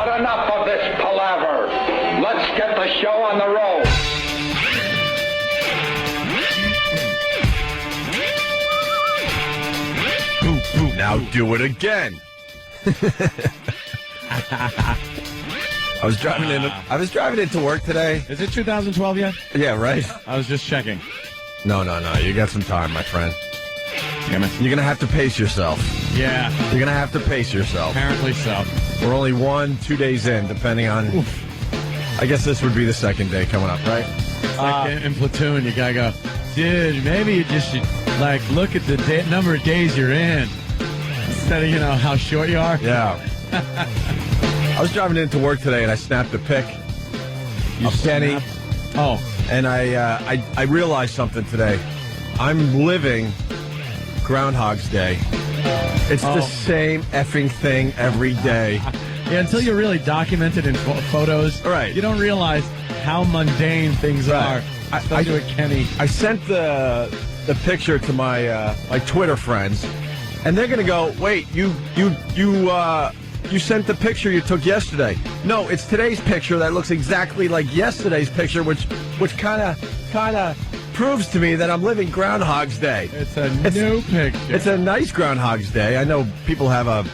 But enough of this palaver. Let's get the show on the road. Now do it again. I was driving into work today. Is it 2012 yet? Yeah, right. I was just checking. No. You got some time, my friend. Damn it. You're gonna have to pace yourself. Yeah. You're gonna have to pace yourself. Apparently so. We're only 1-2 days in, depending on. Oof. I guess this would be the second day coming up, right? It's like in Platoon, you gotta go, dude, maybe you just should, like, look at the number of days you're in instead of, how short you are. Yeah. I was driving into work today, and I snapped a pic of Kenny. Oh. And I realized something today. I'm living Groundhog's Day. It's the same effing thing every day. Yeah, until you really document it in photos, right? You don't realize how mundane things are. Especially with Kenny. I sent the picture to my my Twitter friends, and they're gonna go, wait, you sent the picture you took yesterday. No, it's today's picture that looks exactly like yesterday's picture, which kind of proves to me that I'm living Groundhog's Day. It's a new picture. It's a nice Groundhog's Day. I know people have a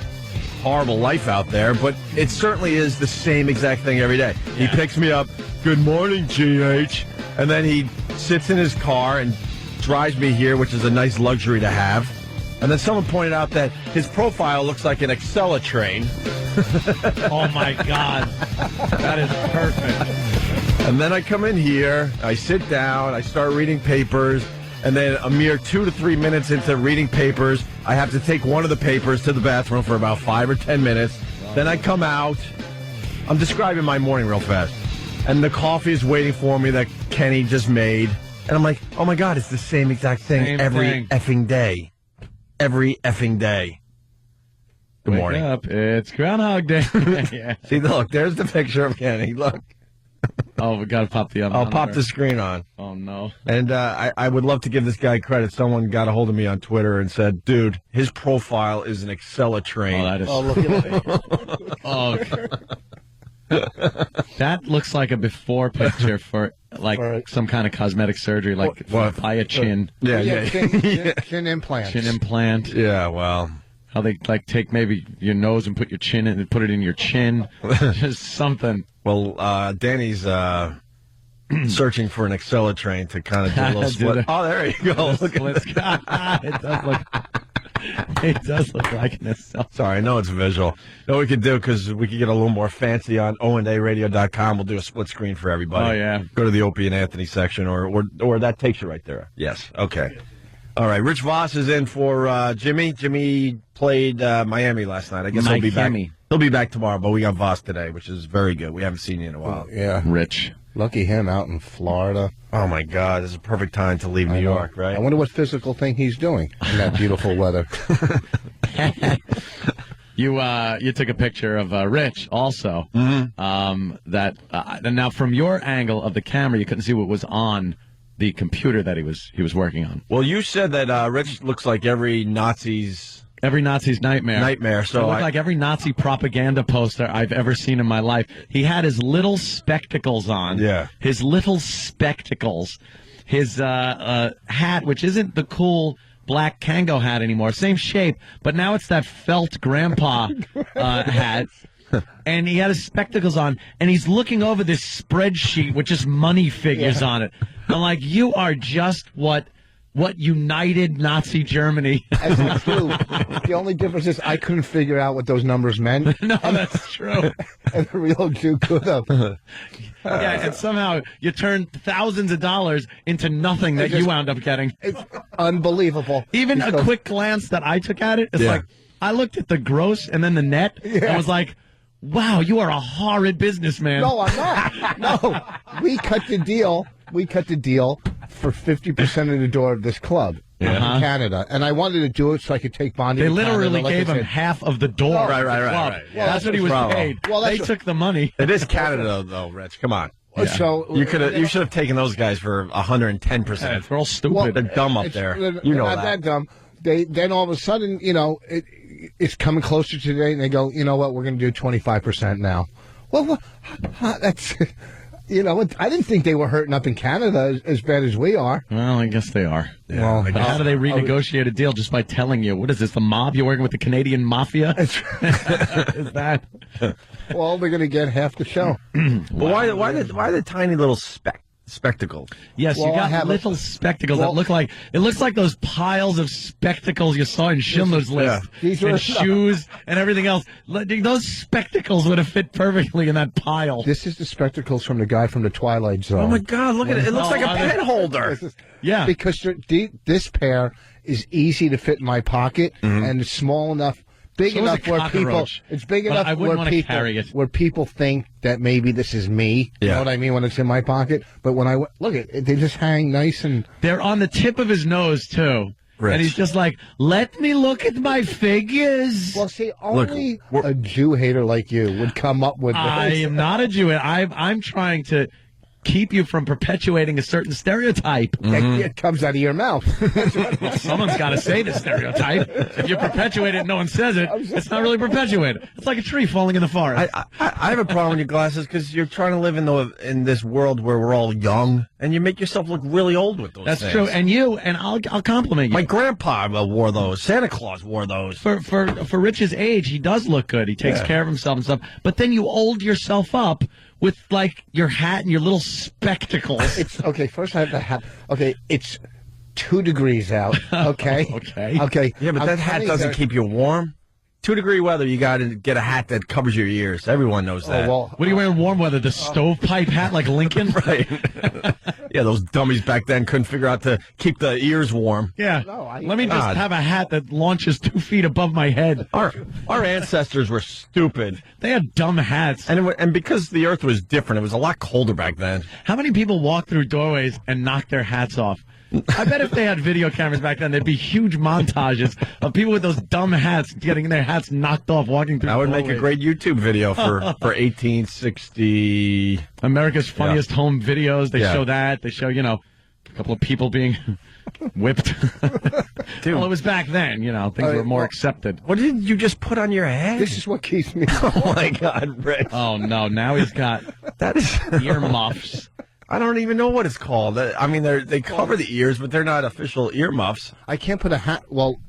horrible life out there, but it certainly is the same exact thing every day. Yeah. He picks me up, good morning, GH, and then he sits in his car and drives me here, which is a nice luxury to have. And then someone pointed out that his profile looks like an Excella train. Oh, my God. That is perfect. And then I come in here, I sit down, I start reading papers, and then a mere 2 to 3 minutes into reading papers, I have to take one of the papers to the bathroom for about 5 or 10 minutes. Then I come out. I'm describing my morning real fast. And the coffee is waiting for me that Kenny just made. And I'm like, oh, my God, it's the same exact thing every effing day. Every effing day. Good morning. Wake up. It's Groundhog Day. Yeah. See, look, there's the picture of Kenny. Look. Oh, we got to pop the other I'll pop the screen on. Oh, no. And I would love to give this guy credit. Someone got a hold of me on Twitter and said, dude, his profile is an Excella train. Oh, that is... Oh, look at Oh, that looks like a before picture for, like, some kind of cosmetic surgery, like by a chin. Chin implants. Chin implant. Yeah, well... How they, like, take maybe your nose and put your chin in and put it in your chin. Just something. Well, Danny's searching for an Excella train to kind of do a little split. Oh, there you go. Look at this. It does look like an Excella. Sorry, I know it's visual. You know what we could do, because we could get a little more fancy on OandARadio.com. We'll do a split screen for everybody. Oh, yeah. Go to the Opie and Anthony section, or that takes you right there. Yes, okay. All right, Rich Voss is in for Jimmy. Jimmy played Miami last night. I guess he'll be back. He'll be back tomorrow, but we got Voss today, which is very good. We haven't seen you in a while. Yeah. Rich. Lucky him out in Florida. Oh, my God. This is a perfect time to leave New York, right? I wonder what physical thing he's doing in that beautiful weather. You took a picture of Rich also. Mm-hmm. Now, from your angle of the camera, you couldn't see what was on the computer that he was working on. Well, you said that Rich looks like every Nazi's nightmare. So it looked like every Nazi propaganda poster I've ever seen in my life. He had his little spectacles on. Yeah. His little spectacles. His hat, which isn't the cool black Kango hat anymore. Same shape, but now it's that felt grandpa hat. And he had his spectacles on, and he's looking over this spreadsheet with just money figures on it. I'm like, you are just what united Nazi Germany. That's true. The only difference is I couldn't figure out what those numbers meant. No, that's true. And the real Jew could have. Yeah, and somehow you turned thousands of dollars into nothing that you wound up getting. It's unbelievable. Even a quick glance that I took at it, it's like, I looked at the gross and then the net, and was like, wow, you are a horrid businessman. No, I'm not. No. We cut the deal for 50% of the door of this club in Canada. And I wanted to do it so I could take Bondi They to literally Canada, gave him half of the door. Right. Well, that's what he was paid. Well, they took the money. It is Canada, though, Rich. Come on. Yeah. So you should have taken those guys for 110%. Yeah, they're all stupid. Well, they're dumb up there. You know not that dumb. Then all of a sudden, it's coming closer to today, and they go, you know what, we're going to do 25% now. Well, that's... You know, I didn't think they were hurting up in Canada as bad as we are. Well, I guess they are. Yeah, but how do they renegotiate a deal just by telling you? What is this, the mob? You're working with the Canadian mafia? Is that? Well, they're going to get half the show. Well, why the tiny little spectacles? Yes, Well, you got little spectacles that look like, it looks like those piles of spectacles you saw in Schindler's List. These and are shoes and everything else. Those spectacles would have fit perfectly in that pile. This is the spectacles from the guy from the Twilight Zone. Oh my God! Look at it. It looks like a pen holder. Yeah, because this pair is easy to fit in my pocket and it's small enough. Big So enough is a where people, cockroach. it's big But enough I wouldn't wanna carry it. where people think that maybe this is me. You know what I mean when it's in my pocket. But when I look at it, they just hang nice and. They're on the tip of his nose too, and he's just like, "Let me look at my figures." Well, see, only a Jew hater like you would come up with this. I am not a Jew. I'm trying to keep you from perpetuating a certain stereotype. It comes out of your mouth. Someone's got to say the stereotype. If you perpetuate it and no one says it, it's not really perpetuated. It's like a tree falling in the forest. I have a problem with your glasses because you're trying to live in this world where we're all young, and you make yourself look really old with those That's things. true. And I'll compliment you. My grandpa wore those. Santa Claus wore those. For Rich's age, he does look good. He takes care of himself and stuff. But then you old yourself up with, like, your hat and your little spectacles. It's okay. First, I have the hat. Okay, it's 2 degrees out. Okay. Okay. Yeah, but that hat doesn't keep you warm. 2-degree weather, you got to get a hat that covers your ears. Everyone knows that. Well, What are you wearing in warm weather? The stovepipe hat like Lincoln? Right. Yeah, those dummies back then couldn't figure out to keep the ears warm. Yeah. No, Let me just have a hat that launches 2 feet above my head. Our ancestors were stupid. They had dumb hats. And because the earth was different, it was a lot colder back then. How many people walk through doorways and knock their hats off? I bet if they had video cameras back then, there'd be huge montages of people with those dumb hats getting their hats knocked off walking through That would doorways. make a great YouTube video for 1860. America's Funniest Home Videos. They Yeah. show that. They show, a couple of people being whipped. Dude. Well, it was back then, things were more accepted. What did you just put on your head? This is what keeps me. Oh, my God, Rich. Oh, no. Now he's got That is... earmuffs. I don't even know what it's called. I mean, they cover the ears, but they're not official earmuffs. I can't put a hat. Well,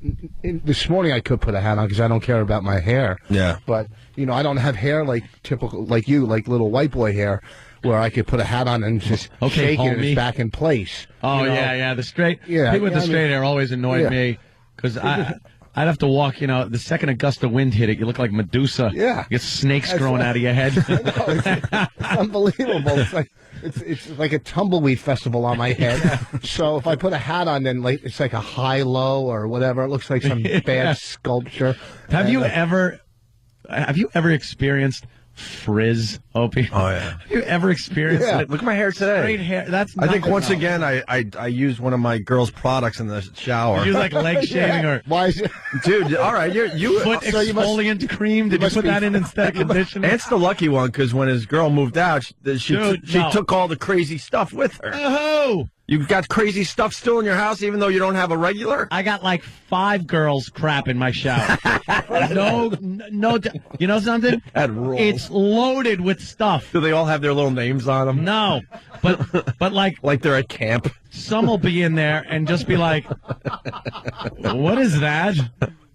this morning I could put a hat on because I don't care about my hair. Yeah. But I don't have hair like typical, like you, like little white boy hair, where I could put a hat on and just shake it and it's back in place. Oh, yeah. The straight. Yeah, People with the I mean, straight hair always annoyed me because I'd have to walk, the second a gust of wind hit it, you look like Medusa. Yeah. You get snakes growing out of your head. It's unbelievable. It's like a tumbleweed festival on my head. So if I put a hat on, then it's like a high-low or whatever. It looks like some bad sculpture. Have you ever experienced frizz, Opie? Oh, yeah. Have you ever experienced it? Look at my hair today. Straight hair. That's I think not- once again I used one of my girl's products in the shower. You use like leg shaving or Why is it? Dude, all right, you foot so you must- exfoliant cream. Did you must put be- that in instead of conditioner? Ant's the lucky one because when his girl moved out, she No. took all the crazy stuff with her. Oh, You've got crazy stuff still in your house, even though you don't have a regular. I got like 5 girls crap in my shower. No, you know something? That rules. It's loaded with stuff. Do they all have their little names on them? No, but like they're at camp. some will be in there and just be like, "What is that?"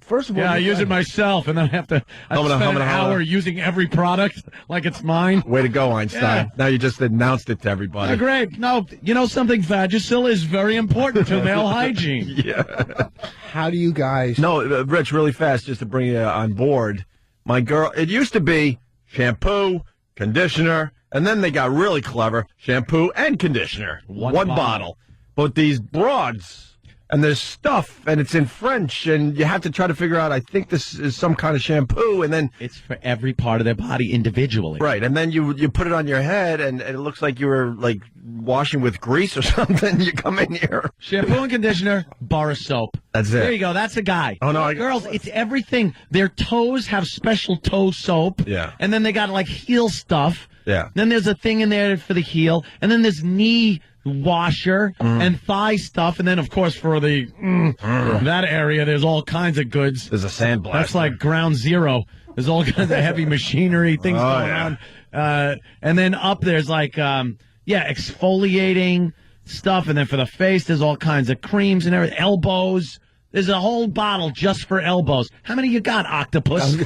First of all, Yeah, I use it myself, and then I have to spend an hour using every product like it's mine. Way to go, Einstein. Yeah. Now you just announced it to everybody. Oh, great. No, you know something? Vagisil is very important to male hygiene. Yeah. how do you guys? No, Rich, really fast, just to bring you on board. My girl, it used to be shampoo, conditioner, and then they got really clever, shampoo and conditioner. One bottle. But these broads... And there's stuff, and it's in French, and you have to try to figure out, I think this is some kind of shampoo, and then... It's for every part of their body individually. Right, and then you put it on your head, and it looks like you were, like, washing with grease or something. You come in here. Shampoo and conditioner, bar of soap. That's it. There you go. That's a guy. Oh, no, Girls, it's everything. Their toes have special toe soap. Yeah. And then they got, like, heel stuff. Yeah. Then there's a thing in there for the heel. And then there's knee washer and thigh stuff. And then, of course, for the that area, there's all kinds of goods. There's a sandblaster. That's like ground zero. There's all kinds of heavy machinery things going on. And then up there's like, exfoliating stuff. And then for the face, there's all kinds of creams and everything. Elbows. There's a whole bottle just for elbows. How many you got, Octopus? You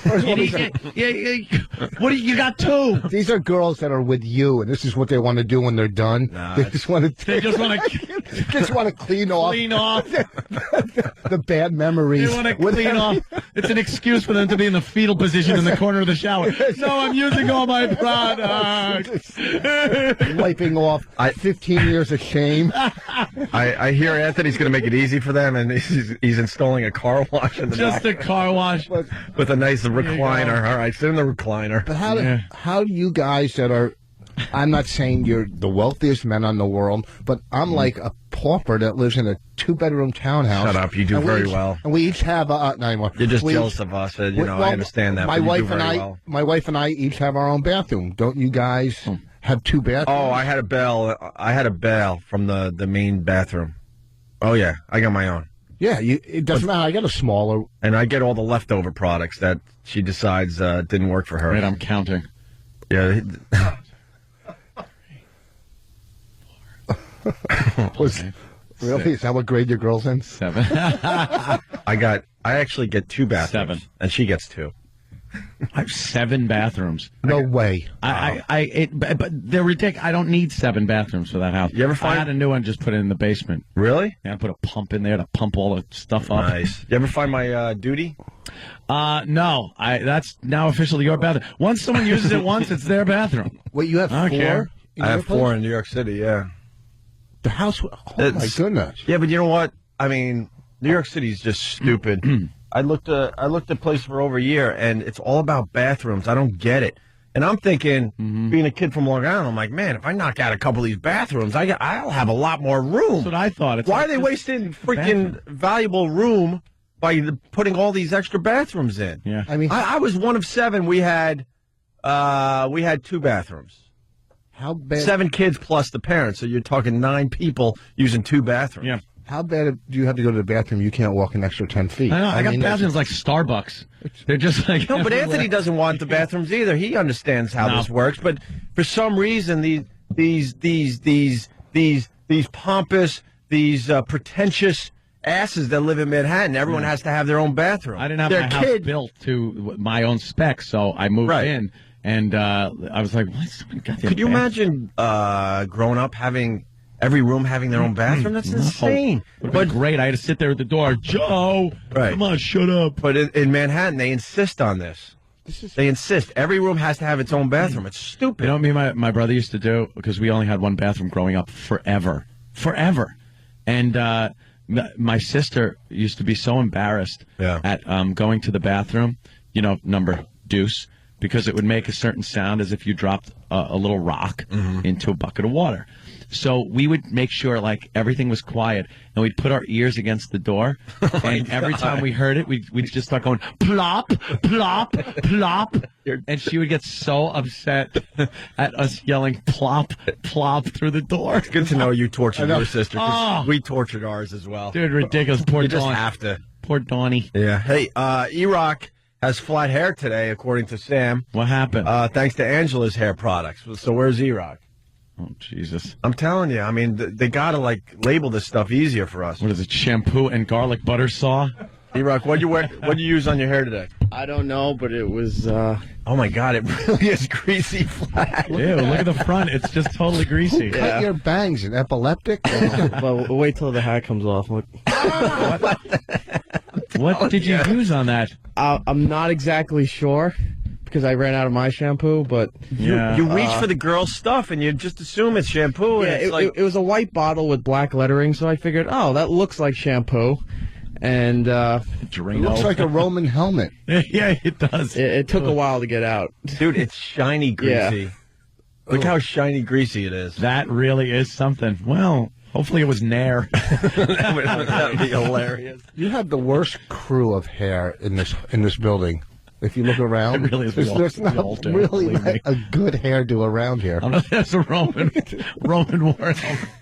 got 2. These are girls that are with you, and this is what they want to do when they're done. They just want to. They just want to clean off the bad memories. They want to clean off. It's an excuse for them to be in the fetal position in the corner of the shower. No, I'm using all my products. Wiping off 15 years of shame. I hear Anthony's going to make it easy for them, and he's installing a car wash in the Just back. a car wash. With a nice recliner. All right, sit in the recliner. But how do you guys that are, I'm not saying you're the wealthiest men in the world, but I'm like a pauper that lives in a 2-bedroom townhouse. Shut up, you do very well. And we each have, not anymore. You're just jealous of us, I understand that. My wife and I each have our own bathroom. Don't you guys have 2 bathrooms? Oh, I had a bell from the main bathroom. Oh, yeah, I got my own. Yeah, it doesn't matter. I got a smaller. And I get all the leftover products that she decides didn't work for her. Wait, I'm counting. Yeah. Really? Is that what grade your girl's in? 7. I actually get 2 bathrooms. 7. And she gets 2. I have 7 bathrooms. No way. But they're ridiculous. I don't need 7 bathrooms for that house. You ever find? I had a new one, just put it in the basement. Really? Yeah, I put a pump in there to pump all the stuff up. Nice. You ever find my duty? No. That's now officially your bathroom. Once someone uses it once, it's their bathroom. Wait, you have 4? I have 4 in New York City. Yeah. The house. Oh my goodness. Yeah, but you know what? I mean, New York City is just stupid. I looked at places for over a year, and it's all about bathrooms. I don't get it. And I'm thinking, being a kid from Long Island, I'm like, man, if I knock out a couple of these bathrooms, I'll have a lot more room. That's what I thought. Why are they wasting freaking valuable room by putting all these extra bathrooms in? Yeah. I mean, I was one of 7. We had 2 bathrooms. How bad? 7 kids plus the parents, so you're talking 9 people using 2 bathrooms. Yeah. How bad do you have to go to the bathroom? You can't walk an extra 10 feet. I know. I got bathrooms like Starbucks. They're just like no, but Anthony doesn't want the bathrooms either. He understands how this works, but for some reason, these pompous, pretentious asses that live in Manhattan, everyone has to have their own bathroom. I didn't have my house built to my own specs, so I moved in, and I was like, "What's Could you imagine growing up having every room having their own bathroom? That's insane. But great. I had to sit there at the door. Joe, come on, shut up. But in Manhattan, they insist on this. They insist. Every room has to have its own bathroom. It's stupid. You know what me and my brother used to do? Because we only had one bathroom growing up forever. And my sister used to be so embarrassed at going to the bathroom, number deuce, because it would make a certain sound as if you dropped a little rock into a bucket of water. So we would make sure, like, everything was quiet, and we'd put our ears against the door, and every time we heard it, we'd just start going, plop, plop, plop, and she would get so upset at us yelling plop, plop through the door. It's good to know you tortured your sister, 'cause we tortured ours as well. Dude, ridiculous. Poor You Dawn. just have to. Poor Donnie. Yeah. Hey, E-Rock has flat hair today, according to Sam. What happened? Thanks to Angela's hair products. So where's E-Rock? Oh, Jesus. I'm telling you, I mean, they got to, label this stuff easier for us. What is it, shampoo and garlic butter saw? E-Rock, what'd you use on your hair today? I don't know, but it was, Oh, my God, it really is greasy flat. Ew, look at the front. It's just totally greasy. Cut your bangs, an epileptic? well, wait till the hat comes off. Look. What did you use on that? I'm not exactly sure, because I ran out of my shampoo, but you reach for the girl's stuff and you just assume it's shampoo. Yeah, and it was a white bottle with black lettering, so I figured, oh, that looks like shampoo, and Drano. It looks like a Roman helmet. Yeah, it does. It took a while to get out. Dude, it's shiny greasy. Yeah. Look how shiny greasy it is. That really is something. Well, hopefully it was Nair. That would be hilarious. You have the worst crew of hair in this building. If you look around, it really is. There's not really a good hairdo around here. I don't know if that's a Roman world.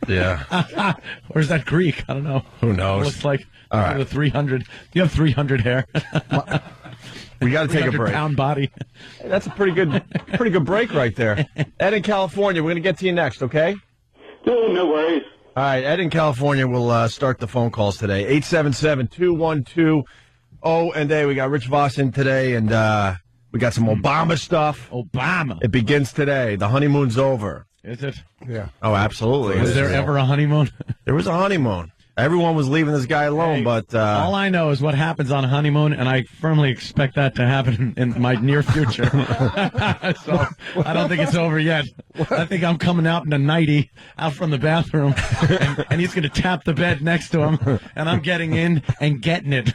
Yeah. Or is that Greek? I don't know. Who knows? It looks like All right. the 300. You have 300 hair. We got to take a break. 300-pound body. Hey, that's a pretty good break right there. Ed in California, we're going to get to you next, okay? No worries. All right, Ed in California will start the phone calls today. 877-212-0-and-A. We got Rich Voss in today, and we got some Obama stuff. Obama. It begins today. The honeymoon's over. Is it? Yeah. Oh, absolutely. Was there ever a honeymoon? There was a honeymoon. Everyone was leaving this guy alone, but... all I know is what happens on a honeymoon, and I firmly expect that to happen in my near future. So I don't think it's over yet. I think I'm coming out in a nightie out from the bathroom, and he's going to tap the bed next to him, and I'm getting in and getting it.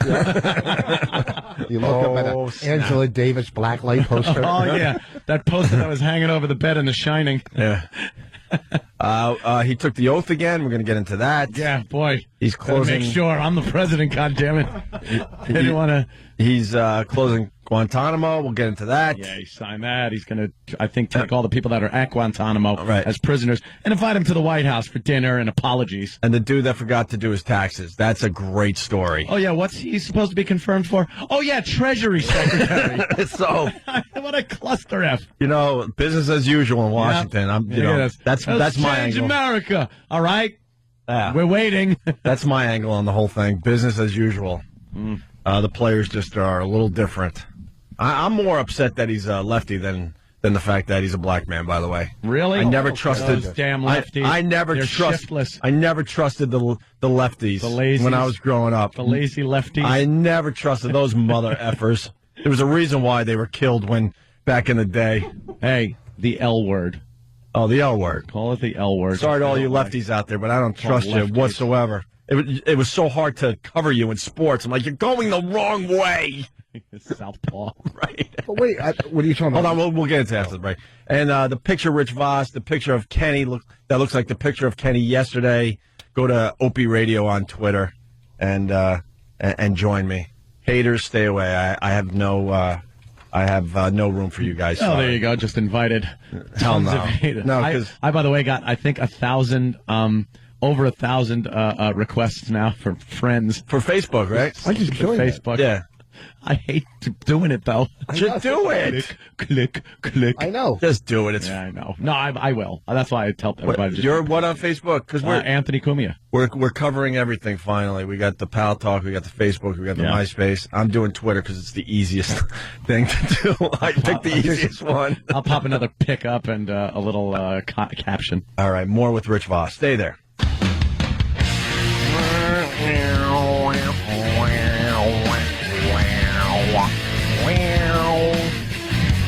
You look up at Angela Davis blacklight poster. Oh, yeah. That poster that was hanging over the bed in The Shining. Yeah. He took the oath again. We're going to get into that. Yeah, boy. He's closing. Make sure I'm the president, goddammit. I didn't want to. He's closing Guantanamo. We'll get into that. Yeah, he signed that. He's going to, I think, take all the people that are at Guantanamo Right. as prisoners and invite them to the White House for dinner and apologies. And the dude that forgot to do his taxes. That's a great story. Oh, yeah, what's he supposed to be confirmed for? Oh, yeah, Treasury Secretary. So, What a cluster F. business as usual in Washington. Yeah. That's my change angle. America. All right? Yeah. We're waiting. That's my angle on the whole thing. Business as usual. The players just are a little different. I'm more upset that he's a lefty than the fact that he's a black man, by the way. Really? I never trusted those damn lefties. I never They're trust. shiftless. I never trusted the lefties The lazies. when I was growing up. The lazy lefties. I never trusted those mother effers. There was a reason why they were killed back in the day. Hey, the L word. Oh, the L word. Call it the L word. Sorry to all you lefties out there, but I don't trust you lefties. whatsoever. It was so hard to cover you in sports. I'm like, you're going the wrong way. Southpaw. Right. But wait, what are you talking Hold about? on, we'll get into that after the break. And the picture of Rich Voss, the picture of Kenny, that looks like the picture of Kenny yesterday. Go to Opie Radio on Twitter and join me. Haters, stay away. I have no room for you guys. Oh, Sorry. there you go. Just invited. Hell Tons no. of haters. No, I, 'cause- by the way, got, I think, 1,000, over 1,000 requests now for friends. For Facebook, right? I just For joined that. Facebook. Yeah. I hate doing it, though. Just do it. Click. I know. Just do it. It's Yeah, I know. No, I will. That's why I tell everybody. you're what on Facebook? Because Anthony Cumia. we're covering everything. Finally, we got the Pal Talk, we got the Facebook, we got the Yeah. MySpace. I'm doing Twitter because it's the easiest thing to do. I picked the easiest one. I'll pop another pick up and a little caption. All right, more with Rich Voss. Stay there.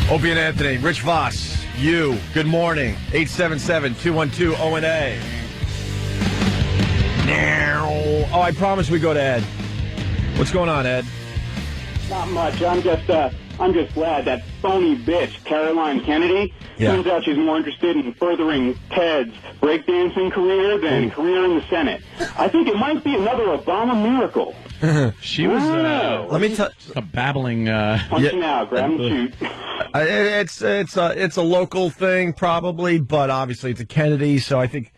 Opie and Anthony, Rich Voss, you, good morning. 877-212-0-and-A. Oh, I promise we go to Ed. What's going on, Ed? Not much. I'm just glad that phony bitch, Caroline Kennedy, turns out she's more interested in furthering Ted's breakdancing career than career in the Senate. I think it might be another Obama miracle. She was Let me tell a babbling. Punching out, grab and shoot. it's a local thing probably, but obviously it's a Kennedy, so I think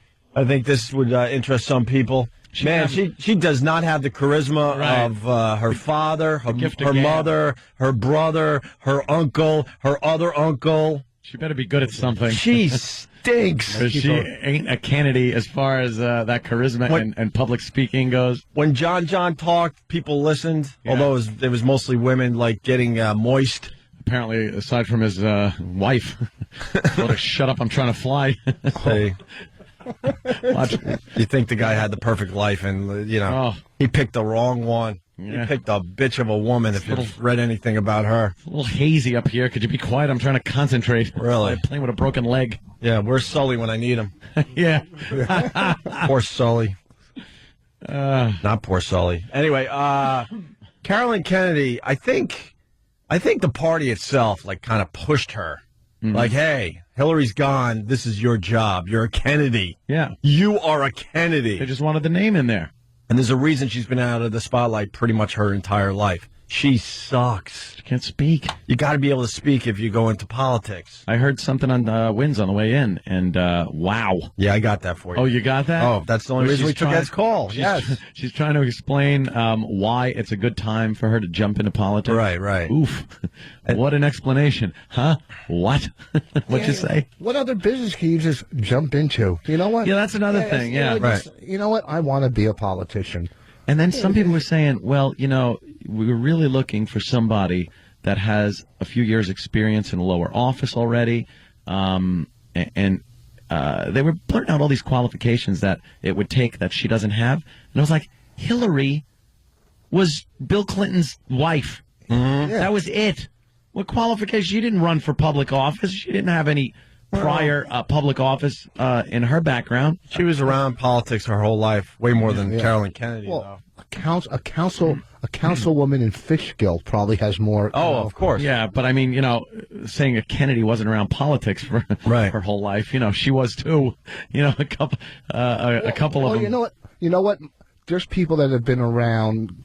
this would interest some people. She does not have the charisma of her father, her mother, her brother, her uncle, her other uncle. She better be good at something. She stinks. She ain't a Kennedy as far as that charisma and public speaking goes. When John talked, people listened, although it was mostly women, like getting moist. Apparently, aside from his wife. Shut up, I'm trying to fly. Hey. Watch. You think the guy had the perfect life, and he picked the wrong one. Yeah. He picked a bitch of a woman. If you've read anything about her, It's a little hazy up here. Could you be quiet? I'm trying to concentrate. Really? I'm playing with a broken leg. yeah, where's Sully when I need him? Yeah. Poor Sully. Not poor Sully. Anyway, Carolyn Kennedy. I think the party itself kind of pushed her. Mm-hmm. Like, hey, Hillary's gone. This is your job. You're a Kennedy. Yeah. You are a Kennedy. They just wanted the name in there. And there's a reason she's been out of the spotlight pretty much her entire life. She sucks. She can't speak. You got to be able to speak if you go into politics. I heard something on the winds on the way in, and wow. Yeah, I got that for you. Oh, you got that? Oh, that's the only reason we took that call. Yes. She's trying to explain why it's a good time for her to jump into politics. Right. Oof. What an explanation. Huh? What? What'd you say? What other business can you just jump into? You know what? Yeah, that's another thing. Yeah. Right. You know what? I want to be a politician. And then some people were saying, well, we were really looking for somebody that has a few years' experience in a lower office already. And they were blurting out all these qualifications that it would take that she doesn't have. And I was like, Hillary was Bill Clinton's wife. Mm-hmm. Yeah. That was it. What qualifications? She didn't run for public office. She didn't have any prior public office in her background. She was around politics her whole life, way more than Carolyn Kennedy. Well, a councilwoman in Fishkill probably has more. Of course. Yeah, but I mean, saying that Kennedy wasn't around politics for her whole life, she was too. A couple of them. You know what? There's people that have been around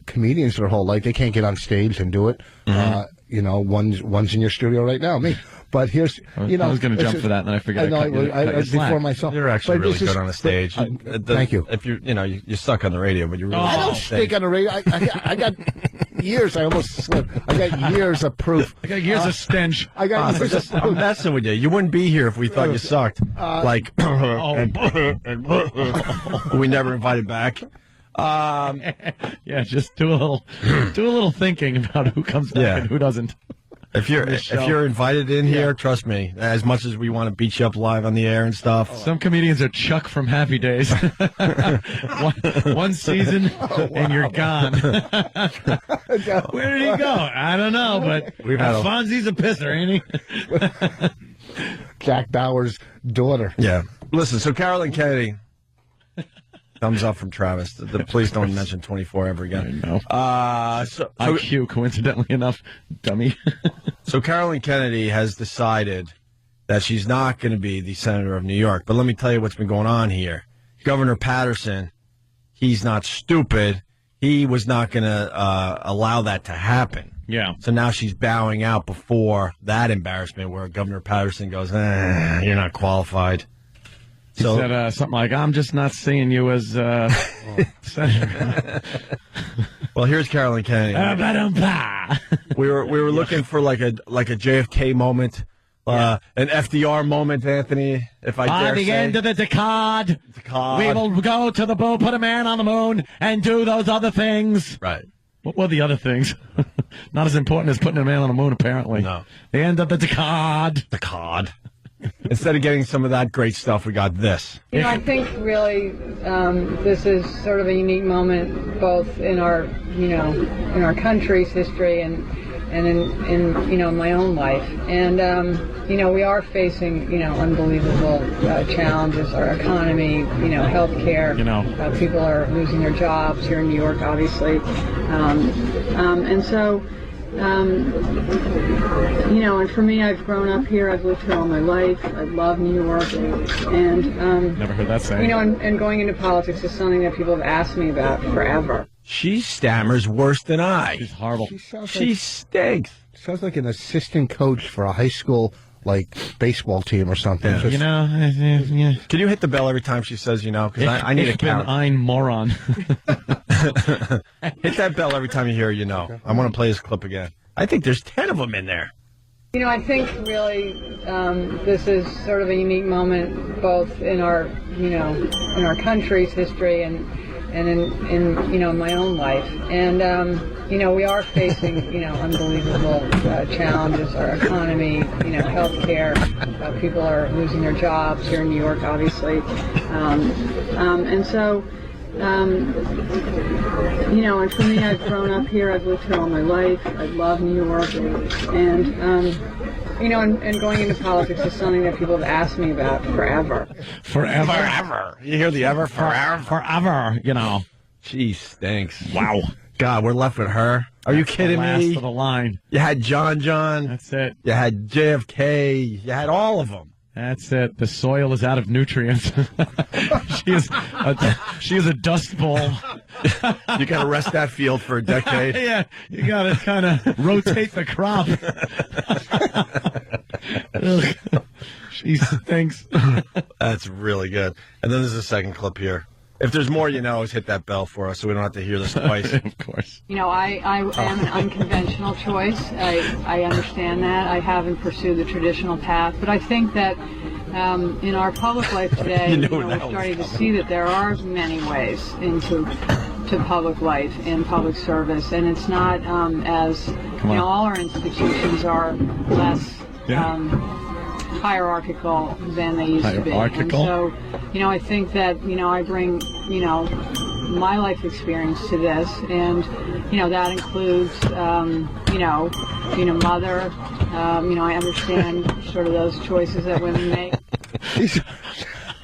comedians their whole life. They can't get on stage and do it. Mm-hmm. One's in your studio right now, me. But here's, I was going to jump for that, and then I forgot. I before myself. You're actually really good on the stage. Thank you. If you suck on the radio, but you really. I don't stick on the radio. I got years. I almost slipped. I got years of proof. I got years of stench. I got years of proof. I'm messing with you. You wouldn't be here if we thought you sucked. We never invited back. Yeah, just do a little thinking about who comes back and who doesn't. If you're invited in here, trust me, as much as we want to beat you up live on the air and stuff. Some comedians are Chuck from Happy Days. one season and you're gone. Where did he go? I don't know, but Fonzie's a pisser, ain't he? Jack Bauer's daughter. Yeah. Listen, so Carolyn Kennedy. Thumbs up from Travis. Please don't mention 24 ever again. I know. IQ, coincidentally enough, dummy. So Carolyn Kennedy has decided that she's not going to be the senator of New York. But let me tell you what's been going on here. Governor Patterson, he's not stupid. He was not going to allow that to happen. Yeah. So now she's bowing out before that embarrassment where Governor Patterson goes, you're not qualified. He said something like, I'm just not seeing you as senator. Well, here's Carolyn Kennedy. we were looking for like a JFK moment, an FDR moment, Anthony, if I dare say. By the end of the decade, we will go to the moon, put a man on the moon, and do those other things. Right. What were the other things? Not as important as putting a man on the moon, apparently. No. The end of the decade. Instead of getting some of that great stuff, we got this. I think really this is sort of a unique moment, both in our, in our country's history and in my own life. And we are facing unbelievable challenges. Our economy, healthcare. People are losing their jobs here in New York, obviously, and so. And for me, I've grown up here. I've lived here all my life. I love New York, and never heard that saying. And going into politics is something that people have asked me about forever. She stammers worse than I. She's horrible. She stinks. Sounds like an assistant coach for a high school baseball team or something. Yeah. Can you hit the bell every time she says, because I need a count. Ein moron. Hit that bell every time you hear, I want to play this clip again. I think there's 10 of them in there. I think really this is sort of a unique moment, both in our, in our country's history and in my own life. And, we are facing, unbelievable challenges. Our economy, healthcare. People are losing their jobs here in New York, obviously. And so, and for me, I've grown up here. I've lived here all my life. I love New York. And, and going into politics is something that people have asked me about forever. Forever. You hear the ever? Forever, She stinks. Wow. God, we're left with her. Are you kidding me? Last of the line. You had John. That's it. You had JFK. You had all of them. That's it. The soil is out of nutrients. She is a dust ball. You got to rest that field for a decade. Yeah, you got to kind of rotate the crop. She stinks. That's really good. And then there's a second clip here. If there's more, hit that bell for us so we don't have to hear this twice. Of course. I am an unconventional choice. I understand that. I haven't pursued the traditional path. But I think that in our public life today, we're starting to see that there are many ways into public life and public service. And it's not as, all our institutions are less hierarchical than they used to be. And so, I think that, I bring, my life experience to this, and, that includes, being a mother, I understand sort of those choices that women make.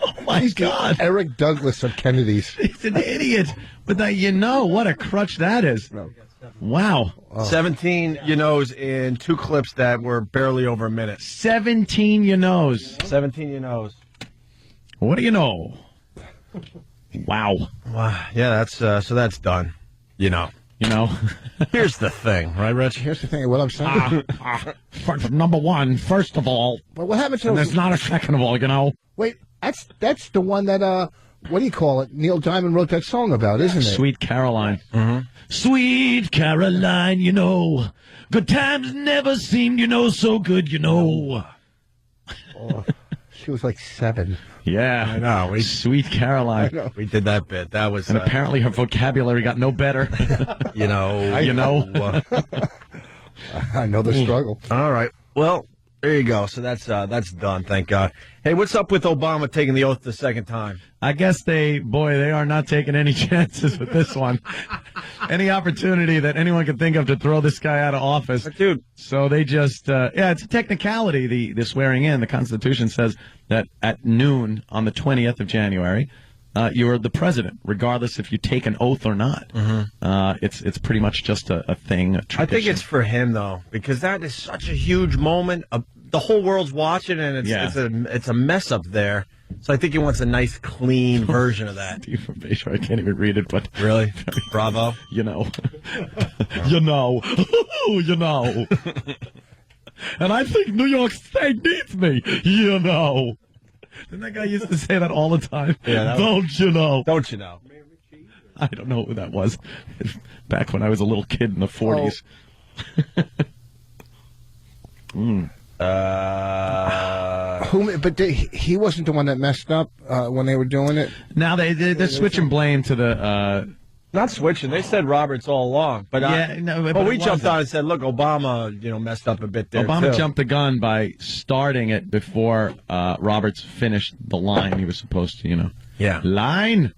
Oh, my God. Eric Douglas of Kennedy's. He's an idiot. But what a crutch that is. No. Wow. 17 in 2 clips that were barely over a minute. 17 17 What do you know? Wow. Yeah, that's so that's done. Here's the thing, right, Rich? Here's the thing. What I'm saying. Number one, first of all. Well, what happened to? And there's not a second of all. Wait, that's the one that what do you call it? Neil Diamond wrote that song about, isn't it? Sweet Caroline. Mm-hmm. Sweet Caroline, good times never seemed, so good, Oh, she was like 7. Yeah, I know. Sweet Caroline. We did that bit. That was, and apparently her vocabulary got no better. I know the struggle. All right. Well, there you go. So that's done. Thank God. Hey, what's up with Obama taking the oath the second time? I guess they are not taking any chances with this one. Any opportunity that anyone could think of to throw this guy out of office. Dude. So they just, it's a technicality, the swearing in. The Constitution says that at noon on the 20th of January, you're the president, regardless if you take an oath or not. Mm-hmm. It's pretty much just a thing, a tradition. I think it's for him, though, because that is such a huge moment. The whole world's watching, and it's a mess up there. So I think he wants a nice, clean version of that. I can't even read it, but... Really? Bravo. You know. And I think New York State needs me. Didn't that guy used to say that all the time? Yeah. Don't you know? Don't you know? I don't know who that was. Back when I was a little kid in the 40s. But he wasn't the one that messed up when they were doing it? Now they're switching blame to the... Not switching. They said Roberts all along. But we jumped on and said, look, Obama, messed up a bit there, Obama jumped the gun by starting it before Roberts finished the line he was supposed to, Yeah. Line!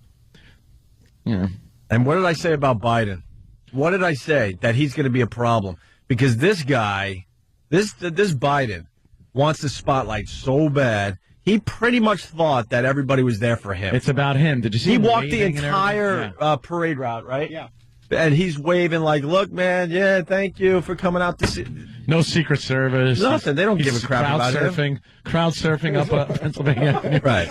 Yeah. And what did I say about Biden? What did I say? That he's going to be a problem. Because this guy, this Biden, wants the spotlight so bad, he pretty much thought that everybody was there for him. It's about him. Did you see him? He walked the entire parade route, right? Yeah. And he's waving like, look, man, thank you for coming out to see. No Secret Service. Nothing. They don't give a crap about him. Crowd surfing up Pennsylvania. Right.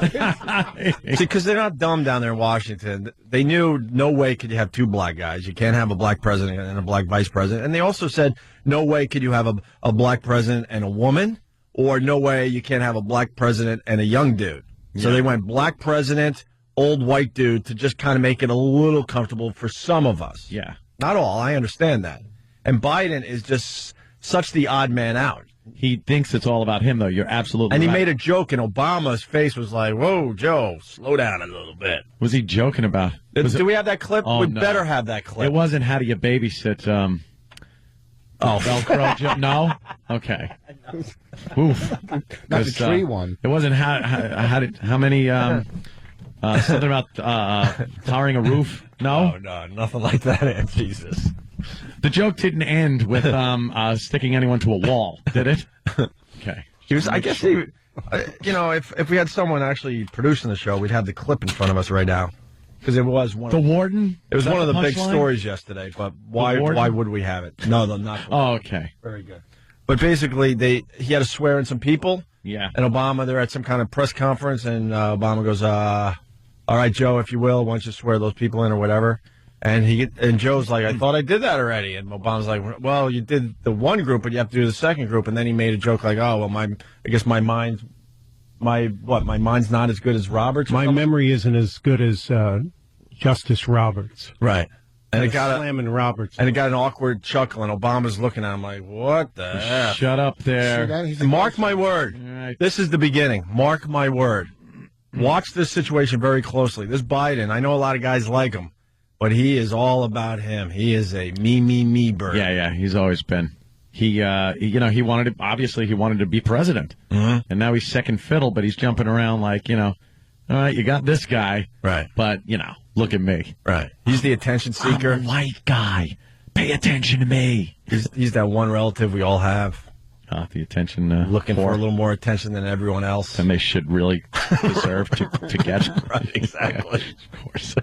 See, because they're not dumb down there in Washington. They knew no way could you have 2 black guys. You can't have a black president and a black vice president. And they also said no way could you have a black president and a woman, or no way you can't have a black president and a young dude. So they went black president, old white dude, to just kind of make it a little comfortable for some of us. Yeah. Not all. I understand that. And Biden is just such the odd man out. He thinks it's all about him, though. You're absolutely right. And he right. made a joke, and Obama's face was like, whoa, Joe, slow down a little bit. Was he joking about? Do we have that clip? Oh, we no. better have that clip. It wasn't how do you babysit... Velcro joke? No? Okay. Oof. Not the tree one. It wasn't how many, something about towering a roof? No? Oh, no, nothing like that, Jesus. The joke didn't end with sticking anyone to a wall, did it? Okay. I guess if we had someone actually producing the show, we'd have the clip in front of us right now. Because it was one. The warden? It was one of the big punchline? stories yesterday. But why would we have it? No, not. Oh, okay. Very good. But basically, he had to swear in some people, Yeah. And Obama, they're at some kind of press conference, and Obama goes, all right, Joe, if you will, why don't you swear those people in or whatever? And Joe's like, I thought I did that already. And Obama's like, well, you did the one group, but you have to do the second group. And then he made a joke like, oh, well, I guess my mind's not as good as Roberts. My memory isn't as good as Justice Roberts. Right. And it got slamming Roberts. And it got an awkward chuckle, and Obama's looking at him like, what the F? Shut up there. And mark my word. Right. This is the beginning. Mark my word. Watch this situation very closely. This Biden, I know a lot of guys like him, but he is all about him. He is a me bird. Yeah, he's always been. He wanted to be president. Mm-hmm. And now he's second fiddle, but he's jumping around like, all right, you got this guy. Right. But, look at me. Right. He's the attention seeker. I'm a white guy. Pay attention to me. He's that one relative we all have. The attention. Looking for a little more attention than everyone else. And they should really deserve to get. Right, exactly. Yeah, of course.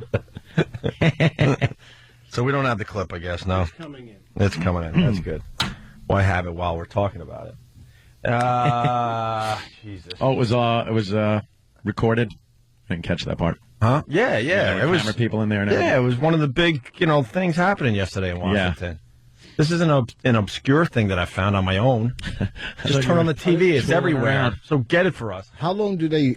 So we don't have the clip, I guess, no? It's coming in. It's coming in. That's good. Why have it while we're talking about it? Jesus. Oh, it was recorded? I didn't catch that part. Huh? Yeah. It was camera people in there and everything. Yeah, it was one of the big, things happening yesterday in Washington. Yeah. This isn't an obscure thing that I found on my own. Just turn on the TV. It's everywhere. Around. So get it for us. How long do they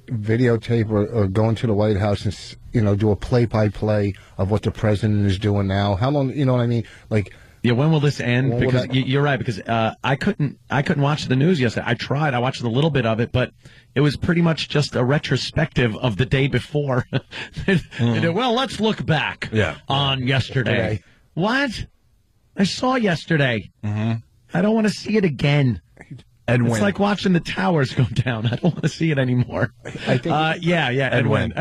videotape or go into the White House and do a play-by-play of what the president is doing now? How long? You know what I mean? Like. Yeah, when will this end? Because that... you're right. Because I couldn't watch the news yesterday. I tried. I watched a little bit of it, but it was pretty much just a retrospective of the day before. Well, let's look back on yesterday. What? I saw yesterday. Mm-hmm. I don't want to see it again. Edwin. It's like watching the towers go down. I don't want to see it anymore. I think. Edwin,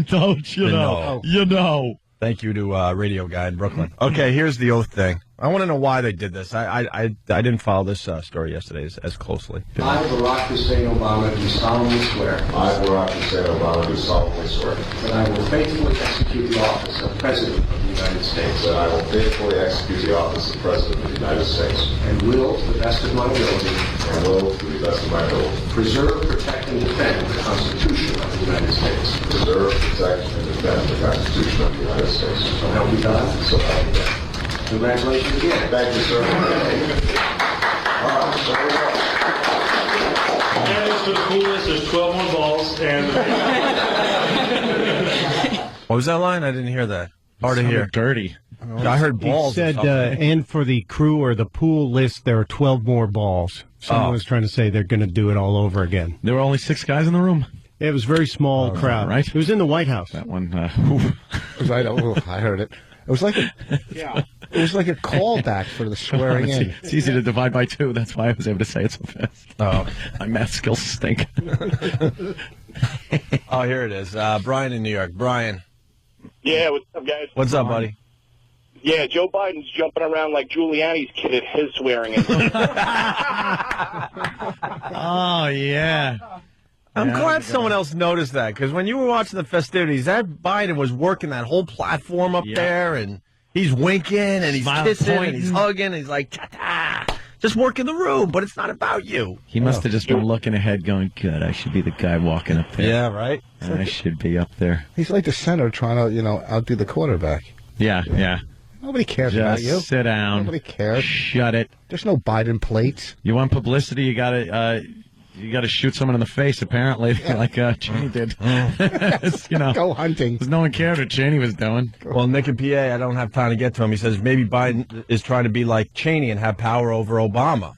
don't you know? You know. Thank you to Radio Guy in Brooklyn. Okay, here's the oath thing. I want to know why they did this. I didn't follow this story yesterday as closely. I, Barack Hussein Obama, do solemnly swear. I, Barack Hussein Obama, do solemnly swear. That I will faithfully execute the office of President of the United States. That I will faithfully execute the office of President of the United States. And will, to the best of my ability. And will, to the best of my ability. Preserve, protect, and defend the Constitution of the United States. Preserve, protect, and defend the Constitution of the United States. So help me God. So help me God. Congratulations again. Thank you, sir. All right, there we go. And as for the coolest, there's 12 more balls. And what was that line? I didn't hear that. Hard to hear. Dirty. I heard balls. He said, and for the crew or the pool list, there are 12 more balls. Someone was trying to say they're going to do it all over again. There were only 6 guys in the room. It was a very small crowd. Right? It was in the White House. That one. I heard it. It was like It was like a callback for the swearing in. It's easy to divide by 2. That's why I was able to say it so fast. Oh, my math skills stink. Oh, here it is. Brian in New York. Brian. Yeah, what's up, guys? What's up, buddy? Yeah, Joe Biden's jumping around like Giuliani's kid at his swearing in. Oh, yeah. I'm glad someone else noticed that, because when you were watching the festivities, that Biden was working that whole platform up there, and he's winking, and he's kissing, and he's hugging, and he's like, ta-ta, just working the room, but it's not about you. He must have just been looking ahead going, good, I should be the guy walking up there. Yeah, right? I should be up there. He's like the center trying to, outdo the quarterback. Yeah. Nobody cares just about you. Sit down. Nobody cares. Shut it. There's no Biden plates. You want publicity, you got to... You got to shoot someone in the face, apparently, like Cheney did. Go hunting. Because no one cared what Cheney was doing. Well, Nick and PA, I don't have time to get to him. He says maybe Biden is trying to be like Cheney and have power over Obama.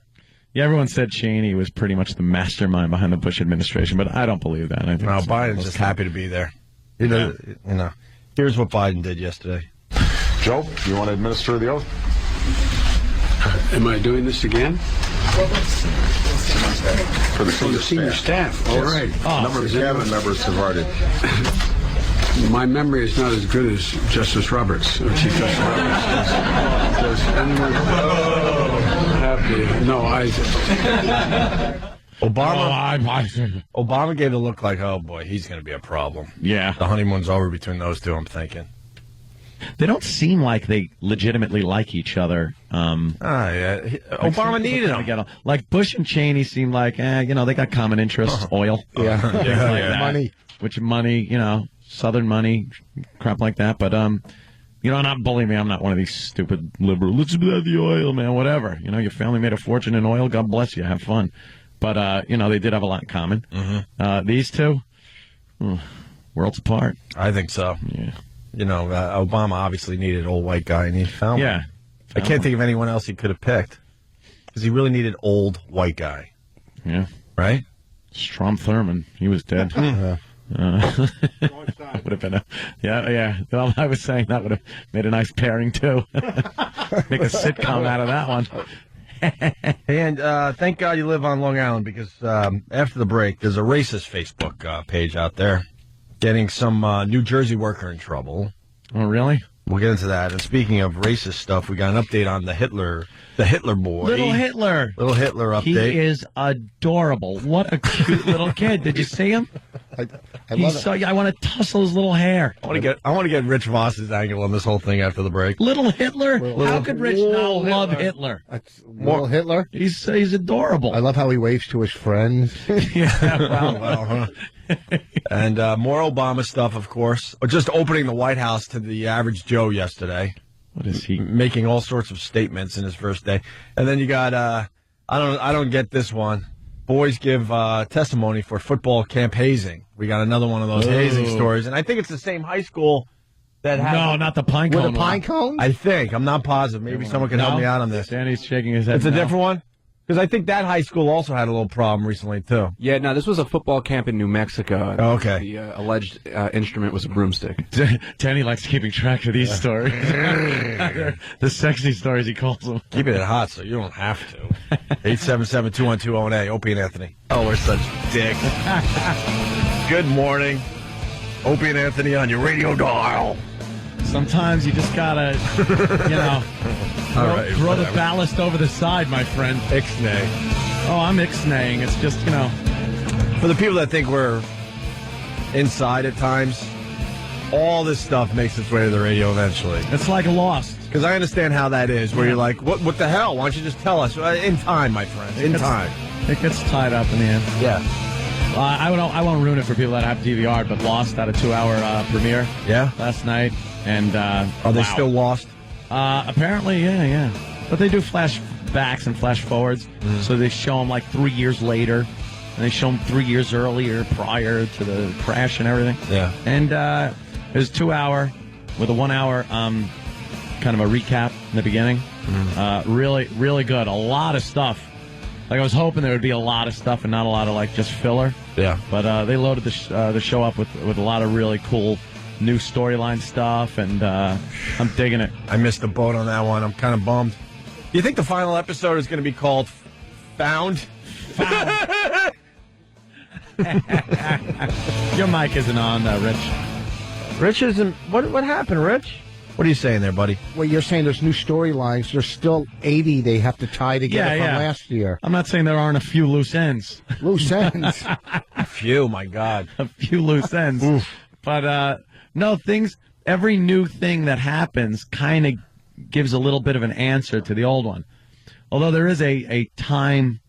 Yeah, everyone said Cheney was pretty much the mastermind behind the Bush administration, but I don't believe that. I think Biden's just happy to be there. Here's what Biden did yesterday. Joe, you want to administer the oath? am I doing this again? For the senior staff. All right. A number of cabinet members have already. My memory is not as good as Justice Roberts, or Chief Justice Roberts. Does anyone have the... No, Obama gave the look like, oh boy, he's going to be a problem. Yeah. The honeymoon's over between those two, I'm thinking. They don't seem like they legitimately like each other. Obama needed them. Like Bush and Cheney seemed like, they got common interests, oil. Money. Money, Southern money, crap like that. But, not believe me, I'm not one of these stupid liberal. Let's do the oil, man, whatever. Your family made a fortune in oil. God bless you. Have fun. But, they did have a lot in common. Mm-hmm. These two, worlds apart. I think so. Yeah. Obama obviously needed an old white guy, and he found one. Yeah. I can't think of anyone else he could have picked. Because he really needed old white guy. Yeah. Right? Strom Thurmond. He was dead. Yeah. That would have been yeah. Well, I was saying that would have made a nice pairing, too. Make a sitcom out of that one. And thank God you live on Long Island, because after the break, there's a racist Facebook page out there getting some New Jersey worker in trouble. Oh, really? We'll get into that. And speaking of racist stuff, we got an update on the Hitler boy. Little Hitler update. He is adorable. What a cute little kid. Did you see him? I love it. I want to tussle his little hair. I want to get Rich Voss's angle on this whole thing after the break. Little Hitler? How could Rich not love Hitler? Little Hitler? He's adorable. I love how he waves to his friends. Yeah, And more Obama stuff, of course. Just opening the White House to the average Joe yesterday. What is he? Making all sorts of statements in his first day. And then you got, I don't get this one. Boys give testimony for football camp hazing. We got another one of those hazing stories. And I think it's the same high school that has... No, not the pine cone. With a pine cone? I think. I'm not positive. Maybe someone can help me out on this. Danny's shaking his head. It's a different one? Because I think that high school also had a little problem recently, too. Yeah, no, this was a football camp in New Mexico. Oh, okay. The alleged instrument was a broomstick. Danny likes keeping track of these stories. The sexy stories, he calls them. Keeping it hot so you don't have to. 877-212-0-A, Opie and Anthony. Oh, we're such dicks. Good morning. Opie and Anthony on your radio dial. Sometimes you just gotta, throw the ballast over the side, my friend. Ixnay. Oh, I'm ixnaying. It's just, For the people that think we're inside at times, all this stuff makes its way to the radio eventually. It's like Lost. Because I understand how that is, where you're like, what the hell? Why don't you just tell us? In time, my friend. In time. It gets tied up in the end. Yeah. I won't ruin it for people that have DVR, but Lost had a 2-hour premiere last night. And are they still lost? Apparently, yeah. But they do flashbacks and flash forwards, so they show them like 3 years later, and they show them 3 years earlier, prior to the crash and everything. Yeah. And it was 2-hour with a 1-hour kind of a recap in the beginning. Really, really good. A lot of stuff. Like I was hoping there would be a lot of stuff and not a lot of like just filler. Yeah. But they loaded the show up with a lot of really cool new storyline stuff, and I'm digging it. I missed the boat on that one. I'm kind of bummed. Do you think the final episode is going to be called Found? Your mic isn't on, Rich. Rich isn't... What happened, Rich? What are you saying there, buddy? Well, you're saying there's new storylines. There's still 80 they have to tie together from last year. I'm not saying there aren't a few loose ends. Loose ends? A few, my God. A few loose ends. But... no, every new thing that happens kind of gives a little bit of an answer to the old one. Although there is a time,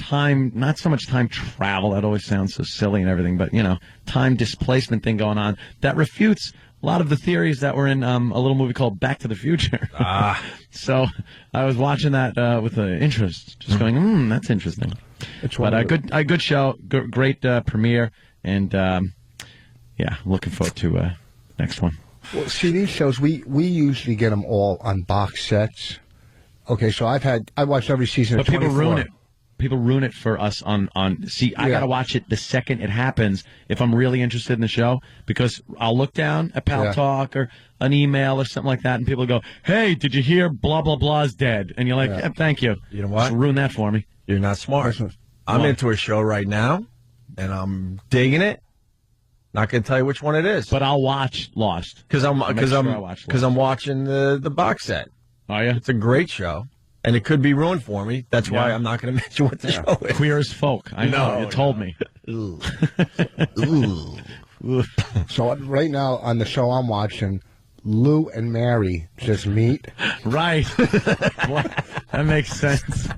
not so much time travel, that always sounds so silly and everything, but, time displacement thing going on that refutes a lot of the theories that were in a little movie called Back to the Future. So I was watching that with interest, just going, that's interesting. But a good show, great premiere, and... yeah, looking forward to next one. Well, see, these shows, we usually get them all on box sets. Okay, so I watched every season of 24. But people ruin it. People ruin it for us on see, I got to watch it the second it happens if I'm really interested in the show, because I'll look down at Pal Talk or an email or something like that, and people go, hey, did you hear blah, blah, blah's dead? And you're like, thank you. You know what? Just ruin that for me. You're not smart. I'm into a show right now, and I'm digging it. Not going to tell you which one it is, but I'll watch Lost because I'm watching the box set. Are you? It's a great show, and it could be ruined for me. That's why I'm not going to mention what the show is. Queer as Folk. I know. You told me. So right now on the show I'm watching, Lou and Mary just meet. Right. That makes sense.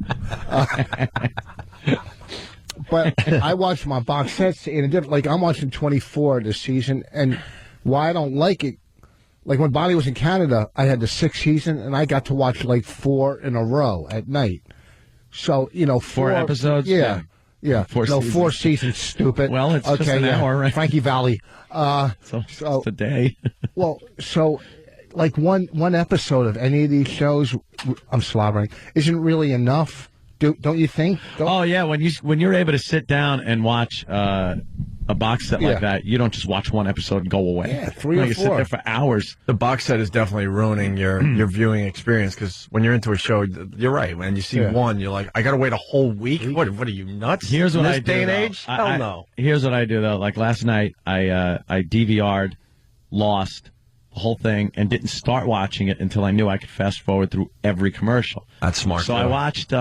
But I watched my box sets in a different. Like I'm watching 24 this season, and why I don't like it. Like when Bonnie was in Canada, I had the 6th season, and I got to watch like 4 in a row at night. So four episodes. Yeah. 4 seasons. 4 seasons. Stupid. Well, it's just an hour, right? Frankie Valli. So it's a day. Well, so like one episode of any of these shows, I'm slobbering, isn't really enough. Don't you think? Oh yeah, when you're able to sit down and watch a box set like that, you don't just watch one episode and go away. Yeah, 3 or 4. You sit there for hours. The box set is definitely ruining your viewing experience because when you're into a show, you're right. When you see one, you're like, I got to wait a whole week. What are you nuts? Here's what In I this do. day and Though. age, hell no. Here's what I do though. Like last night, I DVR'd Lost, the whole thing, and didn't start watching it until I knew I could fast forward through every commercial. That's smart. So I watched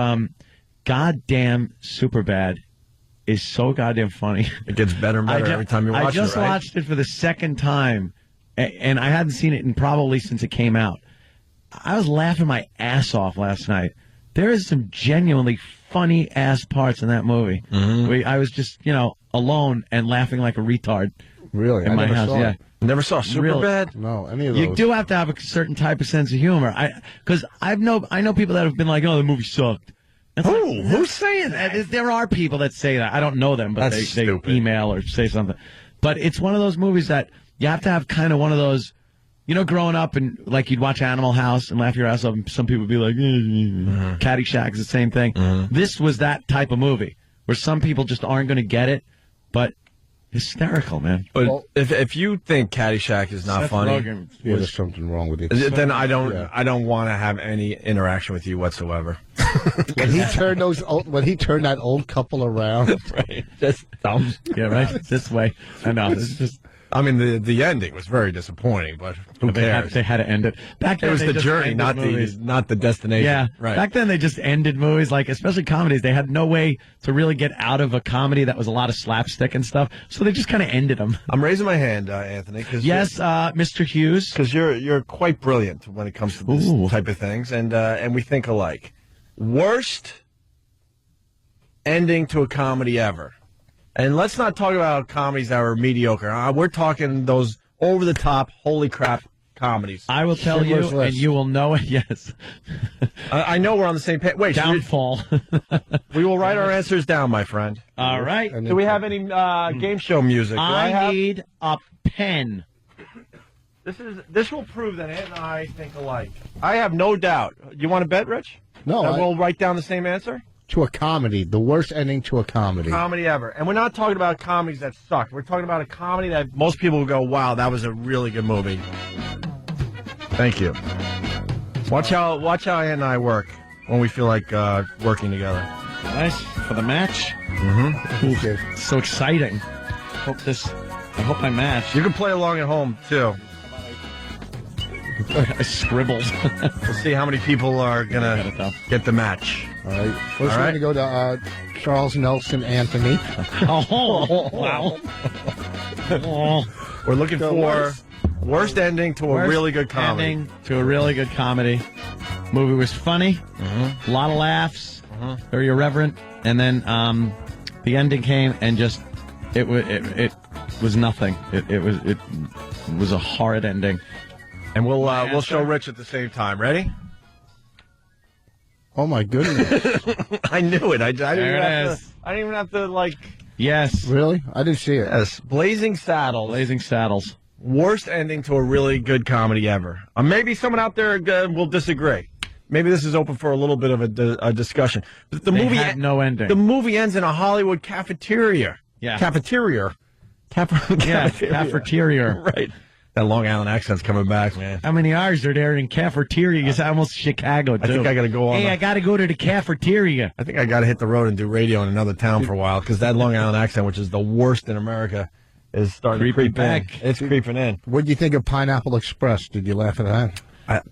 goddamn Superbad. Is so goddamn funny. It gets better and better every time you watch it, I just right? watched it for the 2nd time, and I hadn't seen it in probably since it came out. I was laughing my ass off last night. There is some genuinely funny-ass parts in that movie. Mm-hmm. I was just, alone and laughing like a retard. Really? In my house, yeah. Never saw Superbad? No, any of those. You do have to have a certain type of sense of humor. Because I know people that have been like, oh, the movie sucked. Who's saying that? There are people that say that. I don't know them, but they email or say something. But it's one of those movies that you have to have kind of one of those, growing up and like you'd watch Animal House and laugh your ass off and some people would be like, Caddyshack is the same thing. This was that type of movie where some people just aren't going to get it, but hysterical, man. But if you think Caddyshack is not funny, there's something wrong with it. Then I don't want to have any interaction with you whatsoever. When he turned that old couple around, right? Just thumbs. Yeah, right. This way. I know. It's just. I mean, the ending was very disappointing, but who cares? They had to end it. Back then, it was they the just journey, ended not the destination. Yeah, right. Back then they just ended movies, like especially comedies. They had no way to really get out of a comedy that was a lot of slapstick and stuff, so they just kind of ended them. I'm raising my hand, Anthony. Yes, Mr. Hughes, because you're quite brilliant when it comes to this type of things, and we think alike. Worst ending to a comedy ever. And let's not talk about comedies that were mediocre. We're talking those over-the-top, holy crap comedies. I will tell you, and you will know it. Yes, I know we're on the same page. Wait, Downfall. We will write our answers down, my friend. All right. Do we have any game show music? I need a pen. This will prove that Ed and I think alike. I have no doubt. You want to bet, Rich? No. We'll write down the same answer? To a comedy. The worst ending to a comedy. Comedy ever. And we're not talking about comedies that suck. We're talking about a comedy that most people will go, wow, that was a really good movie. Thank you. Watch how Ed and I work when we feel like working together. Nice. For the match? Mm-hmm. So exciting. I hope I match. You can play along at home, too. I scribbled. We'll see how many people are going to get the match. All right. First, we're going to go to Charles Nelson Anthony. Oh, wow. We're looking for worst ending to a really good comedy. Ending to a really good comedy. Movie was funny. A lot of laughs. Very irreverent. And then the ending came and just it was nothing. It was a horrid ending. And we'll show Rich at the same time. Ready? Oh my goodness! I knew it. I didn't even have to like. Yes. Really? I didn't see it. Yes. Blazing Saddles. Blazing Saddles. Worst ending to a really good comedy ever. Maybe someone out there will disagree. Maybe this is open for a little bit of a discussion. But the movie had no ending. The movie ends in a Hollywood cafeteria. Yeah. Cafeteria. Cafeteria. Right. That Long Island accent's coming back, man. How many hours are there in cafeteria? It's almost Chicago, too. I think I got to go on. Hey, I got to go to the cafeteria. I think I got to hit the road and do radio in another town for a while because that Long Island accent, which is the worst in America, is starting to creep back. It's creeping in. What do you think of Pineapple Express? Did you laugh at that?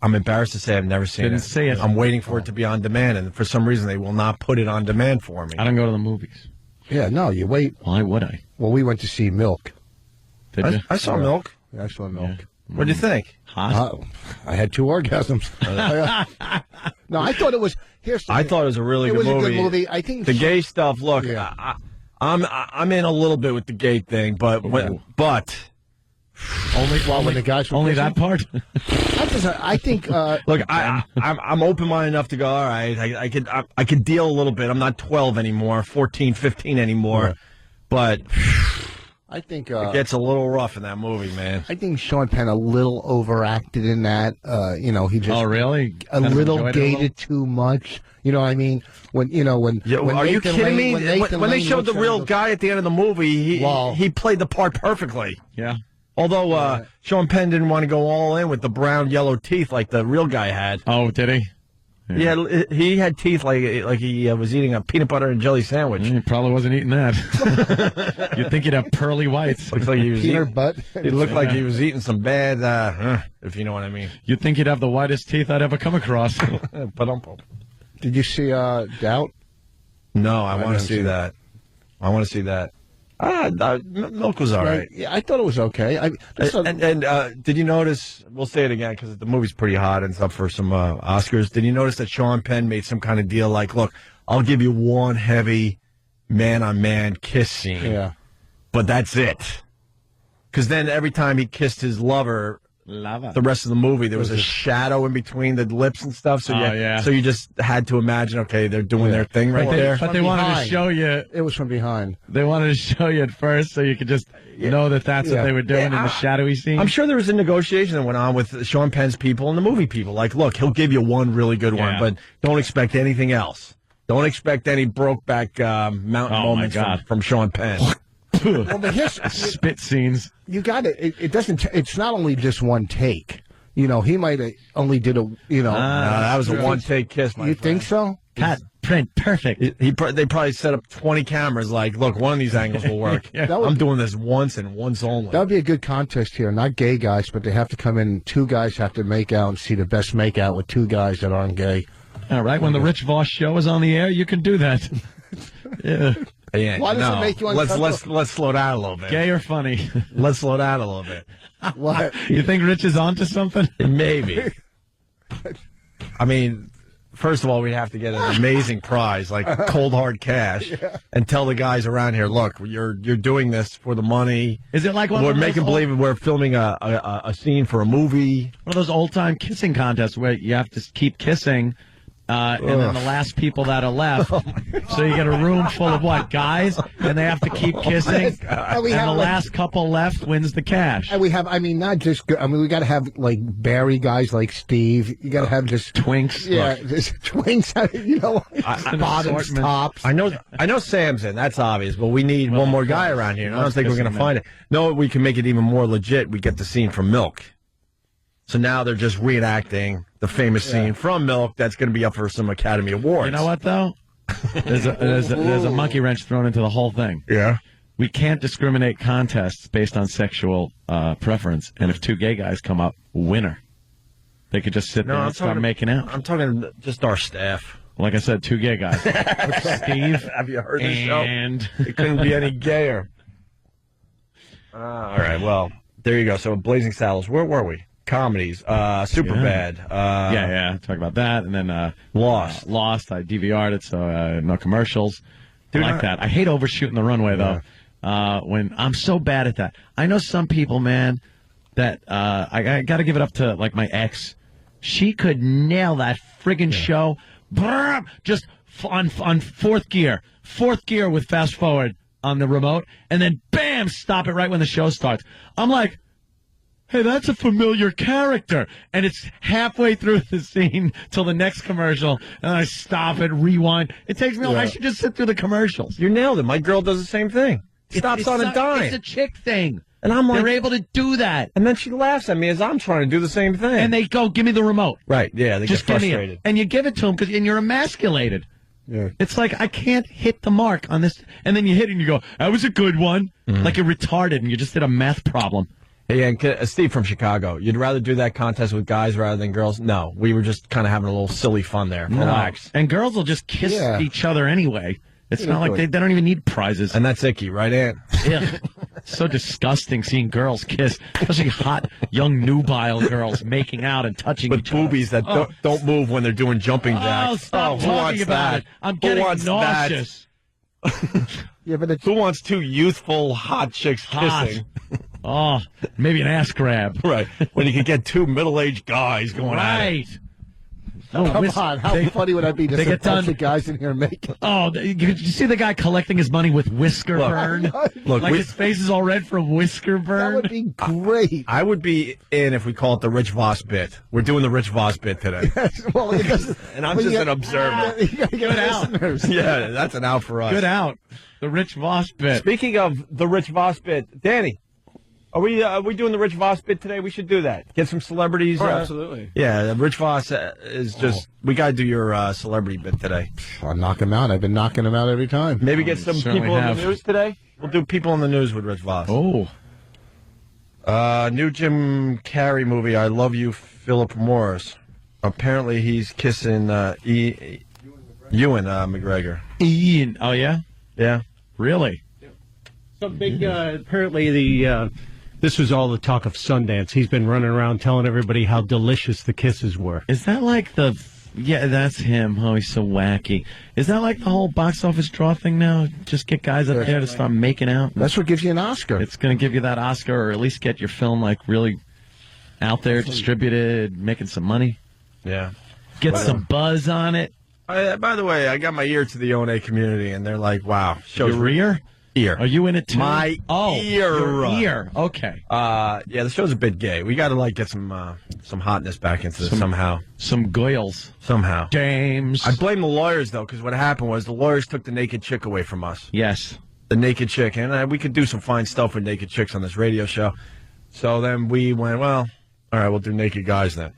I'm embarrassed to say I've never seen it. Didn't see it. I'm waiting for it to be on demand, and for some reason they will not put it on demand for me. I don't go to the movies. Yeah, no, you wait. Why would I? Well, we went to see Milk. Did you? I saw Milk. Yeah, I saw Milk. What do you think? Hot. I had 2 orgasms. No, I thought it was. I thought it was a really good movie. It was a good movie. I think the gay stuff. Look, I'm in a little bit with the gay thing, but only when the guys only that part. I think. Look, I'm open-minded enough to go. All right, I could deal a little bit. I'm not 12 anymore, 14, 15 anymore, but I think it gets a little rough in that movie, man. I think Sean Penn a little overacted in that. He just really a little gated too much. You know what I mean? When are you kidding me? When they showed the real guy at the end of the movie, he played the part perfectly. Yeah. Although Sean Penn didn't want to go all in with the brown yellow teeth like the real guy had. Oh, did he? Yeah, he had teeth like he was eating a peanut butter and jelly sandwich. He probably wasn't eating that. You'd think he'd have pearly whites. Looks like he was peanut butt. He looked like he was eating some bad, if you know what I mean. You'd think he'd have the whitest teeth I'd ever come across. Did you see Doubt? No, I want to see that. I want to see that. Milk was all right. Yeah, I thought it was okay. Did you notice? We'll say it again because the movie's pretty hot and stuff for some Oscars. Did you notice that Sean Penn made some kind of deal like, look, I'll give you one heavy man-on-man kiss scene, but that's it. Because then every time he kissed his lover, the rest of the movie, there was a shadow in between the lips and stuff. So so you just had to imagine, okay, they're doing their thing there. But they wanted to show you. It was from behind. They wanted to show you at first so you could just know that that's what they were doing in the shadowy scene. I'm sure there was a negotiation that went on with Sean Penn's people and the movie people. Like, look, he'll give you one really good one, but don't expect anything else. Don't expect any Brokeback Mountain moments from Sean Penn. Well, but spit scenes. You got it. It doesn't. It's not only just one take. He might have only did a. No, that was a one-take kiss. You think so? Cut, print, perfect. They probably set up 20 cameras. Like, look, one of these angles will work. I'm doing this once and once only. That would be a good contest here. Not gay guys, but they have to come in. 2 guys have to make out and see the best make out with 2 guys that aren't gay. All right. When the Rich Voss show is on the air, you can do that. Yeah. Yeah, why does it make you uncomfortable? Let's slow down a little bit. Gay or funny? Let's slow down a little bit. What? You think Rich is onto something? Maybe. I mean, first of all, we have to get an amazing prize, like cold hard cash, and tell the guys around here, look, you're doing this for the money. Is it like we're making believe we're filming a scene for a movie? One of those old time kissing contests where you have to keep kissing. And then the last people that are left. So you get a room full of guys? And they have to keep kissing. And the last couple left wins the cash. And we have, not just, we got to have, Barry guys like Steve. You got to have just twinks. Yeah, just twinks, bottoms, tops. I know Sam's in, that's obvious, but we need one more guy around here. And I don't think we're going to find it. No, we can make it even more legit. We get the scene from Milk. So now they're just reenacting the famous scene from Milk that's going to be up for some Academy Awards. You know what, though? There's a monkey wrench thrown into the whole thing. Yeah. We can't discriminate contests based on sexual preference. And if 2 gay guys come up, winner. They could just sit there and start making out. I'm talking just our staff. Like I said, 2 gay guys. Steve. Have you heard the show? And it couldn't be any gayer. All right, well, there you go. So Blazing Saddles, where were we? Comedies, Superbad. Talk about that, and then Lost. I DVR'd it, so no commercials. Dude, I like that. I hate overshooting the runway though. When I'm so bad at that, I know some people, man, that I got to give it up to my ex. She could nail that friggin' show, just on 4th gear with fast forward on the remote, and then bam, stop it right when the show starts. I'm like, hey, that's a familiar character. And it's halfway through the scene till the next commercial, and I stop it, rewind. It takes me I should just sit through the commercials. You nailed it. My girl does the same thing. Stops on a dime. It's a chick thing. And I'm like, they're able to do that. And then she laughs at me as I'm trying to do the same thing. And they go, give me the remote. Right, yeah, they just get frustrated. Give me it. And you give it to them, and you're emasculated. Yeah. It's like, I can't hit the mark on this. And then you hit it and you go, that was a good one. Like you're retarded and you just did a math problem. Hey, and Steve from Chicago, you'd rather do that contest with guys rather than girls? No, we were just kind of having a little silly fun there. Relax. And girls will just kiss each other anyway. It's not like they don't even need prizes. And that's icky, right, Aunt? Yeah. So disgusting seeing girls kiss, especially hot, young, nubile girls making out and touching with each other. boobies that don't move when they're doing jumping jacks. Oh, stop who talking wants about that? it. I'm Who getting wants nauseous. Yeah, but who wants two youthful, hot chicks kissing? Oh, maybe an ass grab. Right. When you can get two middle-aged guys going at it. Right. Come on, how funny would that be to they see a get done- bunch of guys in here making? Oh, you see the guy collecting his money with whisker burn? Look, like his face is all red from whisker burn? That would be great. I would be in if we call it the Rich Voss bit. We're doing the Rich Voss bit today. Well, it doesn't, And I'm just an observer. You gotta get listeners. Yeah, that's an out for us. Good out. The Rich Voss bit. Speaking of the Rich Voss bit, Danny, are we doing the Rich Voss bit today? We should do that. Get some celebrities. Absolutely. Yeah, Rich Voss is just. We got to do your celebrity bit today. I'll knock him out. I've been knocking him out every time. Maybe get some certainly people have. in the news today. We'll do people in the news with Rich Voss. Oh. New Jim Carrey movie, I Love You, Philip Morris. Apparently he's kissing Ewan McGregor. Ian. Oh, yeah? Yeah. Really? So big. Apparently, this was all the talk of Sundance. He's been running around telling everybody how delicious the kisses were. Is that like the... Yeah, that's him. Oh, he's so wacky. Is that like the whole box office draw thing now? Just get guys up there to start making out? That's what gives you an Oscar. It's going to give you that Oscar, or at least get your film like really out there, distributed, making some money. Yeah. Get some buzz on it. By the way, I got my ear to the O&A community, and they're like, wow. Your ear? Ear. Are you in it too? My ear. Your ear. Okay. Yeah, the show's a bit gay. We got to like get some hotness back into this somehow. Some goyles. Somehow. James. I blame the lawyers, though, because what happened was the lawyers took the naked chick away from us. Yes. The naked chick. And we could do some fine stuff with naked chicks on this radio show. So then we went, well, all right, we'll do naked guys then.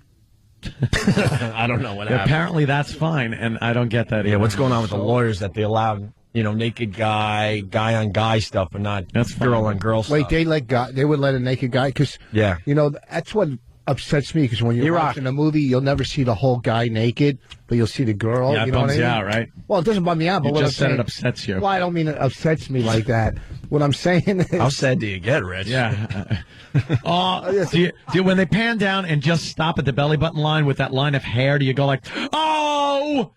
I don't know what happened. Apparently that's fine, and I don't get that either. Yeah, what's going on with the lawyers that they allowed, naked guy on guy stuff, but not girl on girl stuff? Wait, they would let a naked guy? Because, yeah. That's what upsets me, because when you're watching a movie, you'll never see the whole guy naked, but you'll see the girl. Yeah, it bums you out, right? Well, it doesn't bum me out, but You what just I'm said saying, it upsets you. Well, I don't mean it upsets me like that. What I'm saying is... How sad do you get, Rich? Yeah. Do you, when they pan down and just stop at the belly button line with that line of hair, do you go like, oh,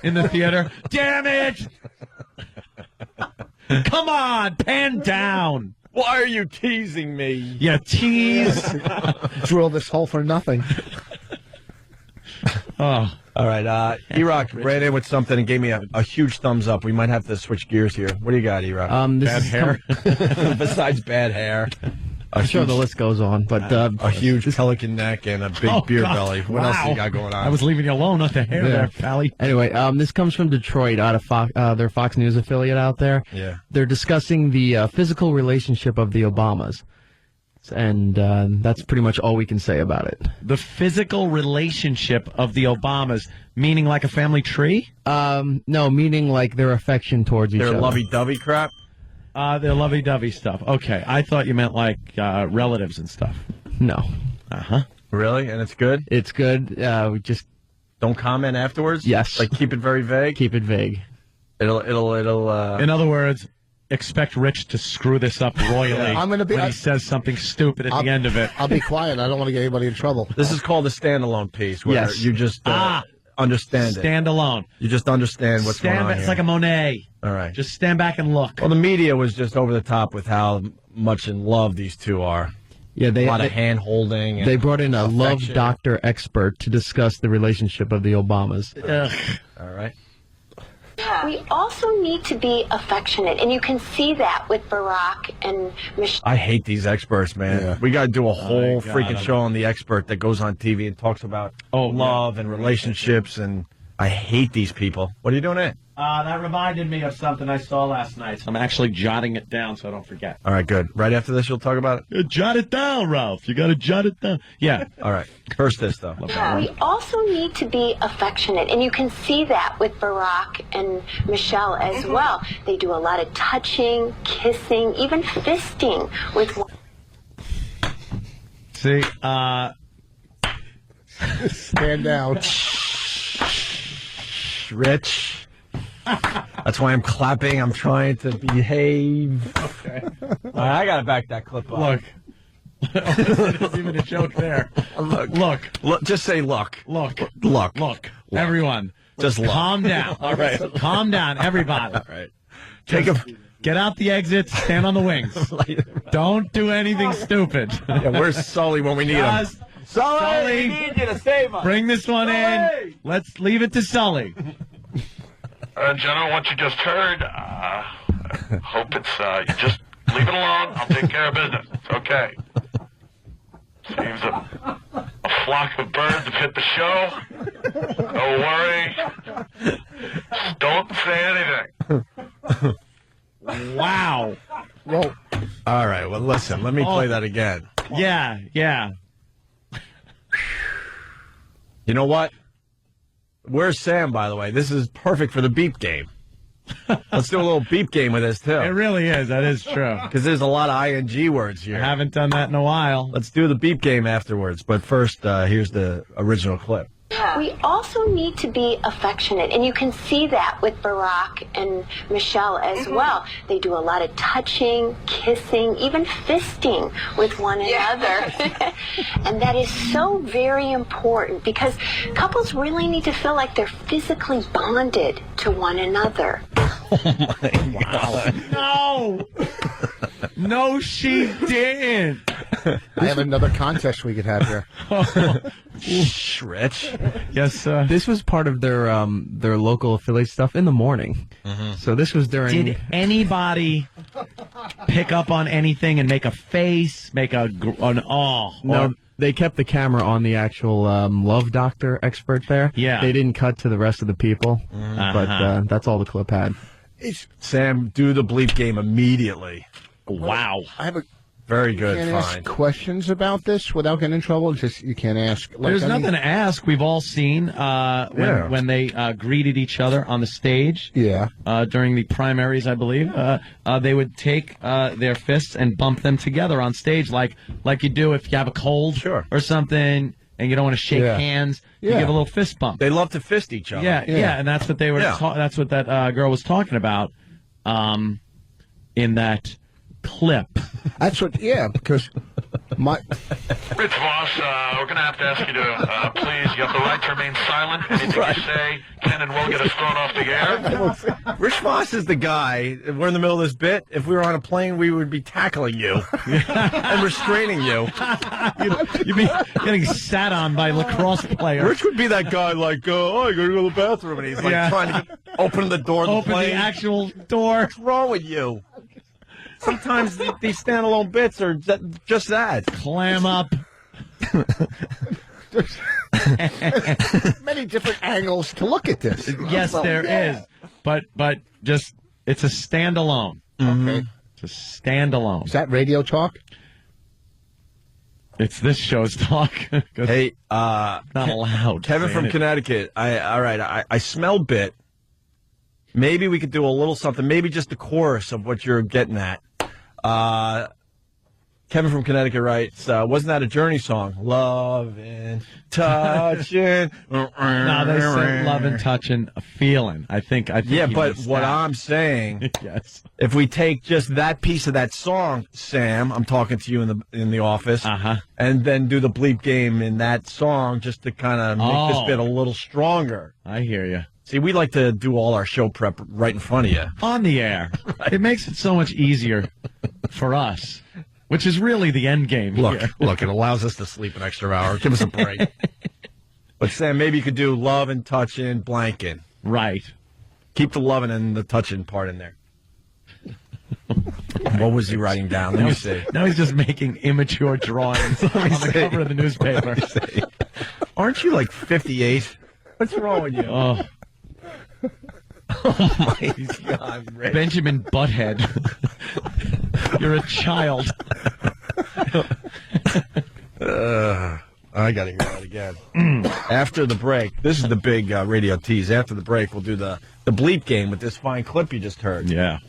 in the theater? Damn it! Come on, pan down. Why are you teasing me? Yeah, tease. Drill this hole for nothing. Oh. All right, E-Rock ran in with something and gave me a huge thumbs up. We might have to switch gears here. What do you got, E-Rock? Bad hair? Besides bad hair. I'm sure the list goes on, but a huge pelican neck and a big beer belly. What else do you got going on? I was leaving you alone, not the hair there, Pally. Anyway, this comes from Detroit, out of their Fox News affiliate out there. Yeah. They're discussing the physical relationship of the Obamas. And that's pretty much all we can say about it. The physical relationship of the Obamas, meaning like a family tree? No, meaning like their affection towards each other. Their lovey-dovey crap? Their lovey-dovey stuff. Okay, I thought you meant like relatives and stuff. No. Uh-huh. Really? And it's good? It's good. We just... Don't comment afterwards? Yes. Like keep it very vague? Keep it vague. It'll In other words... Expect Rich to screw this up royally I'm when he says something stupid at the end of it. I'll be quiet. I don't want to get anybody in trouble. This is called a standalone piece where you just understand it. Stand alone. You just understand what's going on It's here. like a Monet. All right. Just stand back and look. Well, the media was just over the top with how much in love these two are. Yeah, a lot of hand-holding. They brought in a affection. love doctor expert to discuss the relationship of the Obamas. All right. We also need to be affectionate, and you can see that with Barack and Michelle. I hate these experts, man. Yeah. We got to do a whole freaking show on the expert that goes on TV and talks about love and relationships, and I hate these people. What are you doing there? That reminded me of something I saw last night, so I'm actually jotting it down so I don't forget. All right, good. Right after this, you'll talk about it? Jot it down, Ralph. You got to jot it down. Yeah. All right. First this, though. We also need to be affectionate, and you can see that with Barack and Michelle as well. They do a lot of touching, kissing, even fisting with... See, Stand down. Rich. That's why I'm clapping. I'm trying to behave. Okay. All right, I got to back that clip up. Look. There's even a joke there. Look. Just say look. Look. Look. Everyone. Just calm down. All right. Calm down, everybody. All right. Get out the exit, stand on the wings. Don't do anything stupid. Yeah, where's Sully when we need him? Sully, we need you to save us. bring this one in. Let's leave it to Sully. General, what you just heard, hope it's, you just leave it alone. I'll take care of business. It's okay. Seems a flock of birds have hit the show. Don't worry. Just don't say anything. Wow. Well, all right. Well, listen. Let me play that again. Yeah. You know what? Where's Sam, by the way? This is perfect for the beep game. Let's do a little beep game with this, too. It really is. That is true. Because there's a lot of ing words here. I haven't done that in a while. Let's do the beep game afterwards. But first, here's the original clip. We also need to be affectionate, and you can see that with Barack and Michelle as well. They do a lot of touching, kissing, even fisting with one another. And that is so very important because couples really need to feel like they're physically bonded to one another. Oh, my God. No! No, she didn't. I have another contest we could have here. Rich. Yes, sir. This was part of their local affiliate stuff in the morning. Mm-hmm. So this was during. Did anybody pick up on anything and make a face, make an awe? No, they kept the camera on the actual love doctor expert there. Yeah. They didn't cut to the rest of the people, but that's all the clip had. Sam, do the bleep game immediately. Wow. I have a. Very good. You can't Fine. ask questions about this without getting in trouble. Just you can't ask. There's nothing to ask. We've all seen when they greeted each other on the stage. Yeah. During the primaries, I believe, they would take their fists and bump them together on stage, like you do if you have a cold or something, and you don't want to shake hands. You give a little fist bump. They love to fist each other. Yeah, and that's what they were. That's what that girl was talking about in that clip. That's what. Yeah, because my. Rich Voss, we're going to have to ask you to, please, you have the right to remain silent. Anything you say can and will get us thrown off the air. Rich Voss is the guy. If we're in the middle of this bit. If we were on a plane, we would be tackling you and restraining you. You'd be getting sat on by lacrosse players. Rich would be that guy like, oh, I got to go to the bathroom, and he's like trying to open the door of the Open plane. the actual door. What's wrong with you? Sometimes these standalone bits are just that. Clam up. Many different angles to look at this. Yes, there is. But just it's a standalone. Okay. It's a standalone. Is that radio talk? It's this show's talk. Hey, not allowed. Kevin from Connecticut. I smell bit. Maybe we could do a little something. Maybe just the chorus of what you're getting at. Kevin from Connecticut writes, wasn't that a Journey song? Love and touching. No, they said love and touching, a feeling. I think. Yeah, but what I'm saying, yes, if we take just that piece of that song, Sam, I'm talking to you in the office, and then do the bleep game in that song just to kind of make this bit a little stronger. I hear you. See, we like to do all our show prep right in front of you. On the air. It makes it so much easier for us, which is really the end game here. Look, it allows us to sleep an extra hour. Give us a break. But, Sam, maybe you could do love and touching, blanking. Right. Keep the loving and the touching part in there. What was he writing down? Let me see. Now he's just making immature drawings on the cover of the newspaper. Aren't you like 58? What's wrong with you? Oh. Oh, my God, Rich. Benjamin Butthead. You're a child. I got to hear that again. After the break, this is the big radio tease. After the break, we'll do the bleep game with this fine clip you just heard. Yeah.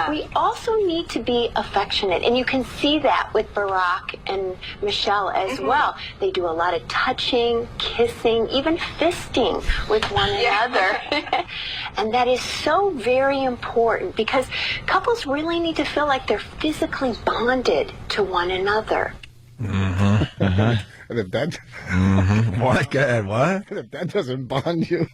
We also need to be affectionate, and you can see that with Barack and Michelle as well. They do a lot of touching, kissing, even fisting with one another. And that is so very important because couples really need to feel like they're physically bonded to one another. Mm-hmm. Uh-huh. And if that, What? Go ahead, what? if that doesn't bond you,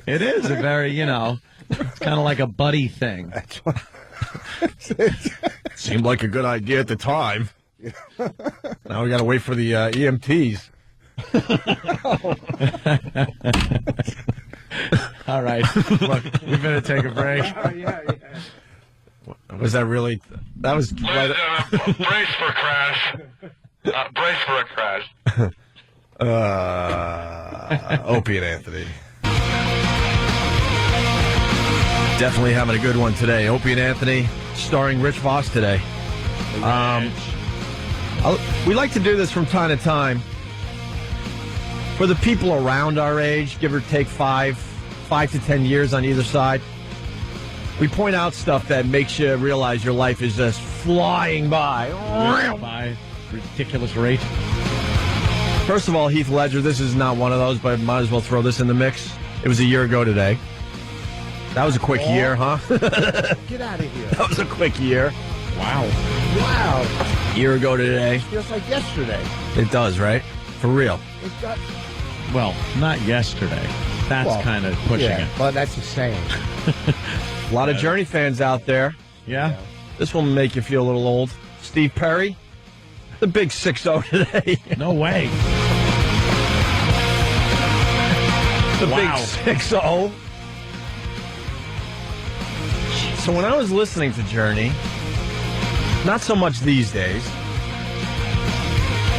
It is a very, it's kind of like a buddy thing. That's what seemed like a good idea at the time. Now we got to wait for the EMTs. All right. Look, we better take a break. Was that really? That was. Brace for a crash. Brace for a crash. Opie and Anthony. Definitely having a good one today. Opie and Anthony, starring Rich Voss today. We like to do this from time to time. For the people around our age, give or take 5 to 10 years on either side, we point out stuff that makes you realize your life is just flying by. By ridiculous rate. First of all, Heath Ledger, this is not one of those, but might as well throw this in the mix. It was a year ago today. That was a quick year, huh? get out of here. That was a quick year. Wow. Wow. Year ago today. Feels like yesterday. It does, right? For real. It does. Well, not yesterday. That's kind of pushing it. Well, that's the same. A lot of Journey fans out there. Yeah? This will make you feel a little old. Steve Perry, the big 6-0 today. No way. The big 6-0. So when I was listening to Journey, not so much these days,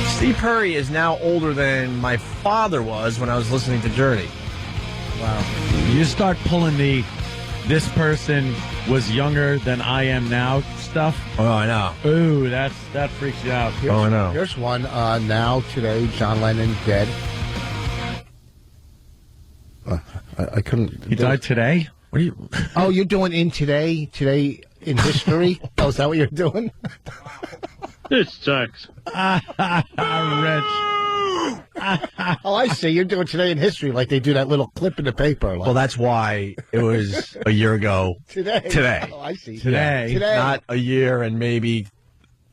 Steve Perry is now older than my father was when I was listening to Journey. Wow. You start pulling this person was younger than I am now stuff. Oh, I know. Ooh, that freaks you out. I know. Here's one. Now, today, John Lennon dead. I couldn't. He died today? What are you? Oh, you're doing in today in history? Oh, is that what you're doing? This sucks. Rich. Oh, I see. You're doing today in history like they do that little clip in the paper. Like, Well, that's why it was a year ago. Today. Oh, I see. Today. Not a year and maybe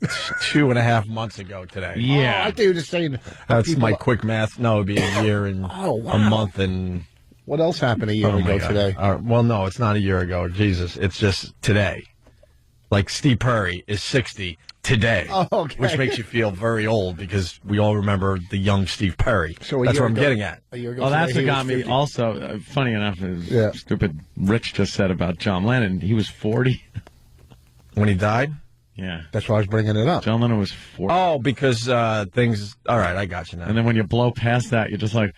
2.5 months ago today. Yeah. Oh, I thought you were just saying. That's my quick math. No, it'd be a year and a month and... What else happened a year ago today? Well, no, it's not a year ago. Jesus, it's just today. Like Steve Perry is 60 today, which makes you feel very old because we all remember the young Steve Perry. So that's what I'm getting at. Oh, that's what got me. Also, funny enough, stupid Rich just said about John Lennon. He was 40 when he died. Yeah, that's why I was bringing it up. John Lennon was 40. Oh, because things. All right, I got you now. And then when you blow past that, you're just like,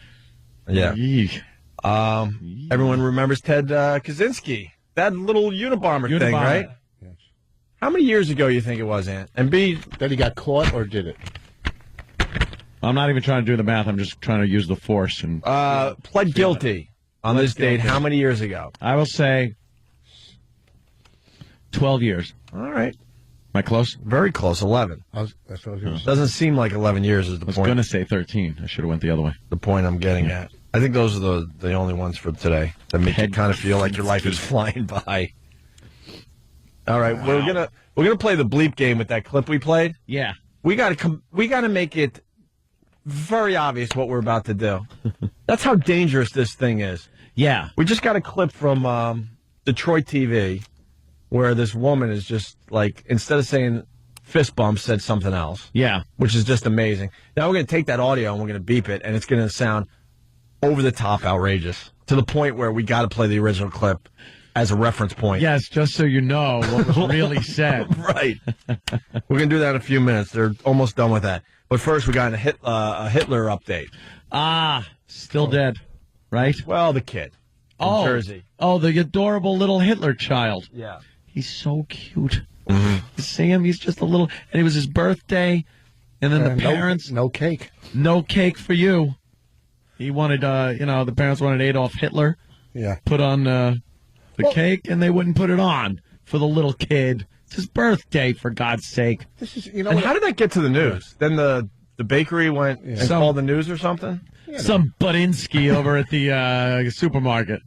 yeah. Eek. Everyone remembers Ted Kaczynski, that little Unabomber thing, right? Yes. How many years ago you think it was, Ant? And B, that he got caught or did it? I'm not even trying to do the math. I'm just trying to use the force and pled guilty on this date. How many years ago? I will say 12 years. All right. Am I close? Very close. 11. That's what I was going to say. Doesn't seem like 11 years is the point. I was going to say 13. I should have went the other way. The point I'm getting at. I think those are the only ones for today that make you kind of feel like your life is flying by. All right, we're gonna play the bleep game with that clip we played. Yeah, we gotta make it very obvious what we're about to do. That's how dangerous this thing is. Yeah, we just got a clip from Detroit TV where this woman is just like, instead of saying fist bump, said something else. Yeah, which is just amazing. Now we're gonna take that audio and we're gonna beep it, and it's gonna sound over the top outrageous to the point where we got to play the original clip as a reference point. Yes, just so you know what was really said. Right. We're going to do that in a few minutes. They're almost done with that. But first, we got a Hitler update. Still dead, right? Well, the kid from Jersey. Oh, the adorable little Hitler child. Yeah. He's so cute. Mm-hmm. You see him? He's just a little... And it was his birthday, and then the parents... No cake. No cake for you. He wanted, the parents wanted Adolf Hitler. Yeah. Put on the the cake, and they wouldn't put it on for the little kid. It's his birthday, for God's sake. This is, and how did that get to the news? Then the bakery went and called the news or something? Some Badinsky over at the supermarket.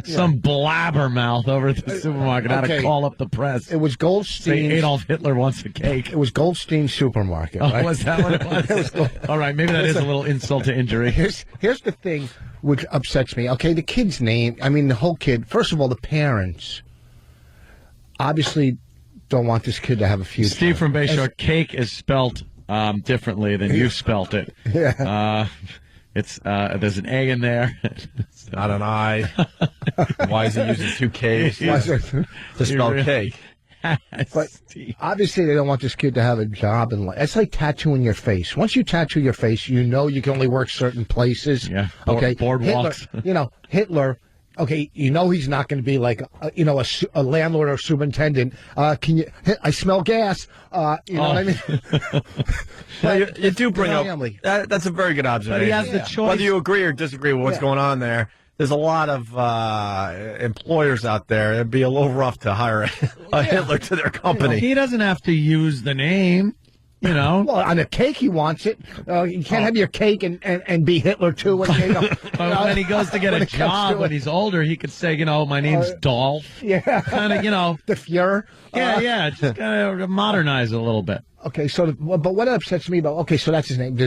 Some blabbermouth over at the supermarket had to call up the press. It was Goldstein. Say Adolf Hitler wants a cake. It was Goldstein Supermarket. Oh, right? was that what it was? All right, maybe that is a little insult to injury. Here's the thing which upsets me. Okay, the kid's name, I mean, the whole kid, first of all, the parents obviously don't want this kid to have a future. Steve from Bayshore, cake is spelt differently than you spelt it. Yeah. It's there's an A in there. It's not an I. Why is he using 2 Ks to spell cake? But obviously they don't want this kid to have a job in life. It's like tattooing your face. Once you tattoo your face, you know you can only work certain places. Yeah. Okay. Boardwalks. Hitler. Okay, you know he's not going to be like, a landlord or superintendent. I smell gas. You know what I mean? you do bring up, that's a very good observation. But he has the choice. Whether you agree or disagree with what's going on there, there's a lot of employers out there. It'd be a little rough to hire a Hitler to their company. He doesn't have to use the name. You know, well, on a cake he wants it. You can't have your cake and be Hitler too. When when he goes to get a job when he's older, he could say, my name's Dolph. Yeah, kind of, the Fuhrer. Yeah, just kind of modernize it a little bit. Okay, but what upsets me about? Okay, so that's his name.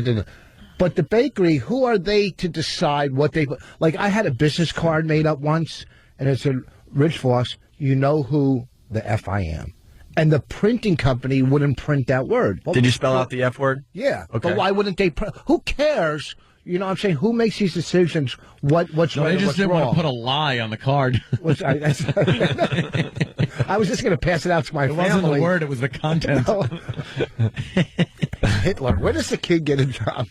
But the bakery, who are they to decide what they like? I had a business card made up once, and it said, "Rich Voss, you know who the F I am." And the printing company wouldn't print that word. Did you spell out the F word? Yeah. Okay. But why wouldn't they? Who cares? You know what I'm saying? Who makes these decisions? What's right? They just didn't want to put a lie on the card. I was just going to pass it out to my family. It wasn't the word; it was the content. Hitler. Where does the kid get a job?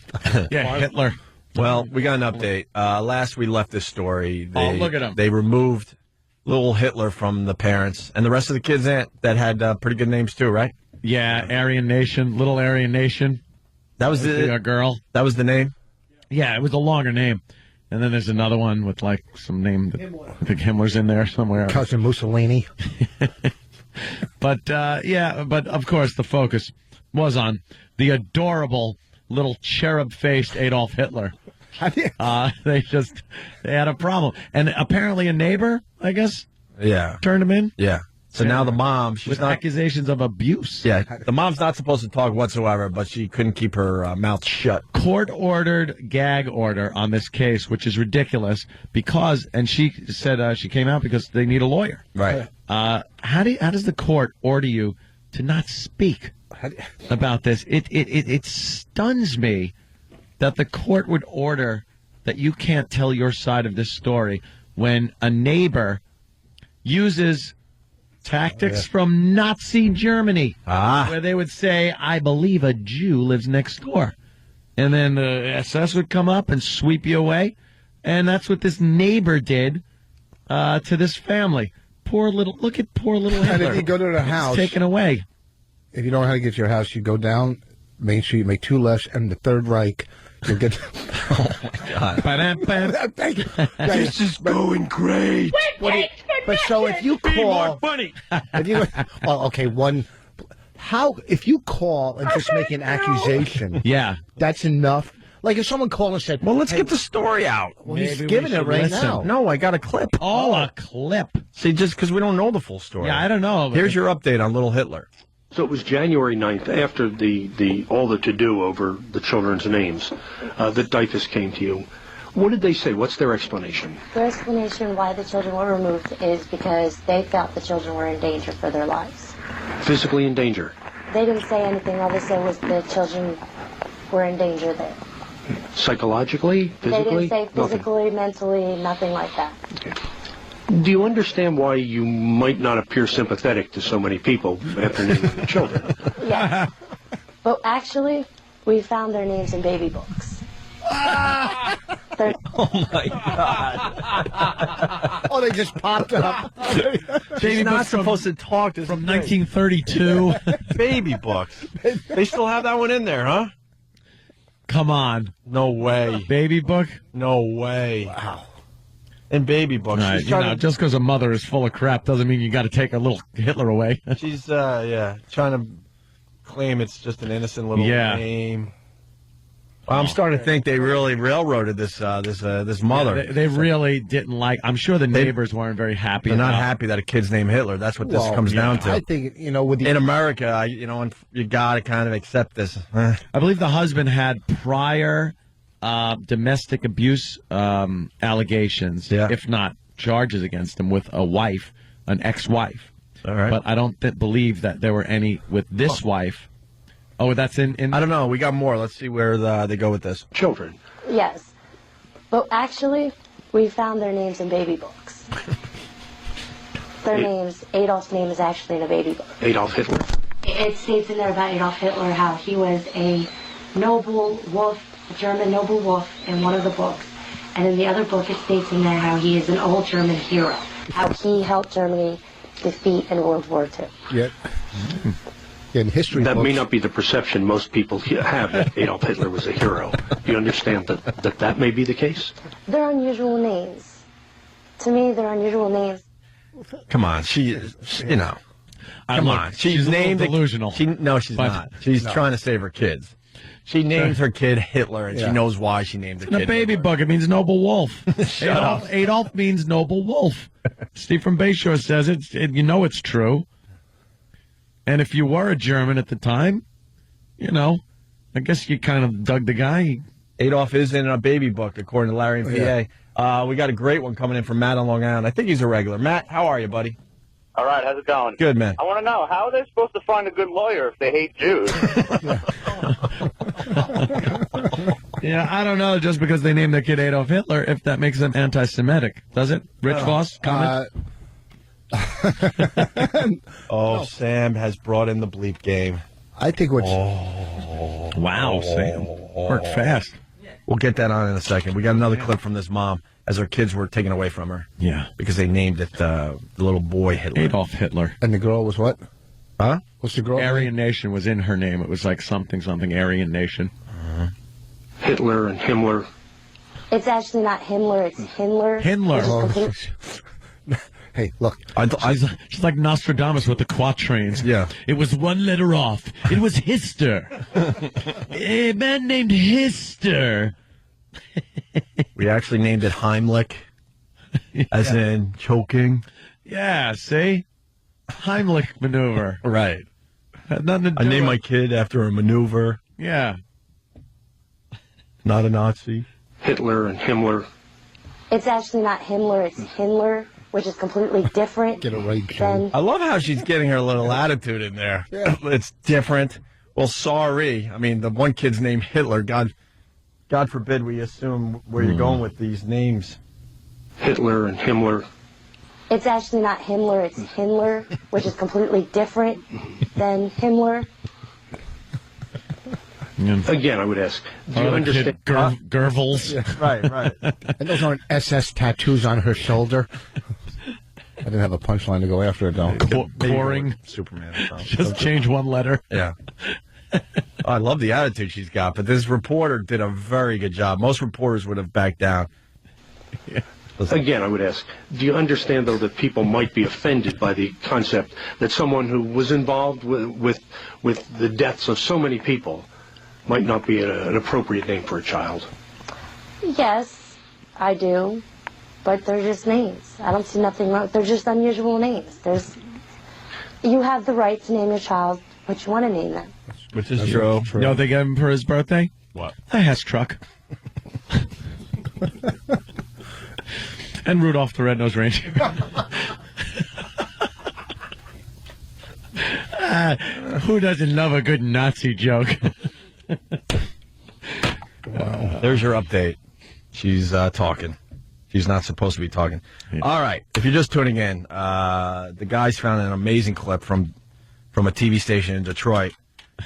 Yeah, Hitler. Well, we got an update. Last we left this story, look at him. They removed little Hitler from the parents, and the rest of the kids that had pretty good names too, right? Yeah, Aryan Nation, Little Aryan Nation. That was the girl. That was the name? Yeah, it was a longer name. And then there's another one with like some name. I think Himmler's in there somewhere. Cousin Mussolini. But but of course the focus was on the adorable little cherub-faced Adolf Hitler. They had a problem. And apparently a neighbor, I guess, turned him in. Yeah. So now the mom, she's with not accusations of abuse. Yeah, the mom's not supposed to talk whatsoever, but she couldn't keep her mouth shut. Court-ordered gag order on this case, which is ridiculous because, and she said she came out because they need a lawyer. Right. How does the court order you to not speak about this? It stuns me that the court would order that you can't tell your side of this story when a neighbor uses tactics from Nazi Germany, where they would say, I believe a Jew lives next door. And then the SS would come up and sweep you away. And that's what this neighbor did to this family. Look at poor little Hitler. And if you go to the house, taken away. If you don't know how to get to your house, you go down Main Street, make 2 lefts, and the Third Reich. You'll get. Oh my God! This is going great. But so if you call, if you call and just make an accusation, that's enough. Like if someone called and said, "Well, let's get the story out." Well, he's giving it right now. No, I got a clip. A clip. See, just because we don't know the full story. Yeah, I don't know. Here's your update on little Hitler. So it was January 9th, after all the to-do over the children's names, that DIFUS came to you. What did they say? What's their explanation? Their explanation why the children were removed is because they felt the children were in danger for their lives. Physically in danger? They didn't say anything. All they said was the children were in danger there. Psychologically? Physically? They didn't say physically, mentally, nothing like that. Okay. Do you understand why you might not appear sympathetic to so many people after naming the children? Yes. But actually, we found their names in baby books. Oh, my God. Oh, they just popped up. She's not supposed to talk. From 1932. Baby books. They still have that one in there, huh? Come on. No way. Baby book? No way. Wow. in baby books. Right, She's trying to, just because a mother is full of crap doesn't mean you got to take a little Hitler away. she's trying to claim it's just an innocent little name. Well, I'm starting to think they really railroaded this mother. Yeah, they really didn't like. I'm sure the neighbors weren't very happy. They're not happy that a kid's named Hitler. That's what this comes down to. I think in America, you got to kind of accept this. I believe the husband had prior domestic abuse allegations, if not charges against him, with a wife, an ex-wife. All right. But I don't believe that there were any with this wife. Oh, that's in. I don't know. We got more. Let's see where they go with this. Children. Yes. But actually, we found their names in baby books. Their names, Adolf's name is actually in a baby book. Adolf Hitler. It states in there about Adolf Hitler how he was a noble wolf, a German noble wolf in one of the books. And in the other book, it states in there how he is an old German hero. How he helped Germany defeat in World War II. Yeah. In history that books, may not be the perception most people have that Adolf Hitler was a hero. Do you understand that may be the case? They're unusual names. To me, they're unusual names. Come on, she's named delusional. No, she's not. She's trying to save her kids. She named her kid Hitler, and she knows why she named the kid. In a baby book, it means noble wolf. Adolf means noble wolf. Steve from Bayshore says it. It's true. And if you were a German at the time, I guess you kind of dug the guy. Adolf is in a baby book, according to Larry and PA. We got a great one coming in from Matt on Long Island. I think he's a regular. Matt, how are you, buddy? All right, how's it going? Good, man. I want to know, how are they supposed to find a good lawyer if they hate Jews? Yeah, I don't know, just because they named their kid Adolf Hitler, if that makes them anti-Semitic. Does it? Rich Voss, comment? Sam has brought in the bleep game. I think what's... Wow, Sam. Worked fast. We'll get that on in a second. We got another clip from this mom as her kids were taken away from her. Yeah. Because they named it the little boy Hitler. Adolf Hitler. And the girl was what? Huh? What's the girl? Aryan Nation was in her name. It was like something, Aryan Nation. Hitler and Himmler. It's actually not Himmler, it's Hindler. Hey, look. She's like Nostradamus with the quatrains. Yeah. It was one letter off. It was Hister. A man named Hister. We actually named it Heimlich, as in choking. Yeah, see? Heimlich maneuver. Right. Had nothing to do I named with... my kid after a maneuver. Yeah. Not a Nazi. Hitler and Himmler. It's actually not Himmler, it's Hindler, which is completely different. Get it right, than... I love how she's getting her little attitude in there. Yeah. It's different. Well, sorry. I mean, the one kid's named Hitler. God forbid we assume where you're going with these names. Hitler and Himmler. It's actually not Himmler, it's Hindler, which is completely different than Himmler. Again, I would ask, do you understand? Gervils. Yeah, right. And those aren't SS tattoos on her shoulder. I didn't have a punchline to go after it, though. Coring. Superman. Just change one letter. Yeah. I love the attitude she's got, but this reporter did a very good job. Most reporters would have backed down. Yeah. Again, I would ask, do you understand, though, that people might be offended by the concept that someone who was involved with the deaths of so many people might not be an appropriate name for a child? Yes, I do. But they're just names. I don't see nothing wrong. They're just unusual names. You have the right to name your child what you want to name them. Which is true. You know what they gave him for his birthday? What? A Hess truck. And Rudolph the Red-Nosed Reindeer. Who doesn't love a good Nazi joke? Wow. There's your update. She's talking. She's not supposed to be talking. Yeah. All right. If you're just tuning in, the guys found an amazing clip from a TV station in Detroit.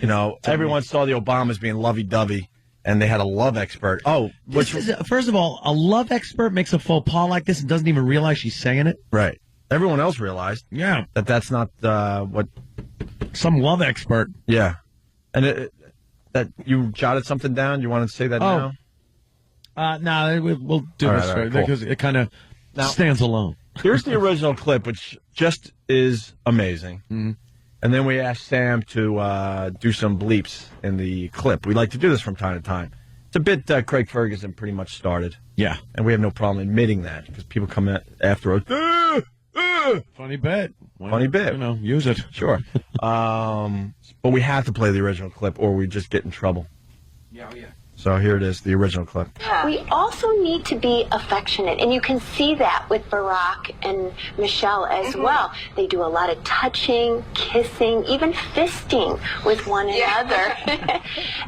You know, everyone saw the Obamas being lovey-dovey, and they had a love expert. First of all, a love expert makes a faux pas like this and doesn't even realize she's saying it. Right. Everyone else realized. Yeah. That's not what... Some love expert. Yeah. And that you jotted something down? You want to say that now? No, we'll do this cool. because it kind of Now, stands alone. Here's the original clip, which just is amazing. Mm-hmm. And then we asked Sam to do some bleeps in the clip. We like to do this from time to time. It's a bit Craig Ferguson pretty much started. Yeah. And we have no problem admitting that because people come after us. Funny bit. Funny bit. You know, use it. Sure. But we have to play the original clip or we just get in trouble. Yeah. So here it is, the original clip. We also need to be affectionate, and you can see that with Barack and Michelle as well. They do a lot of touching, kissing, even fisting with one another.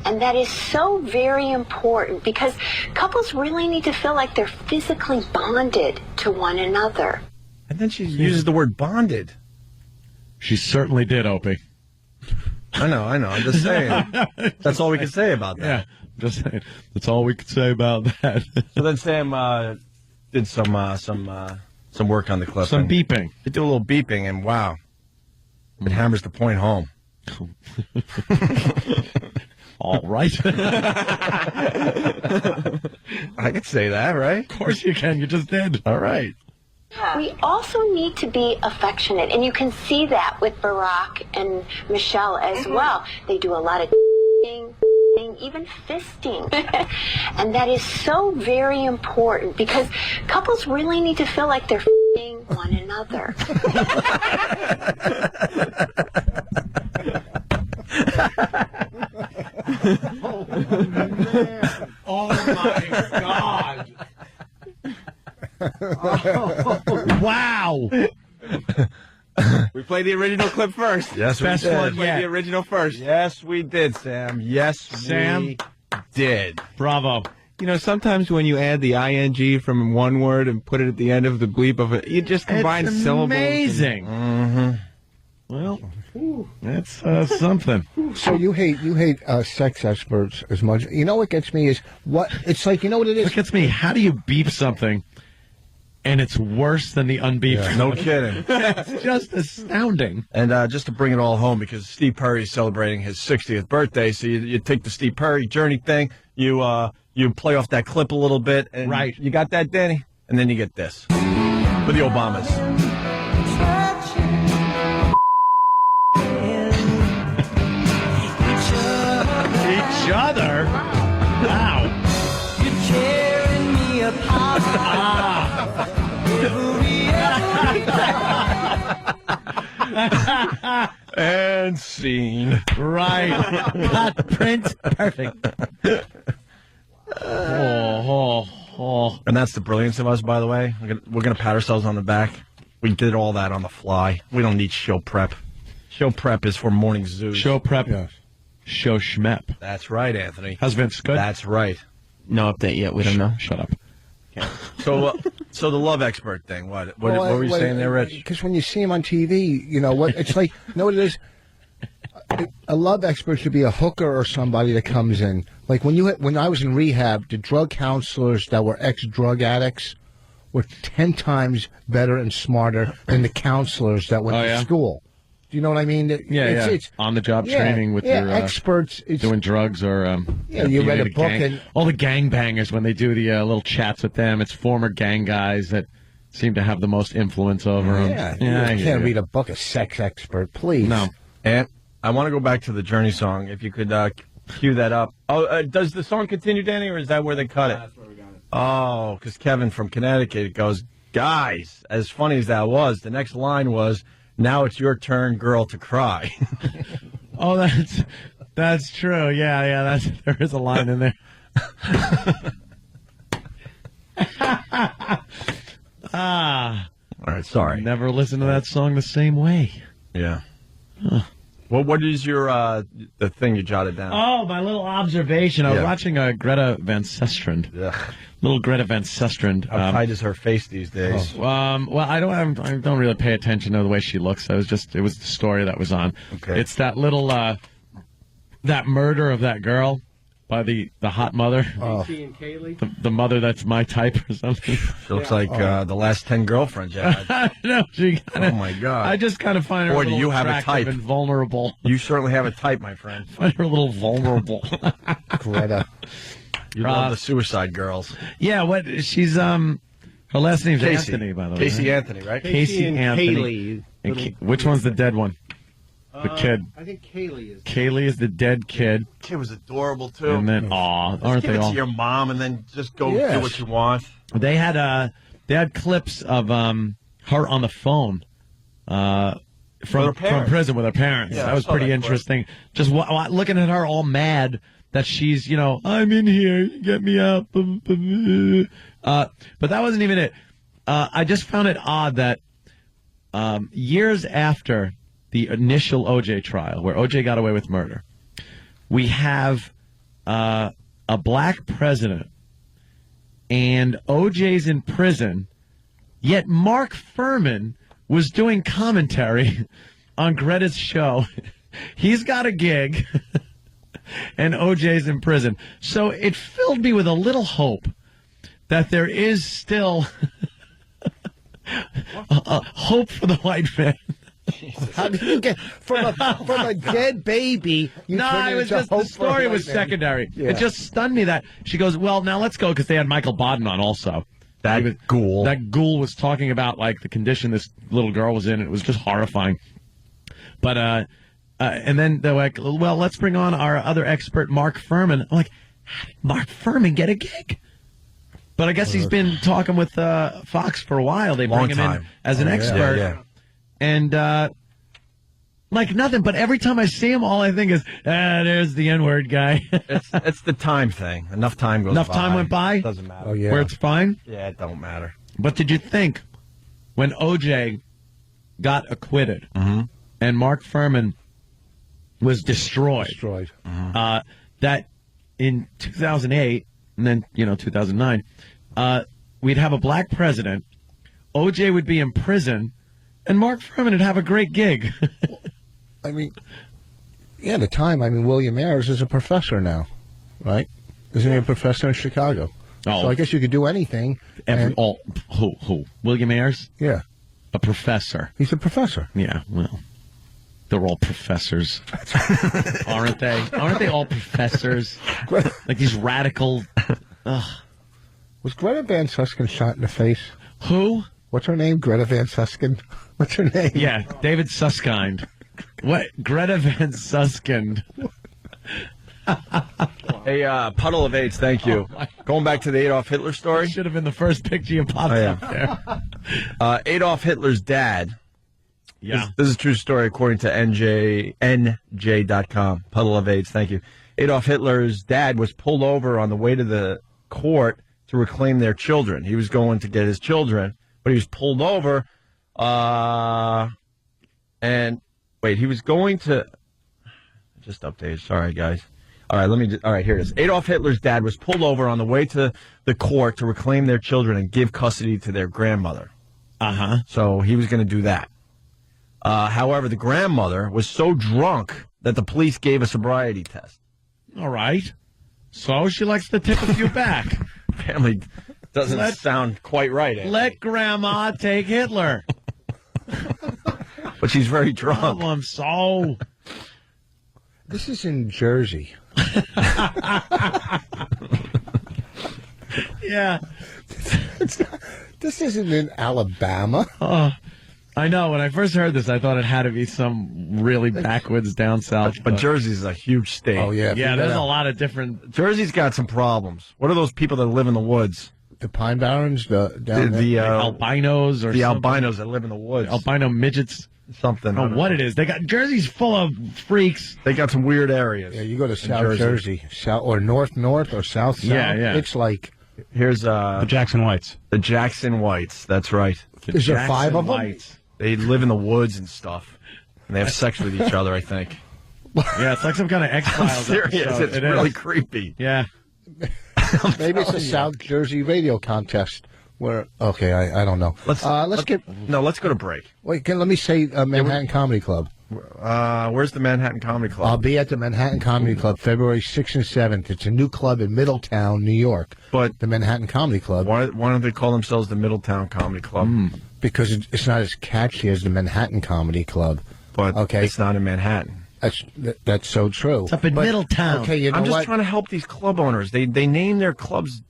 And that is so very important because couples really need to feel like they're physically bonded to one another. And then she uses the word bonded. She certainly did, Opie. I know. I'm just saying. That's all we can say about that. Yeah. Just saying. That's all we could say about that. So then Sam did some work on the clip. Some beeping. He did a little beeping, and wow, it hammers the point home. All right. I could say that, right? Of course you can. You just did. All right. We also need to be affectionate, and you can see that with Barack and Michelle as well. They do a lot of even fisting. And that is so very important because couples really need to feel like they're one another. Oh, my God. Wow. We played the original clip first. Yes, we Best did. one Played yet. the original first. Yes, we did, Sam. Yes, we did. Bravo. You know, sometimes when you add the ing from one word and put it at the end of the bleep of it, you just combine It's syllables. amazing. Well, that's something. So you hate sex experts as much. You know what gets me is what it's like. You know what it is? What gets me? How do you beep something and it's worse than the unbeeped? Yeah, no kidding. It's just astounding. And just to bring it all home, because Steve Perry's celebrating his 60th birthday, so you take the Steve Perry Journey thing, you play off that clip a little bit, and right. You got that, Danny? And then you get this. For the Obamas. Each other? Wow. You're tearing me apart. And scene. Right. Cut, print, perfect. And that's the brilliance of us, by the way. We're gonna pat ourselves on the back. We did all that on the fly. We don't need show prep. Show prep is for morning zoos. Show prep. Yes. Show schmep. That's right, Anthony. How's Vince? Good? That's right. No update yet. We don't know. Shut up. Okay. So the love expert thing. What were you saying there, Rich? Because when you see him on TV, you know what it's like. You know what it is? A love expert should be a hooker or somebody that comes in. Like when I was in rehab, the drug counselors that were ex-drug addicts were 10 times better and smarter than the counselors that went to school. Do you know what I mean? It's on-the-job training with your experts doing drugs or you read a book and all the gangbangers when they do the little chats with them. It's former gang guys that seem to have the most influence over them. You can't read a book, a sex expert, please. No. And I want to go back to the Journey song. If you could cue that up. Oh, does the song continue, Danny, or is that where they cut it? That's where we got it. Oh, because Kevin from Connecticut goes, guys, as funny as that was, the next line was, now it's your turn, girl, to cry. Oh, that's true. Yeah, there is a line in there. All right, sorry. Never listened to that song the same way. Yeah. Huh. Well, what is your the thing you jotted down? Oh, my little observation. I was watching Greta Van Susteren. Little Greta Van Susteren. How tight is her face these days? Well, I don't really pay attention to the way she looks. It was the story that was on. Okay. It's that little that murder of that girl by the hot mother. Casey and Kaylee. The mother that's my type or something. She looks like the last 10 girlfriends you had. No, oh my God! I just kind of find her. Boy, a little do you have a attractive type? And vulnerable. You certainly have a type, my friend. Find her a little vulnerable. Greta. You love the suicide girls. Yeah, what she's her Her last name's Casey. Anthony, by the way. Casey right? Anthony, right? Casey and Anthony. Kaylee. Which one's the dead one? The kid. I think Kaylee is. Kaylee is the dead kid. Kid was adorable too. And then, aren't give they it all? to your mom and then just go do what you want. They had clips of her on the phone from prison with her parents. Yeah, that was I saw pretty that interesting. Just looking at her all mad that she's, I'm in here, get me out. But that wasn't even it. I just found it odd that years after the initial OJ trial, where OJ got away with murder, we have a black president, and OJ's in prison, yet Mark Furman was doing commentary on Greta's show. He's got a gig, and OJ's in prison. So it filled me with a little hope that there is still hope for the white man. How did you get from a dead baby? No, it was just the story was secondary. Yeah. It just stunned me that she goes, well, now let's go, because they had Michael Bodden on also. That ghoul was talking about like the condition this little girl was in. And it was just horrifying. But and then they're like, well, let's bring on our other expert, Mark Furman. I'm like, how did Mark Furman get a gig? But I guess he's been talking with Fox for a while. They bring him in as an expert. Yeah. And, like nothing, but every time I see him, all I think is, there's the N-word guy. it's the time thing. Enough time goes by. Enough time went by? Doesn't matter. Oh, yeah. Where it's fine? Yeah, it don't matter. But did you think when OJ got acquitted and Mark Furman was destroyed, that in 2008 and then, 2009, we'd have a black president, OJ would be in prison, and Mark Furman would have a great gig. I mean, yeah, the time. I mean, William Ayers is a professor now, right? Isn't he a professor in Chicago? Oh. So I guess you could do anything. Who? William Ayers? Yeah. A professor. He's a professor. Yeah, well, they're all professors. Aren't they? Aren't they all professors? Like these radical... Ugh. Was Greta Van Suskin shot in the face? Who? What's her name? Greta Van Suskin? What's her name? Yeah, David Susskind. What? Greta Van Susskind. Hey, Puddle of AIDS, thank you. Going back to the Adolf Hitler story. Should have been the first picture you popped up there. Adolf Hitler's dad. Yeah. This is a true story according to NJ.com. Puddle of AIDS, thank you. Adolf Hitler's dad was pulled over on the way to the court to reclaim their children. He was going to get his children, but he was pulled over. And wait, he was going to just update. Sorry, guys. All right, here it is. Adolf Hitler's dad was pulled over on the way to the court to reclaim their children and give custody to their grandmother. So he was going to do that. However, the grandmother was so drunk that the police gave a sobriety test. All right. So she likes to tip a few back. Family doesn't sound quite right. Andy. Let Grandma take Hitler. But she's very drunk. So this is in Jersey. Yeah. This isn't in Alabama. I know. When I first heard this, I thought it had to be some really backwoods down south. But Jersey's a huge state. Oh, yeah. Yeah, there's a lot of different... Jersey's got some problems. What are those people that live in the woods? The Pine Barrens? The albinos? Or the something. albinos that live in the woods. Albino midgets? Something. I don't know what it is. They got Jersey's full of freaks. They got some weird areas. Yeah, you go to South Jersey. South or North or South. Yeah. It's like... Here's the Jackson Whites. The Jackson Whites, that's right. Is there 5 of them? Whites. They live in the woods and stuff. And they have sex with each other, I think. Yeah, it's like some kind of X-Files serious. episode. It's really creepy. Yeah. Maybe it's a South Jersey radio contest. Where I don't know. Let's go to break. Wait, let me say Manhattan Comedy Club. Where's the Manhattan Comedy Club? I'll be at the Manhattan Comedy Club February 6th and 7th. It's a new club in Middletown, New York. But the Manhattan Comedy Club. Why don't they call themselves the Middletown Comedy Club? Because it's not as catchy as the Manhattan Comedy Club. But it's not in Manhattan. That's so true. It's up in Middletown. Okay, you know I'm just trying to help these club owners. They name their clubs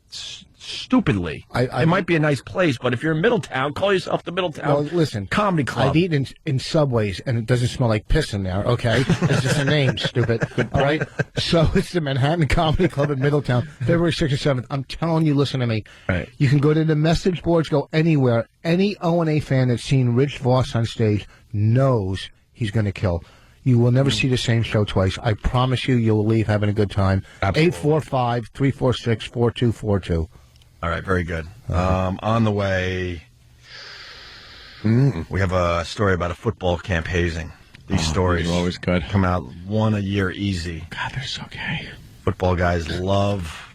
stupidly. It might be a nice place, but if you're in Middletown, call yourself the Middletown Well, listen, Comedy Club. I've eaten in Subways, and it doesn't smell like piss in there, okay? It's just a name, stupid. All right? So it's the Manhattan Comedy Club in Middletown, February 6th and 7th. I'm telling you, listen to me. Right. You can go to the message boards, go anywhere. Any O&A fan that's seen Rich Voss on stage knows he's going to kill. You will never see the same show twice. I promise you, you'll leave having a good time. 845-346-4242. All right, very good. On the way, we have a story about a football camp hazing. These stories are always good. Come out one a year easy. God, they're so gay. Football guys love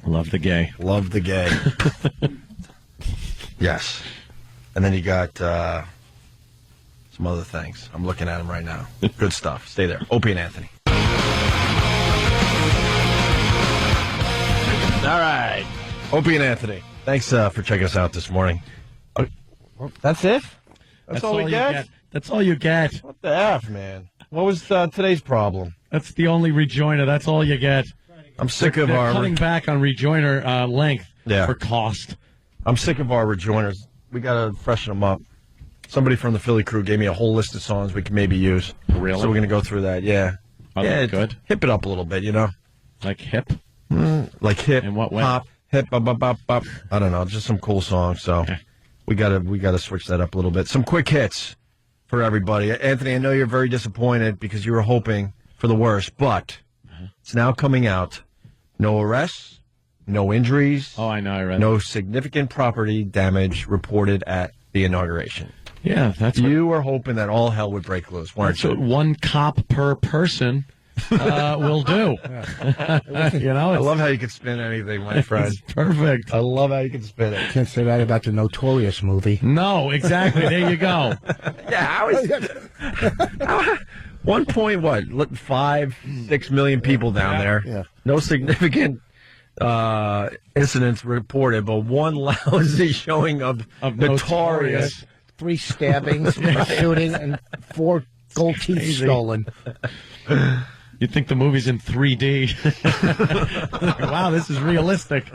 the gay. Love the gay. Yes. And then you got some other things. I'm looking at them right now. Good stuff. Stay there. Opie and Anthony. All right. Opie and Anthony. Thanks for checking us out this morning. That's it? That's all we get? That's all you get. What the F, man? What was today's problem? That's the only rejoiner. That's all you get. I'm sick of They're cutting back on rejoiner length for cost. I'm sick of our rejoiners. We got to freshen them up. Somebody from the Philly crew gave me a whole list of songs we can maybe use. Really? So we're going to go through that, yeah. Are they good? Hip it up a little bit, you know? Like hip? Like hip, In what way? pop, hip, bop, bop, bop, bop. I don't know, just some cool songs. So we gotta switch that up a little bit. Some quick hits for everybody. Anthony, I know you're very disappointed because you were hoping for the worst, but it's now coming out. No arrests, no injuries. Oh, I know. I read no significant property damage reported at the inauguration. Yeah, that's you were hoping that all hell would break loose, weren't you? That's what one cop per person will do. You know, I love how you can spin anything, my friend. It's perfect. I love how you can spin it. Can't say that about the Notorious movie. No, exactly. There you go. Yeah, how is 1.6 million people down there. Yeah. No significant incidents reported, but one lousy showing of Notorious. 3 stabbings, shooting, and 4 gold teeth stolen. You'd think the movie's in 3D. Wow, this is realistic.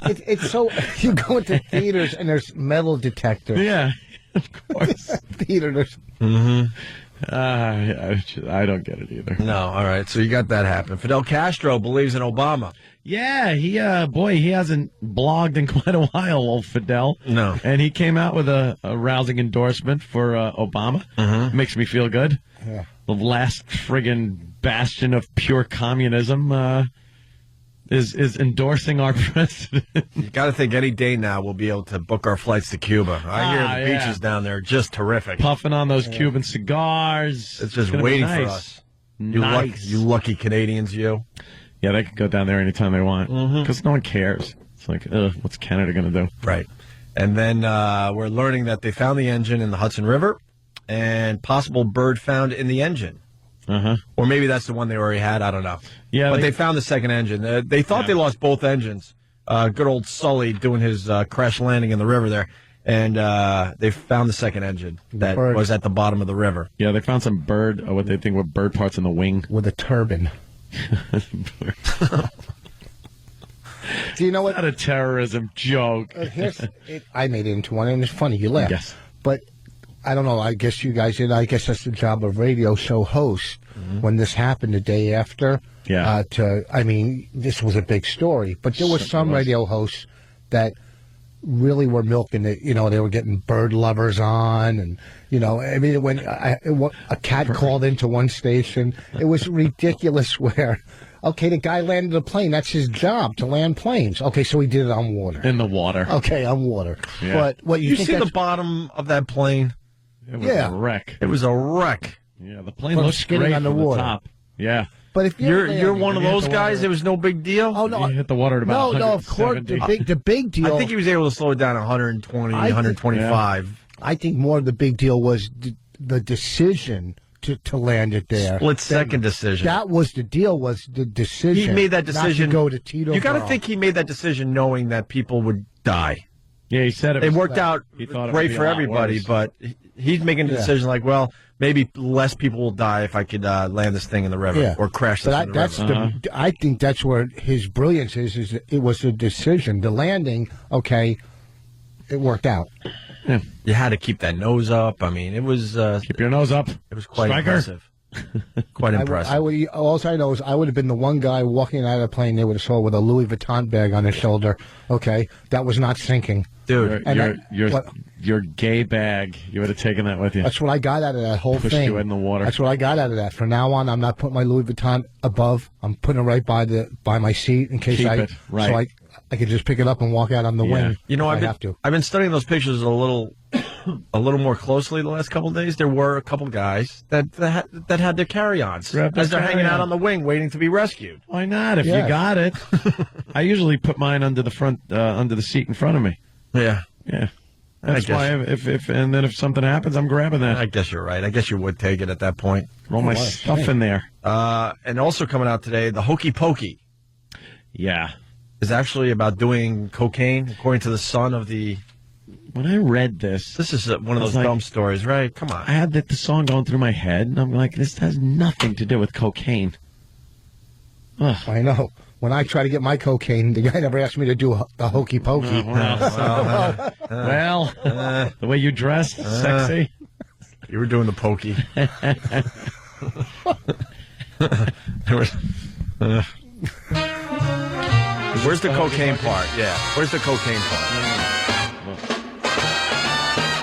It's so... You go into theaters and there's metal detectors. Yeah, of course. Theaters. Mm-hmm. I don't get it either. No, all right. So you got that happen. Fidel Castro believes in Obama. Yeah, he hasn't blogged in quite a while, old Fidel. No. And he came out with a rousing endorsement for Obama. Mm-hmm. Makes me feel good. Yeah. The last friggin' bastion of pure communism is endorsing our president. You got to think any day now we'll be able to book our flights to Cuba. I hear the beaches down there are just terrific. Puffing on those Cuban cigars. It's just waiting for us. Nice. You lucky Canadians, you. Yeah, they can go down there anytime they want because no one cares. It's like, what's Canada going to do? Right. And then we're learning that they found the engine in the Hudson River and possible bird found in the engine. Or maybe that's the one they already had. I don't know. Yeah, but they found the second engine. They thought they lost both engines. Good old Sully doing his crash landing in the river there. And they found the second engine that was at the bottom of the river. Yeah, they found some bird, what they think were bird parts in the wing. With a turban. Do you know what? Not a terrorism joke. I made it into one, and it's funny. You laugh. Yes. But I don't know. I guess you guys did. I guess that's the job of radio show host. When this happened the day after. Yeah. This was a big story. But there were some radio hosts that really were milking it. You know, they were getting bird lovers on, and when a cat called into one station, it was ridiculous. Where, okay, the guy landed a plane. That's his job, to land planes. Okay, so he did it on water. In the water. Okay, on water. Yeah. But what you see the bottom of that plane? It was a wreck. It was a wreck. Yeah, the plane looks skidding great on the from water. The top. Yeah. But if you're one of those guys, it was no big deal. Oh no, he hit the water at about no, of course, the big deal. I think he was able to slow it down 120, 125. I think more of the big deal was the decision to land it there. Split-second decision. That was the deal. Was the decision? He made that decision. Not to go to Tito. You got to think he made that decision knowing that people would die. Yeah, he said it worked out great for everybody, but he's making the decision like, well, maybe less people will die if I could land this thing in the river or crash this in the river. I think that's where his brilliance is it was a decision. The landing, okay, it worked out. Yeah. You had to keep that nose up. I mean, it was... keep your nose up. It was quite Striker. impressive. Quite impressive. All I know is I would have been the one guy walking out of the plane they would have saw with a Louis Vuitton bag on his shoulder. Okay, that was not sinking. Dude, your gay bag, you would have taken that with you. That's what I got out of that whole Pushed thing. you in the water. That's what I got out of that. From now on, I'm not putting my Louis Vuitton above. I'm putting it right by my seat in case Keep it, right. So I could just pick it up and walk out on the wing. You know, I've been studying those pictures a little more closely the last couple of days. There were a couple guys that had their carry-ons as they're hanging out on the wing waiting to be rescued. Why not? If you got it. I usually put mine under the seat in front of me. Yeah. Yeah. That's why if something happens, I'm grabbing that. I guess you're right. I guess you would take it at that point. Roll my stuff in there. And also coming out today, the Hokey Pokey. Yeah. Is actually about doing cocaine, according to the son of the... When I read this is one of those dumb stories, right? Come on. I had the song going through my head, and I'm like, this has nothing to do with cocaine. Ugh. I know. When I try to get my cocaine, the guy never asked me to do the Hokey Pokey. Well, the way you dressed, sexy. You were doing the pokey. Where's the cocaine part? Yeah. Where's the cocaine part?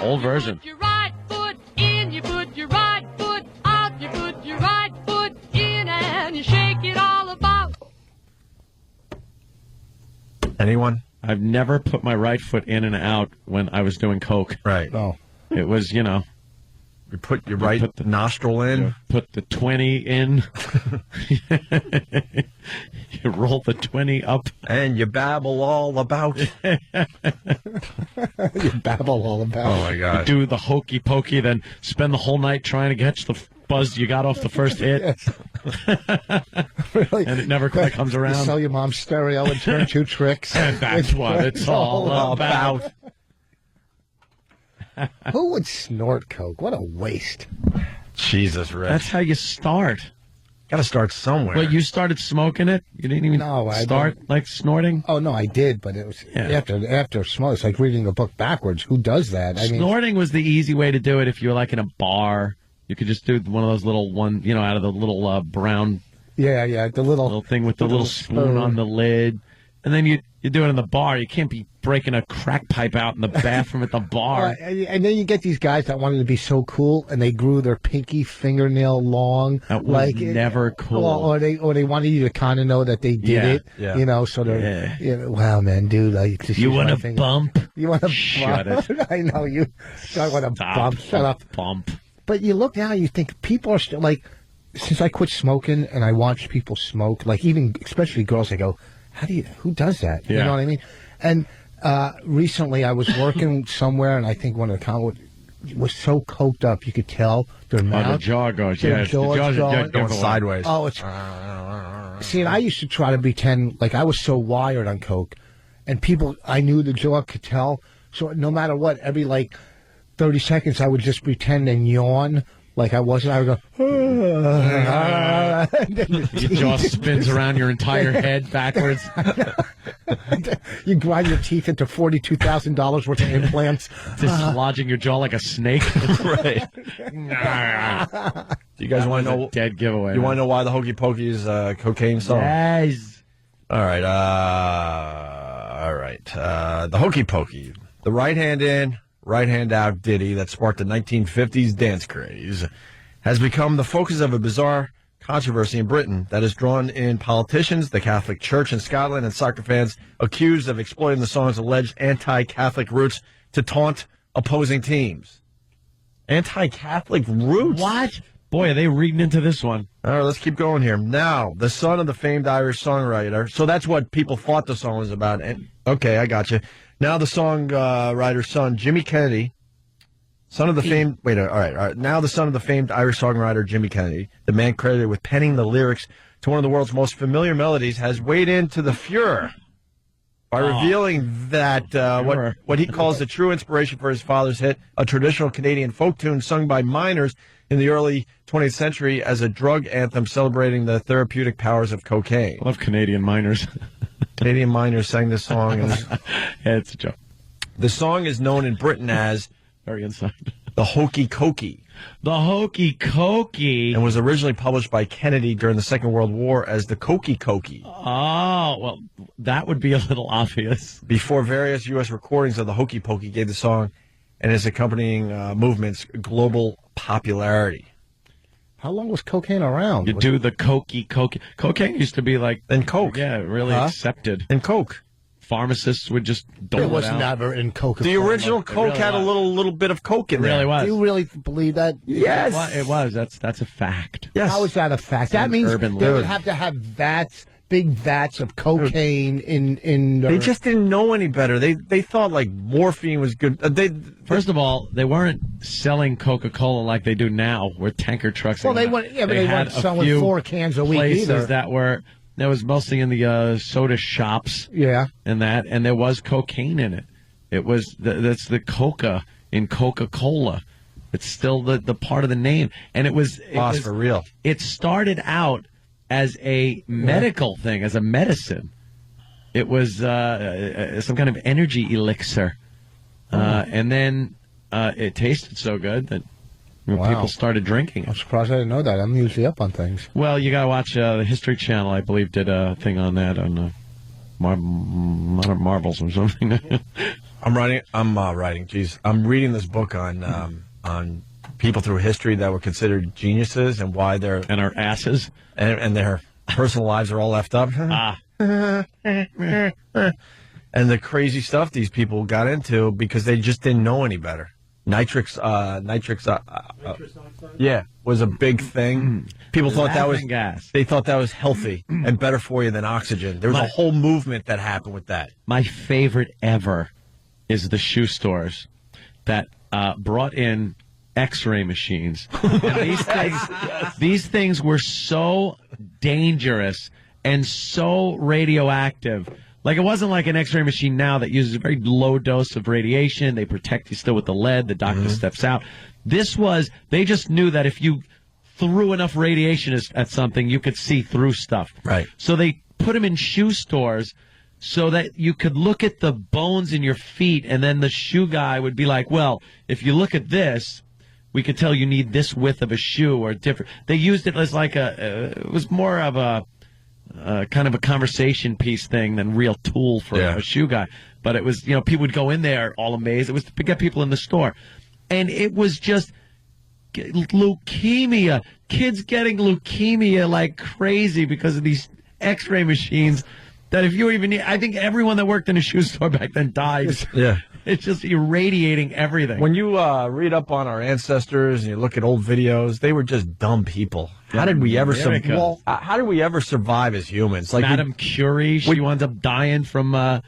Old version. Your right foot in, you put your right foot out, you put your right foot in, and you shake it all about. Anyone? I've never put my right foot in and out when I was doing coke. Right. Oh. It was, You put your right nostril in. Put the 20 in. You roll the 20 up. And you babble all about. You babble all about. Oh, my God. You do the hokey pokey, then spend the whole night trying to catch the buzz you got off the first hit. Really? And it never quite comes around. You sell your mom's stereo and turn 2 tricks. And that's what it's all about. Who would snort coke? What a waste. Jesus, Rick. That's how you start. Got to start somewhere. Well, you started smoking it? You didn't even start like snorting? Oh, no, I did, but it was after smoke. It's like reading a book backwards. Who does that? Snorting was the easy way to do it if you were like in a bar. You could just do one of those little out of the little brown. Yeah, the little thing with the little spoon on the lid. And then you do it in the bar. You can't be breaking a crack pipe out in the bathroom at the bar. And then you get these guys that wanted to be so cool, and they grew their pinky fingernail long. That was never cool. Or they wanted you to kind of know that they did it. Yeah. So they're, wow, man, dude. You want to bump? You want to Shut bump? it. I know you. I want to bump. Shut up. Bump. But you look now, you think people are still like, since I quit smoking and I watch people smoke, like especially girls, I go, who does that? Yeah. You know what I mean? And recently I was working somewhere, and I think one of the comments was so coked up, you could tell their mouth. The jaw goes, their jaw's going sideways. Oh, it's... See, and I used to try to pretend like I was so wired on coke, and people, I knew the jaw could tell, so no matter what, every 30 seconds I would just pretend and yawn. Like I wasn't, I would go, your jaw spins around your entire head backwards. You grind your teeth into $42,000 worth of implants. Dislodging your jaw like a snake. Right. Do you guys want to know? Dead giveaway. You want to know why the Hokey Pokey is a cocaine song? Yes. All right. The Hokey Pokey. The right hand in, right hand out ditty that sparked the 1950s dance craze has become the focus of a bizarre controversy in Britain that has drawn in politicians, the Catholic Church in Scotland, and soccer fans accused of exploiting the song's alleged anti-Catholic roots to taunt opposing teams. Anti-Catholic roots? What? Boy, are they reading into this one. All right, let's keep going here. Now, the son of the famed Irish songwriter. So that's what people thought the song was about. And, okay, I got you. Now the songwriter's son, Jimmy Kennedy, son of the famed... Wait, all right. Now the son of the famed Irish songwriter, Jimmy Kennedy, the man credited with penning the lyrics to one of the world's most familiar melodies, has weighed into the furor by revealing that what he calls the true inspiration for his father's hit, a traditional Canadian folk tune sung by miners in the early 20th century as a drug anthem celebrating the therapeutic powers of cocaine. I love Canadian miners. Canadian miners sang this song. And yeah, it's a joke. The song is known in Britain as very inside. The Hokey Pokey. The Hokey Pokey. And was originally published by Kennedy during the Second World War as the Hokey Pokey. Oh, well, that would be a little obvious. Before various U.S. recordings of the Hokey Pokey gave the song and its accompanying movements global popularity. How long was cocaine around? You do the Hokey Pokey. Cocaine used to be like... And Coke. Yeah, really accepted. And Coke. Pharmacists would just dole it was out. never in Coca-Cola. The original Coke really had a little bit of Coke in there. It really was. Do you really believe that? Yes. It was. That's a fact. Yes. How is that a fact? That means urban they would legend. have to have vats, big vats of cocaine in They just didn't know any better. They thought like morphine was good. First of all, they weren't selling Coca-Cola like they do now, with tanker trucks. Well, they weren't had selling few 4 cans a week places either. That was mostly in the soda shops. Yeah. And there was cocaine in it. It was that's the Coca in Coca-Cola. It's still the part of the name, and it was for real. It started out as a medical thing, as a medicine. It was some kind of energy elixir, and then it tasted so good that people started drinking it. I'm surprised I didn't know that. I'm usually up on things. Well, you got to watch the History Channel. I believe did a thing on that on marbles or something. I'm writing. Geez, I'm reading this book on people through history that were considered geniuses and why they're our asses and their personal lives are all left up. And the crazy stuff these people got into because they just didn't know any better. Nitrix was a big thing. People thought that was gas. They thought that was healthy and better for you than oxygen. There was a whole movement that happened with that. My favorite ever is the shoe stores that brought in X-ray machines. And these things were so dangerous and so radioactive. Like, it wasn't like an X-ray machine now that uses a very low dose of radiation. They protect you still with the lead. The doctor steps out. This was, they just knew that if you threw enough radiation at something, you could see through stuff. Right. So they put them in shoe stores so that you could look at the bones in your feet, and then the shoe guy would be like, well, if you look at this, we could tell you need this width of a shoe or different. They used it as like it was more of a kind of a conversation piece thing than real tool for a shoe guy. But it was, people would go in there all amazed. It was to get people in the store. And it was just leukemia. Kids getting leukemia like crazy because of these X-ray machines that if you even, I think everyone that worked in a shoe store back then died. Yeah. It's just irradiating everything. When you read up on our ancestors and you look at old videos, they were just dumb people. How did we ever survive as humans? Like Madame Curie, she wound up dying from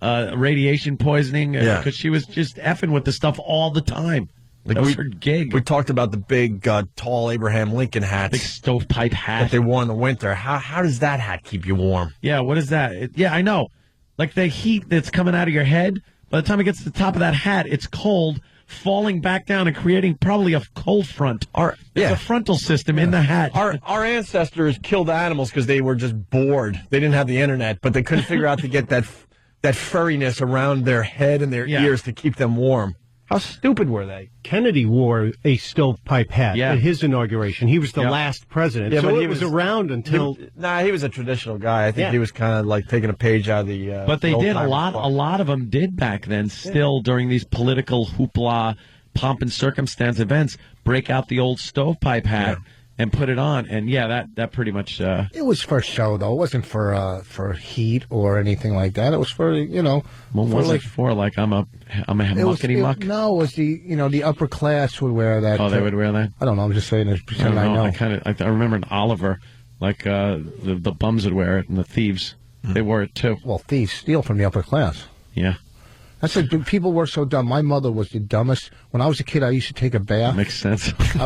radiation poisoning because she was just effing with the stuff all the time. Like that was her gig. We talked about the big, tall Abraham Lincoln hats. Big stovepipe hat. That they wore in the winter. How does that hat keep you warm? Yeah, what is that? I know. Like the heat that's coming out of your head, by the time it gets to the top of that hat, it's cold, falling back down and creating probably a cold front. There's a frontal system in the hat. Our ancestors killed animals because they were just bored. They didn't have the internet, but they couldn't figure out to get that furriness around their head and their ears to keep them warm. How stupid were they? Kennedy wore a stovepipe hat at his inauguration. He was the last president, so he was around until... he was a traditional guy. I think he was kind of like taking a page out of the... but they did, a lot of them did back then, still during these political hoopla, pomp and circumstance events, break out the old stovepipe hat and put it on. And that pretty much... It was for show, though. It wasn't for heat or anything like that. It was for, What was it for? Like, I'm a muckety-muck? No, it was the upper class would wear that. Oh, they would wear that? I don't know. I'm just saying this because I know. I remember in Oliver, like, the bums would wear it and the thieves, they wore it too. Well, thieves steal from the upper class. Yeah. That's like, people were so dumb. My mother was the dumbest. When I was a kid, I used to take a bath. Makes sense. I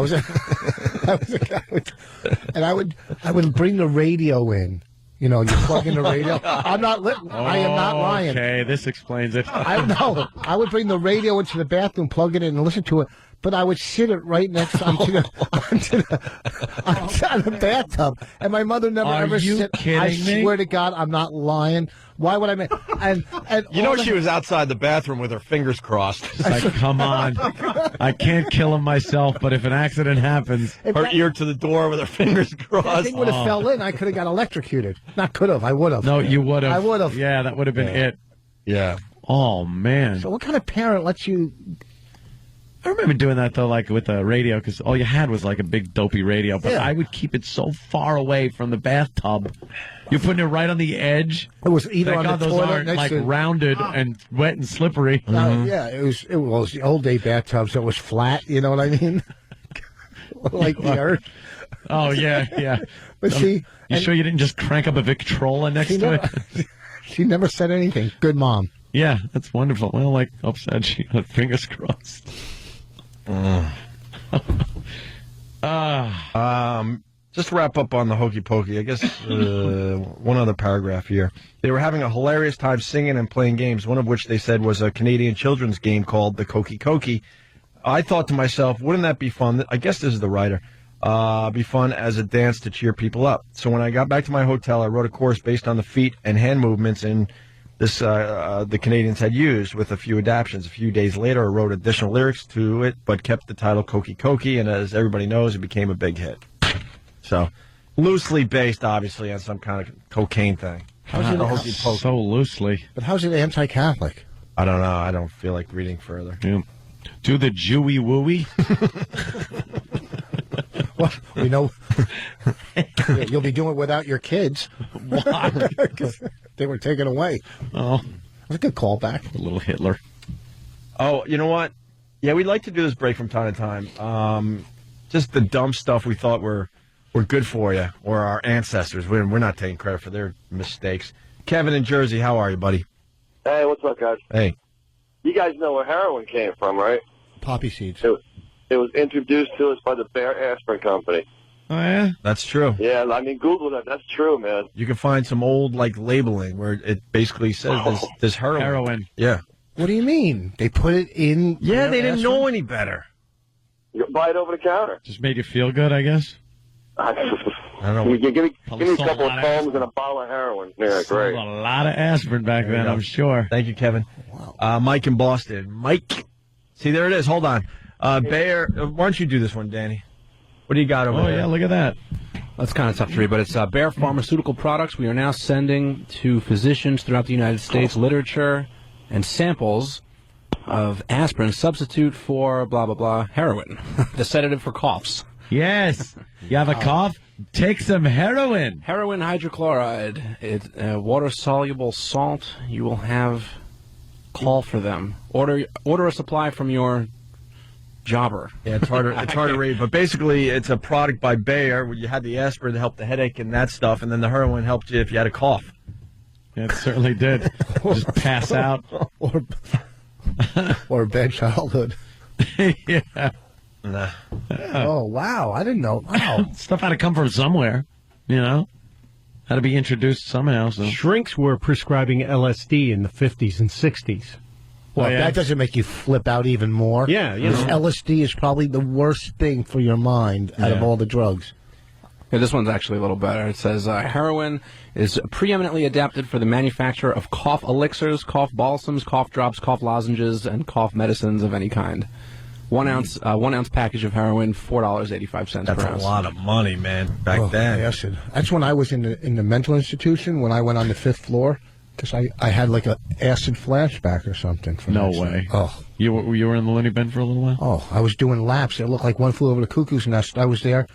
would bring the radio in You know, you plug in the radio. I am not lying. Okay, this explains it. I know. I would bring the radio into the bathroom, plug it in, and listen to it. But I would sit it right next onto the bathtub, and my mother never ever said. I swear to God, I'm not lying. Why would I make? And you know she was outside the bathroom with her fingers crossed. It's like, come on, I can't kill him myself, but if an accident happens, her ear to the door with her fingers crossed. That thing would have fell in. I could have got electrocuted. Not could have. I would have. No, you would have. I would have. Yeah, that would have been it. Yeah. Oh man. So what kind of parent lets you? I remember doing that, though, like with the radio, because all you had was like a big dopey radio. But I would keep it so far away from the bathtub. You're putting it right on the edge. It was either on the those toilet aren't next like to rounded and wet and slippery. Yeah, it was the old day bathtub, so it was flat. You know what I mean? Like the earth. Oh yeah. But see, you sure you didn't just crank up a Victrola next to it? She never said anything. Good mom. Yeah, that's wonderful. Well, like upset, she had fingers crossed. Just to wrap up on the Hokey Pokey, I guess one other paragraph here. They were having a hilarious time singing and playing games, one of which they said was a Canadian children's game called the Hokey Pokey. I thought to myself, wouldn't that be fun? I guess this is the writer. Be fun as a dance to cheer people up. So when I got back to my hotel, I wrote a course based on the feet and hand movements in this the Canadians had used with a few adaptions. A few days later, I wrote additional lyrics to it, but kept the title Hokey Pokey, and as everybody knows, it became a big hit. So, loosely based, obviously, on some kind of cocaine thing. How's it Hokey Pokey? So loosely. But how's it anti-Catholic? I don't know. I don't feel like reading further. Yeah. Do the Jewy wooey. Well, we know you'll be doing it without your kids. Why? Because they were taken away. Oh, that's a good callback. A little Hitler. Oh, you know what? Yeah, we'd like to do this break from time to time. Just the dumb stuff we thought were good for you, or our ancestors. We're not taking credit for their mistakes. Kevin in Jersey, how are you, buddy? Hey, what's up, guys? Hey. You guys know where heroin came from, right? Poppy seeds. It was introduced to us by the Bear Aspirin Company. Oh, yeah? That's true. Yeah, I mean, Google that. That's true, man. You can find some old, labeling where it basically says this heroin. Yeah. What do you mean? They put it in... Yeah, they didn't know any better. You can buy it over the counter. Just made you feel good, I guess? I don't know. Give me a couple of foams and a bottle of heroin. Yeah, great. A lot of aspirin back then, I'm sure. Thank you, Kevin. Wow. Mike in Boston. Mike. See, there it is. Hold on. Bayer, why don't you do this one, Danny? What do you got over there? Oh, yeah, look at that. That's kind of tough to read, but it's Bayer Pharmaceutical Products. We are now sending to physicians throughout the United States literature and samples of aspirin, substitute for blah, blah, blah, heroin, the sedative for coughs. Yes. You have a cough? Take some heroin. Heroin hydrochloride. It's water-soluble salt. You will have... Call for them. Order a supply from your jobber. Yeah, it's harder to read, but basically it's a product by Bayer where you had the aspirin to help the headache and that stuff, and then the heroin helped you if you had a cough. Yeah, it certainly did. Just pass out. or a bad childhood. Yeah. Nah. Oh, wow. I didn't know. Wow. Stuff had to come from somewhere, you know? Had to be introduced somehow. So. Shrinks were prescribing LSD in the 50s and 60s. Well, that doesn't make you flip out even more. Yeah, you know. LSD is probably the worst thing for your mind out of all the drugs. Yeah, this one's actually a little better. It says, heroin is preeminently adapted for the manufacture of cough elixirs, cough balsams, cough drops, cough lozenges, and cough medicines of any kind. 1 ounce package of heroin, $4.85 per ounce. That's a lot of money, man. Back then. Yes, that's when I was in the mental institution, when I went on the 5th floor, because I had like an acid flashback or something. No way. Oh, you were in the loony bin for a little while. Oh, I was doing laps. It looked like One Flew Over the Cuckoo's Nest. I was there.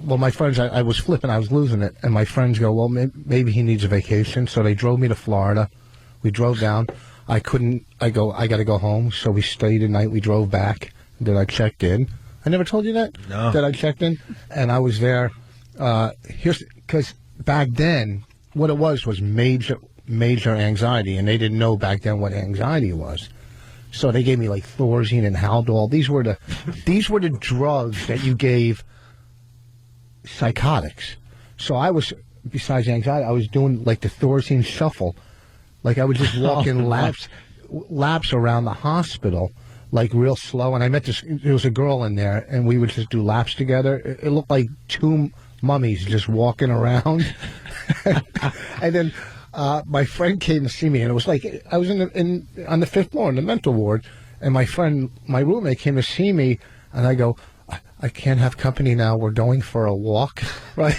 Well, my friends, I was flipping. I was losing it, and my friends go, "Well, maybe he needs a vacation." So they drove me to Florida. We drove down. I couldn't. I got to go home. So we stayed the night. We drove back. Then I checked in. I never told you that? No. That I checked in. And I was there. Because back then, what it was major anxiety. And they didn't know back then what anxiety was. So they gave me like Thorazine and Haldol. These were the drugs that you gave psychotics. So I was besides anxiety, I was doing like the Thorazine shuffle. Like I would just walk in laps around the hospital, like real slow. And I met there was a girl in there, and we would just do laps together. It looked like two mummies just walking around. And then my friend came to see me, and it was like I was on the 5th floor in the mental ward, and my roommate came to see me, and I go, I can't have company now. We're going for a walk, right?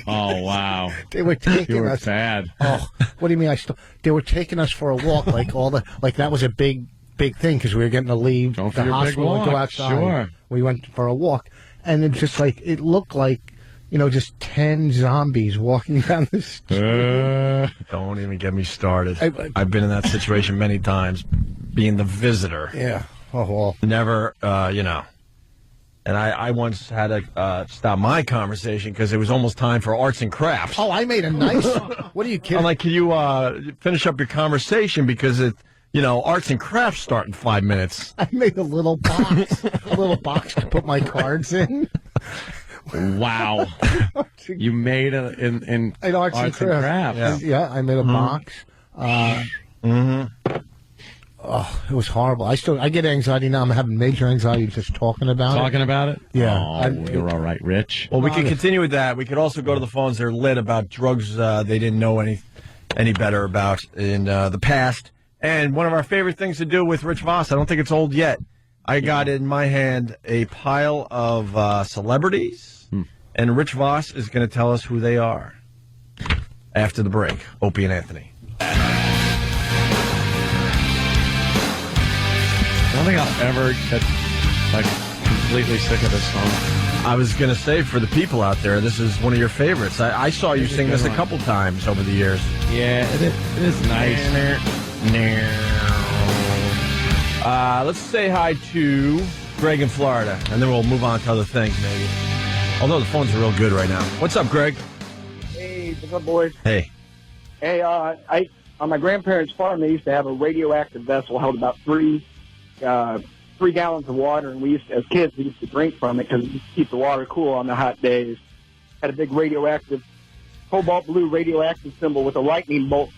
Oh wow! They were taking you were us. bad. Oh, what do you mean? They were taking us for a walk, like that was a big thing because we were getting to leave the hospital and go outside. Sure. We went for a walk, and it just like it looked like, just 10 zombies walking down the street. Don't even get me started. I've been in that situation many times, being the visitor. Yeah. Oh well. Never, And I once had to stop my conversation because it was almost time for arts and crafts. Oh, I made a nice. What are you kidding? I'm like, can you finish up your conversation because arts and crafts start in 5 minutes. I made a little box, to put my cards in. Wow. You made in arts and crafts. Yeah, I made a box. Oh, it was horrible. I get anxiety now. I'm having major anxiety just talking about it. Talking about it? Yeah. Oh, you're all right, Rich. Well, we can continue with that. We could also go to the phones. They're lit about drugs they didn't know any better about in the past. And one of our favorite things to do with Rich Voss, I don't think it's old yet. I got in my hand a pile of celebrities, and Rich Voss is going to tell us who they are after the break. Opie and Anthony. I don't think I'll ever get completely sick of this song. I was going to say, for the people out there, this is one of your favorites. I saw you sing this a couple times over the years. Yeah, it is nice. Let's say hi to Greg in Florida, and then we'll move on to other things, maybe. Although the phones are real good right now. What's up, Greg? Hey, what's up, boys? Hey. Hey, on my grandparents' farm, they used to have a radioactive vessel held about 3 gallons of water, and as kids, we used to drink from it because it used to keep the water cool on the hot days. Had a big cobalt blue radioactive symbol with a lightning bolt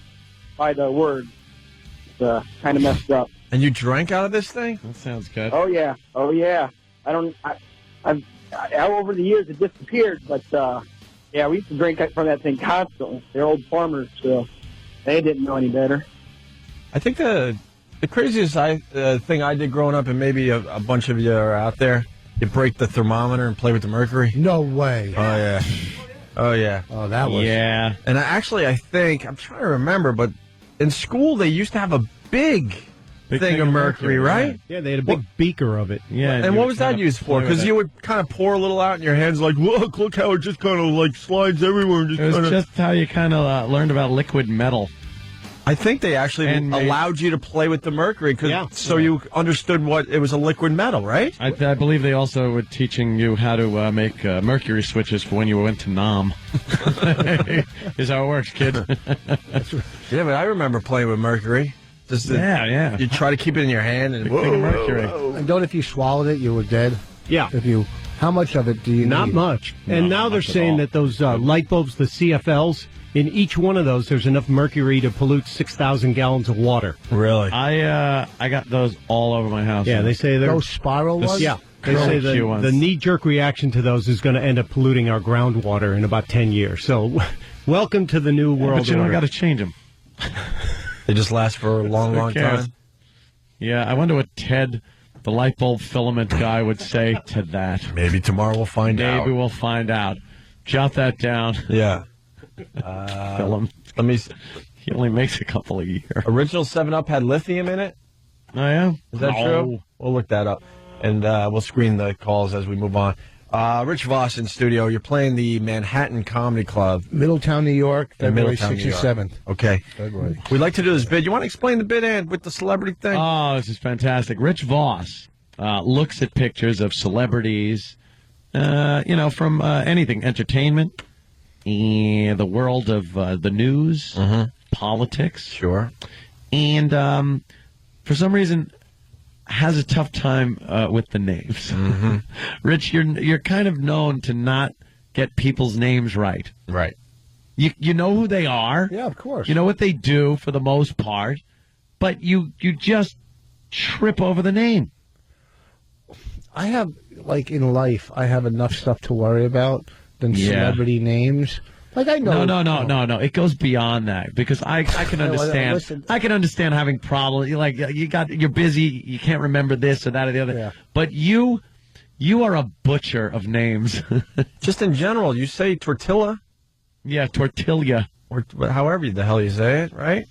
by the word. It's kind of messed up. And you drank out of this thing? That sounds good. Oh yeah. I've over the years it disappeared, but yeah, we used to drink from that thing constantly. They're old farmers, so they didn't know any better. I think the craziest thing I did growing up, and maybe a bunch of you are out there, you break the thermometer and play with the mercury. No way. Oh, yeah. Oh, yeah. Oh, that was... Yeah. And I think, I'm trying to remember, but in school they used to have a big thing of mercury, right? Yeah, they had a big beaker of it. Yeah. And what was that used for? Because you would kind of pour a little out in your hands, like, look how it just kind of like slides everywhere. It was just how you kind of learned about liquid metal. I think they actually allowed you to play with the mercury so you understood what it was, a liquid metal, right? I believe they also were teaching you how to make mercury switches for when you went to Nam. Is how it works, kid. Yeah, but I remember playing with mercury. Yeah. You try to keep it in your hand and mercury. And don't, if you swallowed it, you were dead. Yeah. How much of it do you Not need? much. And now they're saying that those light bulbs, the CFLs, in each one of those, there's enough mercury to pollute 6,000 gallons of water. Really? I got those all over my house. Yeah, they say they're... Those spiral ones? Yeah. They say the knee-jerk reaction to those is going to end up polluting our groundwater in about 10 years. So, welcome to the new world But you don't got to change them. They just last for a long time? Yeah, I wonder what Ted, the light bulb filament guy, would say to that. Maybe tomorrow we'll find out. Maybe we'll find out. Jot that down. Yeah. Film. Let me see. He only makes a couple a year. Original 7-Up had lithium in it? Oh, yeah? Is that true? We'll look that up. And we'll screen the calls as we move on. Rich Voss in studio. You're playing the Manhattan Comedy Club. Middletown, New York, February 6th and 7th. Okay. February. We'd like to do this bid. You want to explain the bid, Ann, with the celebrity thing? Oh, this is fantastic. Rich Voss looks at pictures of celebrities, from anything, entertainment, and the world of the news, politics. Sure. And for some reason has a tough time with the names. Rich, you're kind of known to not get people's names right. Right. You know who they are. Yeah, of course. You know what they do for the most part, but you just trip over the name. I have, like, in life, I have enough stuff to worry about than celebrity names. Like, I know. No. It goes beyond that because I can understand. Listen. I can understand having problems. You're busy. You can't remember this or that or the other. Yeah. But you are a butcher of names. Just in general, you say tortilla. Yeah, tortilla. Or however the hell you say it, right?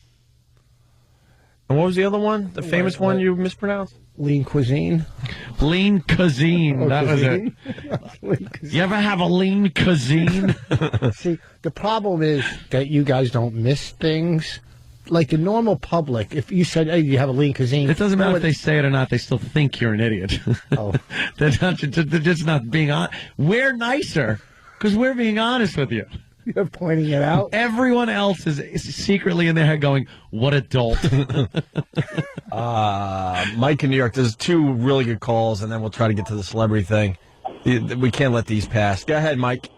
And what was the other one? The famous one you mispronounced? Lean cuisine. Lean cuisine. That was it. You ever have a lean cuisine? See, the problem is that you guys don't miss things. Like the normal public, if you said, hey, you have a lean cuisine. It doesn't matter if they say it or not. They still think you're an idiot. Oh. they're just not being honest. We're nicer because we're being honest with you. You're pointing it out. Everyone else is secretly in their head going, what a dolt. Mike in New York, there's 2 really good calls, and then we'll try to get to the celebrity thing. We can't let these pass. Go ahead, Mike.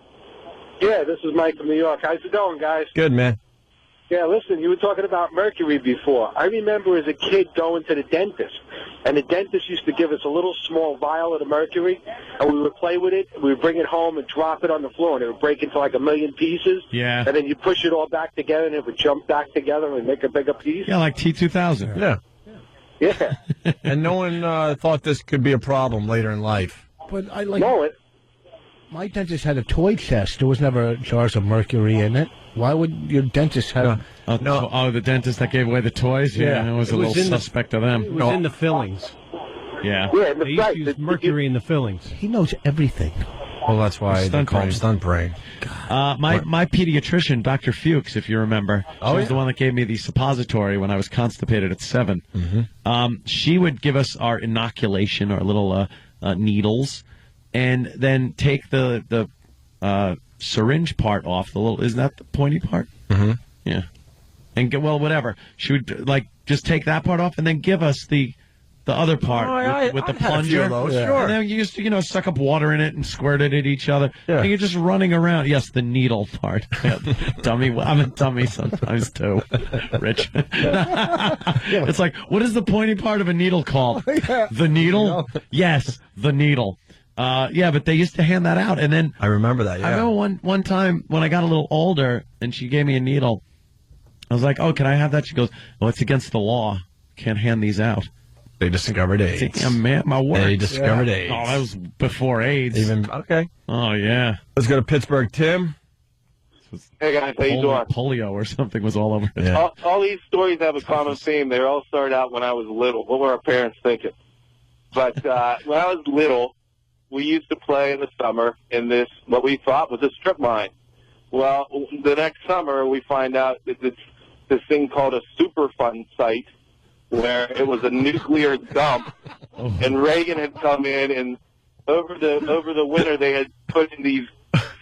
Yeah, this is Mike from New York. How's it going, guys? Good, man. Yeah, listen, you were talking about mercury before. I remember as a kid going to the dentist, and the dentist used to give us a little small vial of the mercury, and we would play with it, we would bring it home and drop it on the floor, and it would break into like 1,000,000 pieces. Yeah. And then you push it all back together, and it would jump back together and make a bigger piece. Yeah, like T2000. Yeah. Yeah. And no one thought this could be a problem later in life. But I like. No, my dentist had a toy chest. There was never jars of mercury in it. Why would your dentist have... the dentist that gave away the toys? Yeah, I was a little suspect of them. It was in the fillings. Yeah. Yeah, They used to use mercury in the fillings. He knows everything. Well, that's why they call him stunt brain. My pediatrician, Dr. Fuchs, if you remember, she was the one that gave me the suppository when I was constipated at 7. Mm-hmm. She would give us our inoculation, our little needles, and then take the syringe part off. Isn't that the pointy part? Mm-hmm. Yeah. And whatever. She would just take that part off and then give us the other part with the plunger. Sure. And then you used to, suck up water in it and squirt it at each other. Yeah. And you're just running around. Yes, the needle part. Dummy. I'm a dummy sometimes too, Rich. It's like, what is the pointy part of a needle called? The needle? Yes, the needle. But they used to hand that out, and then I remember that. Yeah. I remember one time when I got a little older, and she gave me a needle. I was like, "Oh, can I have that?" She goes, "Well, it's against the law. Can't hand these out." They discovered AIDS. Yeah, man, my word. They discovered AIDS. Oh, that was before AIDS. Okay. Oh yeah. Let's go to Pittsburgh, Tim. Hey guys, how you doing? Polio or something was all over. Yeah. All these stories have a common theme. They all started out when I was little. What were our parents thinking? But when I was little, we used to play in the summer in this, what we thought was a strip mine. Well, the next summer we find out that it's this thing called a Superfund site where it was a nuclear dump, and Reagan had come in, and over the winter they had put in these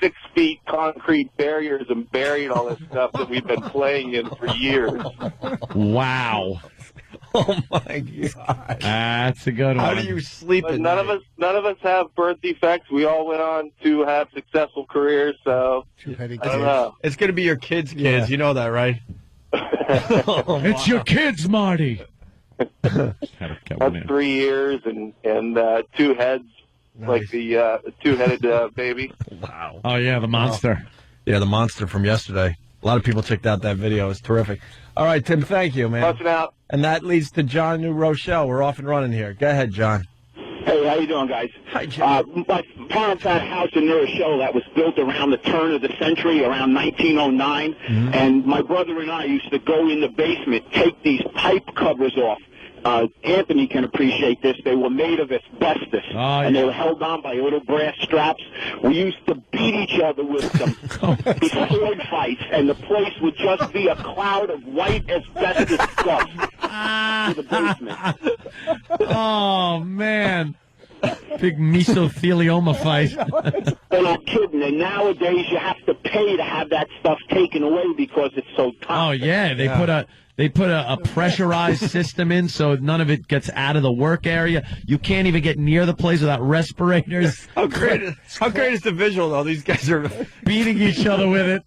6 feet concrete barriers and buried all this stuff that we've been playing in for years. Wow. Oh my God. That's a good one. How do you sleep at None night? of us have birth defects. We all went on to have successful careers, so I don't know. It's going to be your kids' kids. Yeah. You know that, right? It's your kids, Marty. That's 3 years and 2 heads, nice. Like the 2-headed baby. Wow. Oh yeah, the monster. Yeah, the monster from yesterday. A lot of people checked out that video. It's terrific. All right, Tim, thank you, man. Watching out. And that leads to John New Rochelle. We're off and running here. Go ahead, John. Hey, how you doing, guys? Hi, John. My parents had a house in New Rochelle that was built around the turn of the century, around 1909, and my brother and I used to go in the basement, take these pipe covers off. Anthony can appreciate this. They were made of asbestos, and they were held on by little brass straps. We used to beat each other with them, these sword fights, and the place would just be a cloud of white asbestos dust in the basement. Oh, man. Big mesothelioma fight. They're not kidding. And nowadays you have to pay to have that stuff taken away because it's so toxic. Oh, yeah. They put They put a pressurized system in so none of it gets out of the work area. You can't even get near the place without respirators. How great is the visual, though? These guys are beating each other with it.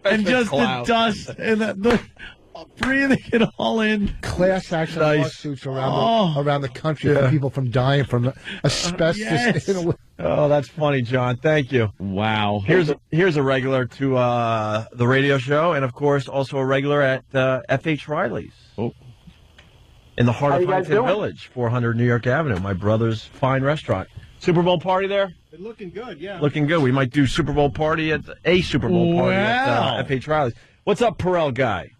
And just cloud. the dust and the breathing it all in. Class action lawsuits around the country for people from dying from asbestos. Yes. Oh, that's funny, John. Thank you. Wow. Here's a regular to the radio show, and of course also a regular at F.H. Riley's. In the heart How of you guys Huntington doing? Village, 400 New York Avenue. My brother's fine restaurant. Super Bowl party there? It's looking good, yeah. Looking good. We might do Super Bowl party at a Super Bowl party at F.H. Riley's. What's up, Perel guy?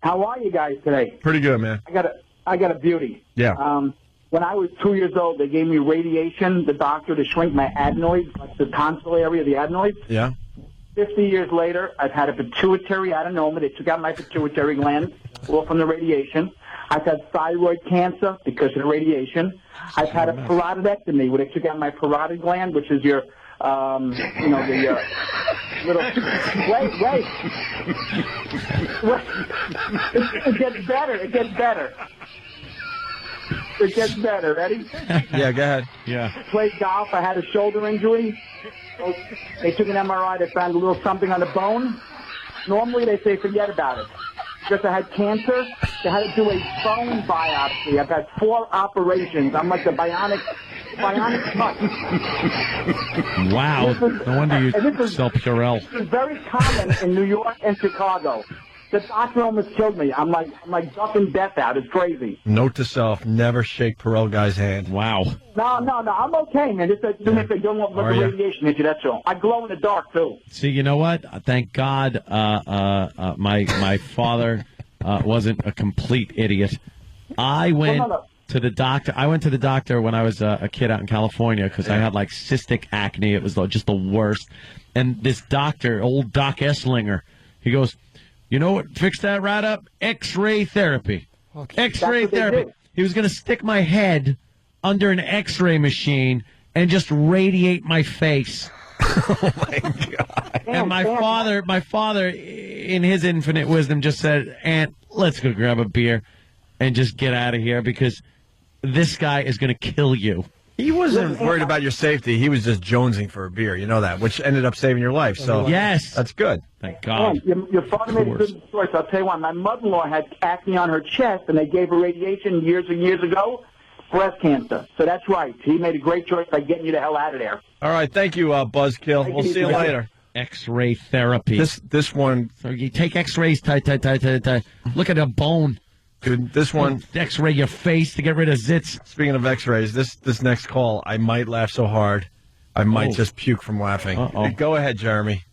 How are you guys today? Pretty good, man. I got a beauty. Yeah. When I was 2 years old, they gave me radiation, the doctor, to shrink my adenoids, like the tonsil area of the adenoids. Yeah. 50 years later, I've had a pituitary adenoma. They took out my pituitary gland, all from the radiation. I've had thyroid cancer because of the radiation. I've had a parotidectomy where they took out my parotid gland, which is your, the little. Wait. It gets better. It gets better. It gets better. Ready? Yeah, go ahead. Yeah. Played golf. I had a shoulder injury. So they took an MRI. They found a little something on the bone. Normally, they say forget about it. Because I had cancer, they had to do a bone biopsy. I've had 4 operations. I'm like the bionic touch. Wow. No wonder you sell Purell. This is very common in New York and Chicago. The doctor almost killed me. I'm like ducking death out. It's crazy. Note to self, never shake Perel guy's hand. Wow. No. I'm okay, man. Just if they don't want the radiation hit you, that's all. I glow in the dark, too. See, you know what? Thank God my father wasn't a complete idiot. I went to the doctor. I went to the doctor when I was a kid out in California because I had like cystic acne. It was just the worst. And this doctor, old Doc Esslinger, he goes, you know what? Fix that right up. X-ray therapy. Okay. X-ray therapy. He was going to stick my head under an X-ray machine and just radiate my face. Oh my God! And my father, in his infinite wisdom, just said, "Aunt, let's go grab a beer and just get out of here because this guy is going to kill you." He wasn't worried about your safety. He was just jonesing for a beer. You know that, which ended up saving your life. So yes, that's good. Thank God. Your father made a good choice. I'll tell you what. My mother-in-law had acne on her chest, and they gave her radiation years and years ago. Breast cancer. So that's right. He made a great choice by getting you the hell out of there. All right. Thank you, Buzzkill. We'll see you later. X-ray therapy. This one. So you take X-rays, look at a bone. Dude, this one. X-ray your face to get rid of zits. Speaking of X-rays, this next call, I might laugh so hard, I might just puke from laughing. Go ahead, Jeremy.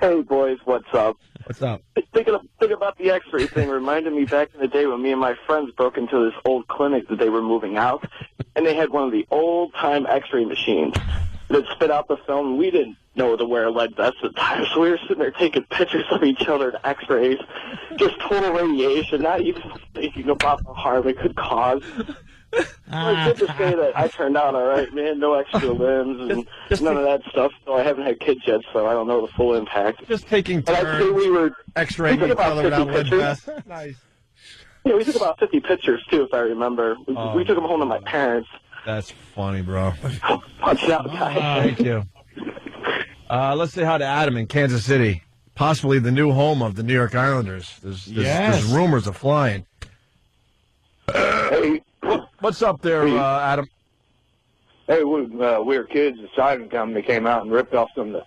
Hey, boys, what's up? What's up? Thinking about the X-ray thing reminded me back in the day when me and my friends broke into this old clinic that they were moving out, and they had one of the old-time X-ray machines that spit out the film. We didn't know to wear lead vests at the time, so we were sitting there taking pictures of each other in X-rays, just total radiation, not even thinking about the harm it could cause. It's good to say that I turned out all right, man. No extra limbs and none of that stuff. So I haven't had kids yet, so I don't know the full impact. Just taking turns. But I'd say we were X-raying each other without lead vests. Nice. Yeah, we took about 50 pictures too, if I remember. We took them home to my parents. That's funny, bro. Punch out, guys. Thank you. Let's say hi to Adam in Kansas City, possibly the new home of the New York Islanders. There's rumors of flying. Hey. What's up there, Adam? Hey, we were kids. The siding company came out and ripped off some of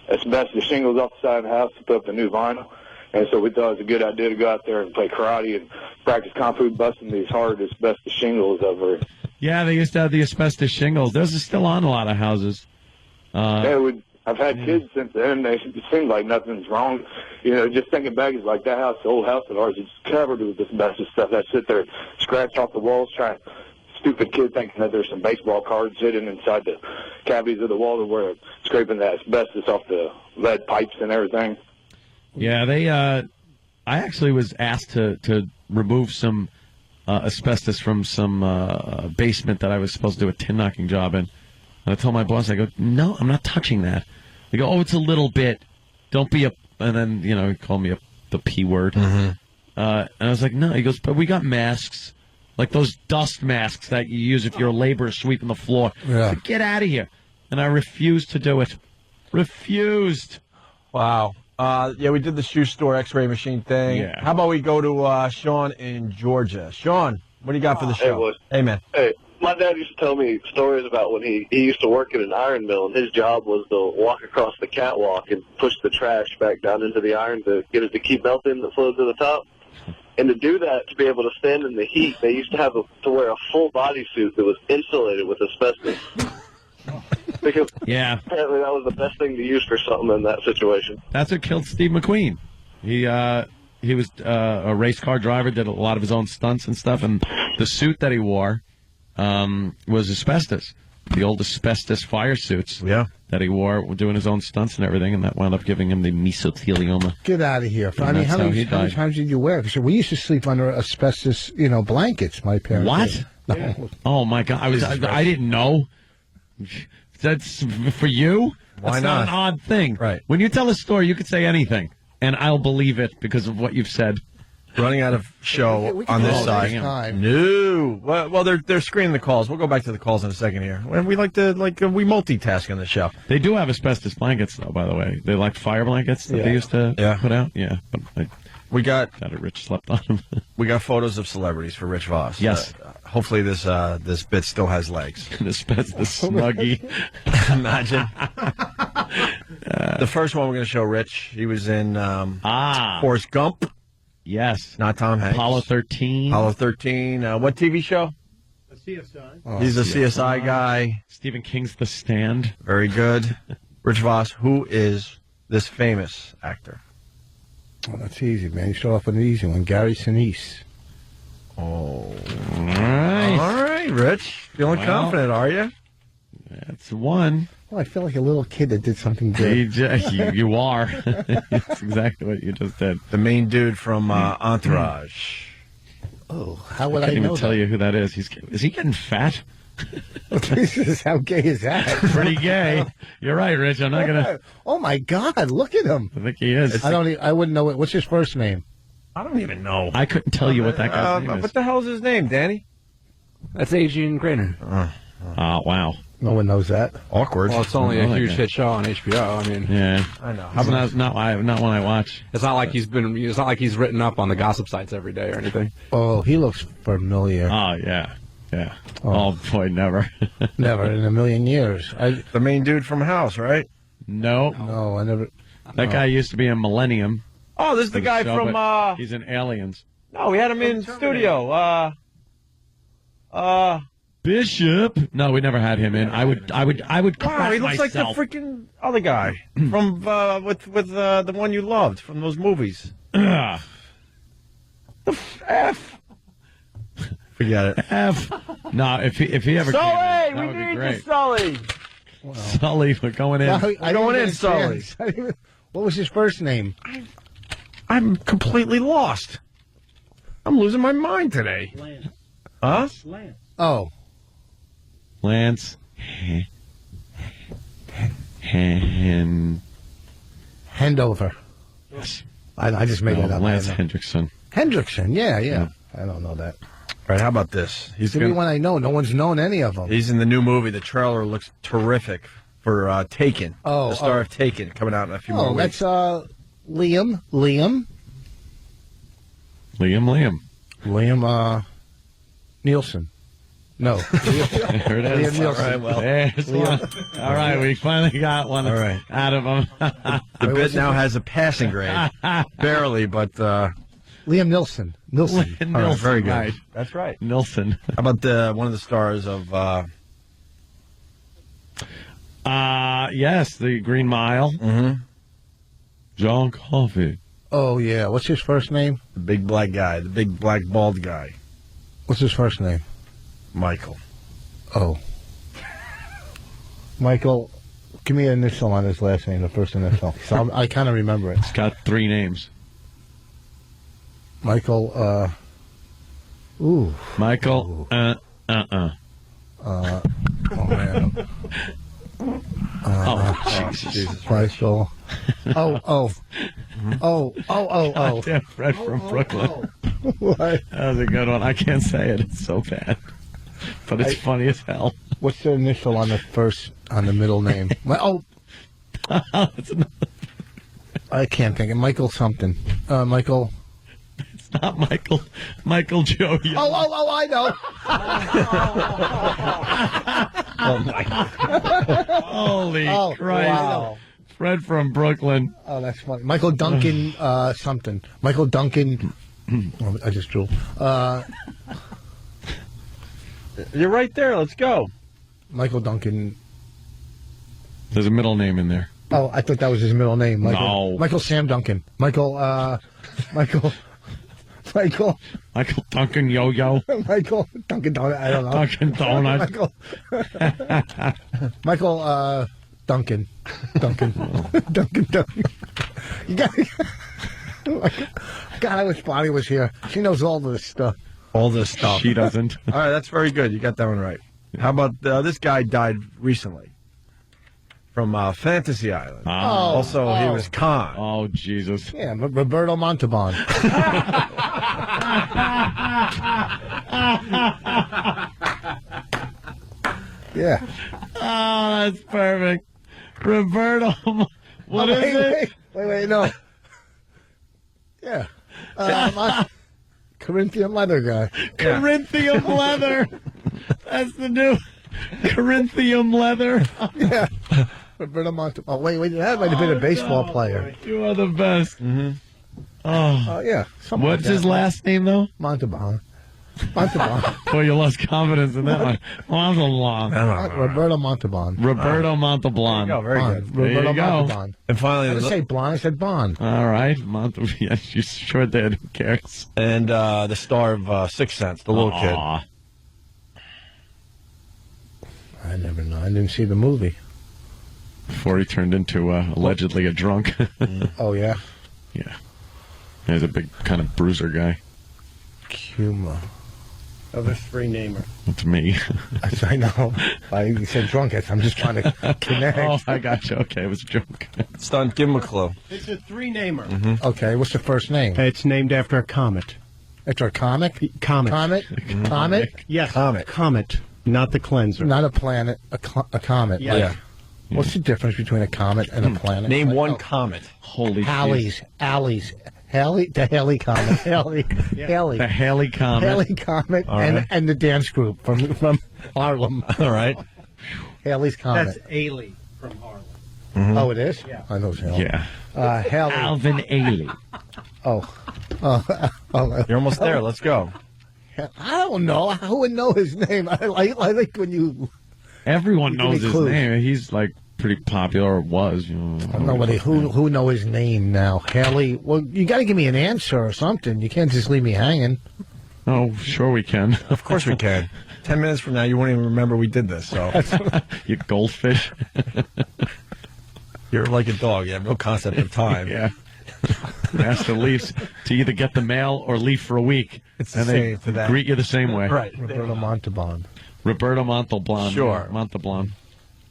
the asbestos shingles off the side of the house to put up the new vinyl. And so we thought it was a good idea to go out there and play karate and practice kung fu busting these hard asbestos shingles over. Yeah, they used to have the asbestos shingles. Those are still on a lot of houses. I've had kids since then. It seems like nothing's wrong. You know, just thinking back, it's like that house, the old house of ours, it's covered with asbestos stuff. I sit there, scratch off the walls, trying. Stupid kid thinking that there's some baseball cards hidden inside the cavities of the wall that were scraping the asbestos off the lead pipes and everything. Yeah, I actually was asked to remove some asbestos from some basement that I was supposed to do a tin knocking job in. And I told my boss, I go, no, I'm not touching that. They go, oh, it's a little bit. Don't be a... And then, he called me the P word. Mm-hmm. And I was like, no. He goes, but we got masks. Like those dust masks that you use if you're a laborer sweeping the floor. Yeah. So get out of here. And I refused to do it. Refused. Wow. Yeah, we did the shoe store X-ray machine thing. Yeah. How about we go to Sean in Georgia? Sean, what do you got for the show? Hey, boys. Hey, man. Hey, my dad used to tell me stories about when he used to work at an iron mill, and his job was to walk across the catwalk and push the trash back down into the iron to get it to keep melting and flow to the top. And to do that, to be able to stand in the heat, they used to have to wear a full bodysuit that was insulated with asbestos. Because apparently that was the best thing to use for something in that situation. That's what killed Steve McQueen. He was a race car driver, did a lot of his own stunts and stuff, and the suit that he wore was asbestos. The old asbestos fire suits that he wore doing his own stunts and everything, and that wound up giving him the mesothelioma. Get out of here. And I mean, that's how how many he died. times did you wear it? Because we used to sleep under asbestos, blankets, my parents. What? did. No. Oh, my God. I didn't know. That's for you? Why That's not? an odd thing. Right. When you tell a story, you could say anything, and I'll believe it because of what you've said. Running out of show We can on this call side. next time. No. Well, they're screening the calls. We'll go back to the calls in a second here. And we like to we multitask on the show. They do have asbestos blankets, though, by the way. They like fire blankets that they used to put out. Yeah. But We got Rich slept on them. we got photos of celebrities for Rich Voss. Yes. Hopefully this bit still has legs. The snuggie. Imagine. The first one we're going to show Rich. He was in Forrest Gump. Yes. Not Tom Hanks. Apollo 13. Apollo 13. What TV show? A CSI. Oh, he's a CSI guy. Stephen King's The Stand. Very good. Rich Voss, who is this famous actor? Oh, that's easy, man. You start off with an easy one. Gary Sinise. Oh. All right. All right, Rich. Feeling confident, are you? That's one. Well, I feel like a little kid that did something good. You are. That's exactly what you just did. The main dude from Entourage. Oh, how would I can't know even tell that? you who that is. Is he getting fat? Jesus, how gay is that? Pretty gay. You're right, Rich. I'm not gonna. Oh my God! Look at him. I think he is. I wouldn't know it. What's his first name? I don't even know. I couldn't tell you what that guy's name is. What the hell is his name, Danny? That's Adrian Grainer. Oh, wow. No one knows that. Awkward. Well, it's only a huge hit show on HBO. I mean, Yeah. I know. It's not one I watch. it's not like he's written up on the gossip sites every day or anything. Oh, he looks familiar. Oh, yeah. Yeah. Oh, boy, never. Never in a million years. The main dude from House, right? No. No, I never. That guy used to be in Millennium. Oh, this is the guy show, from. but he's in Aliens. No, we had him in studio. Bishop. No, we never had him in. I would crap Wow, he looks myself. like the freaking other guy from with the one you loved from those movies. Ugh. F. Forget it. F. No, if he ever Sully, came in, that we would be need you, great. Sully. Sully, we're going in. I Going in, didn't get a chance. What was his first name? I'm completely lost. I'm losing my mind today. Lance. Huh? Lance. Oh, Lance. Hendover. Yes. I just made that up. Lance I don't know. Hendrickson. Hendrickson. Yeah. I don't know that. All right, how about this? He's the one I know. No one's known any of them. He's in the new movie. The trailer looks terrific for Taken. Oh, the star of Taken coming out in a few Oh, more weeks. that's Liam. Liam Nielsen. No. There it is. Liam Nielsen. All right, well. There's one. All right, we finally got one All right. out of him. The bit now has a passing grade. Barely, but... Liam Nilsson. Nilsson. All right, very good. Right. That's right. Nilsson. How about one of the stars of... yes, the Green Mile. Mm-hmm. John Coffey. Oh, yeah. What's his first name? The big black guy. The big black bald guy. What's his first name? Michael. Oh. Michael, give me an initial on his last name, the first initial. So I kind of remember it. It's got 3 names. Michael, Michael, oh, man. oh, Jesus. Michael. Oh. Oh. Damn, Fred from Brooklyn. What? That was a good one. I can't say it. It's so bad. But it's funny as hell. What's the initial on the middle name? I can't think of Michael something. Michael. It's not Michael. Michael Joe Young. Oh, I know. Oh, my God. Holy Christ. Wow. Fred from Brooklyn. Oh, that's funny. Michael Duncan something. Michael Duncan. Oh, I just drew. You're right there. Let's go. Michael Duncan. There's a middle name in there. Oh, I thought that was his middle name. No. Michael Sam Duncan. Michael Duncan Yo-Yo. Michael Duncan Donut. I don't know. Duncan Donut. Michael Duncan. You got. God, I wish Bonnie was here. She knows all this stuff. All this stuff. She doesn't. All right, that's very good. You got that one right. How about this guy died recently from Fantasy Island. Also, he was Khan. Oh, Jesus. Yeah, Roberto Montalban. Yeah. Oh, that's perfect. Roberto. What is it? Wait, no. Yeah. Corinthian leather guy. Corinthian leather. That's the new Corinthian leather. Yeah. Roberto Montalban. Oh, wait, that might have been a baseball player. You are the best. Mm-hmm. Oh, yeah. What's his last name, though? Montalban. Boy, you lost confidence in that one. Roberto Montalban. Roberto Montalban. There you go. Very good. There Roberto you go. Montalban. And finally, I didn't say blonde. I said Bond. All right. Yes, you sure did. Who cares? And the star of Sixth Sense, the little kid. I never know. I didn't see the movie. Before he turned into allegedly a drunk. Oh, yeah? Yeah. He's a big kind of bruiser guy. Cuma. Of a three-namer. That's me. I know. You said drunk. I'm just trying to connect. Oh, I got you. Okay, it was a joke. Stunt, give him a clue. It's a three-namer. Mm-hmm. Okay, what's the first name? It's named after a comet. After a comic? Comet. Comet? Comet? Yes. Comet. Comet, not the cleanser. Not a planet, a comet. Yeah. Like, what's the difference between a comet and a planet? Name one comet. Holy Halley's. Halley, the Halley Comet. Halley. The Halley Comet. Halley Comet and the dance group from Harlem. All right. Halley's Comet. That's Ailey from Harlem. Mm-hmm. Oh, it is? Yeah. I know it's Halley. Yeah. Halley. Alvin Ailey. Oh. You're almost there. Let's go. I don't know. Who would know his name? I like when you... Everyone knows his clues. name. He's like pretty popular, or was. You know, Nobody who know his name now. Haley. Well, you got to give me an answer or something. You can't just leave me hanging. Oh, sure we can. Of course we can. 10 minutes from now, you won't even remember we did this. So You goldfish. You're like a dog. You have no concept of time. Yeah. Ask the Leafs to either get the mail or leave for a week. It's the and same they to that. greet you the same way. Right. Roberto Montalban. Roberto Montalban. Sure. Montalban.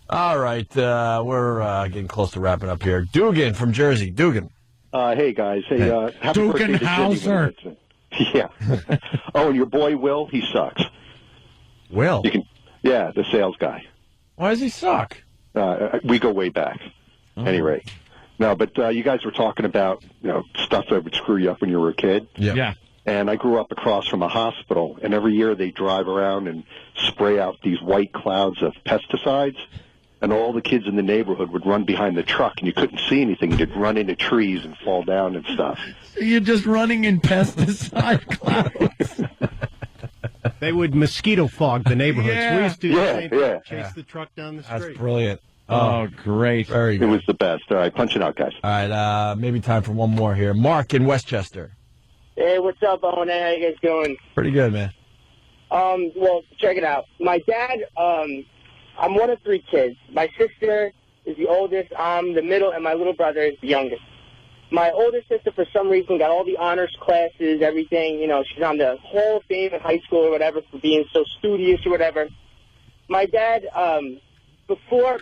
All right. We're getting close to wrapping up here. Dugan from Jersey. Dugan. Hey, guys. Hey, happy birthday to Jenny Williamson. Yeah. Oh, and your boy Will, he sucks. Will? Yeah, the sales guy. Why does he suck? We go way back. Oh. Any rate. No, but you guys were talking about, stuff that would screw you up when you were a kid. Yeah. And I grew up across from a hospital, and every year they drive around and spray out these white clouds of pesticides, and all the kids in the neighborhood would run behind the truck, and you couldn't see anything. You'd run into trees and fall down and stuff. You're just running in pesticide clouds. They would mosquito fog the neighborhoods. Yeah. We used to do the same thing, chase the truck down the street. That's brilliant. Oh, great. Very good. It was the best. All right, punch it out, guys. All right, maybe time for one more here. Mark in Westchester. Hey, what's up, Owen? How you guys doing? Pretty good, man. Well, check it out. My dad, I'm one of three kids. My sister is the oldest, I'm the middle, and my little brother is the youngest. My older sister, for some reason, got all the honors classes, everything. She's on the Hall of Fame in high school or whatever for being so studious or whatever. My dad, before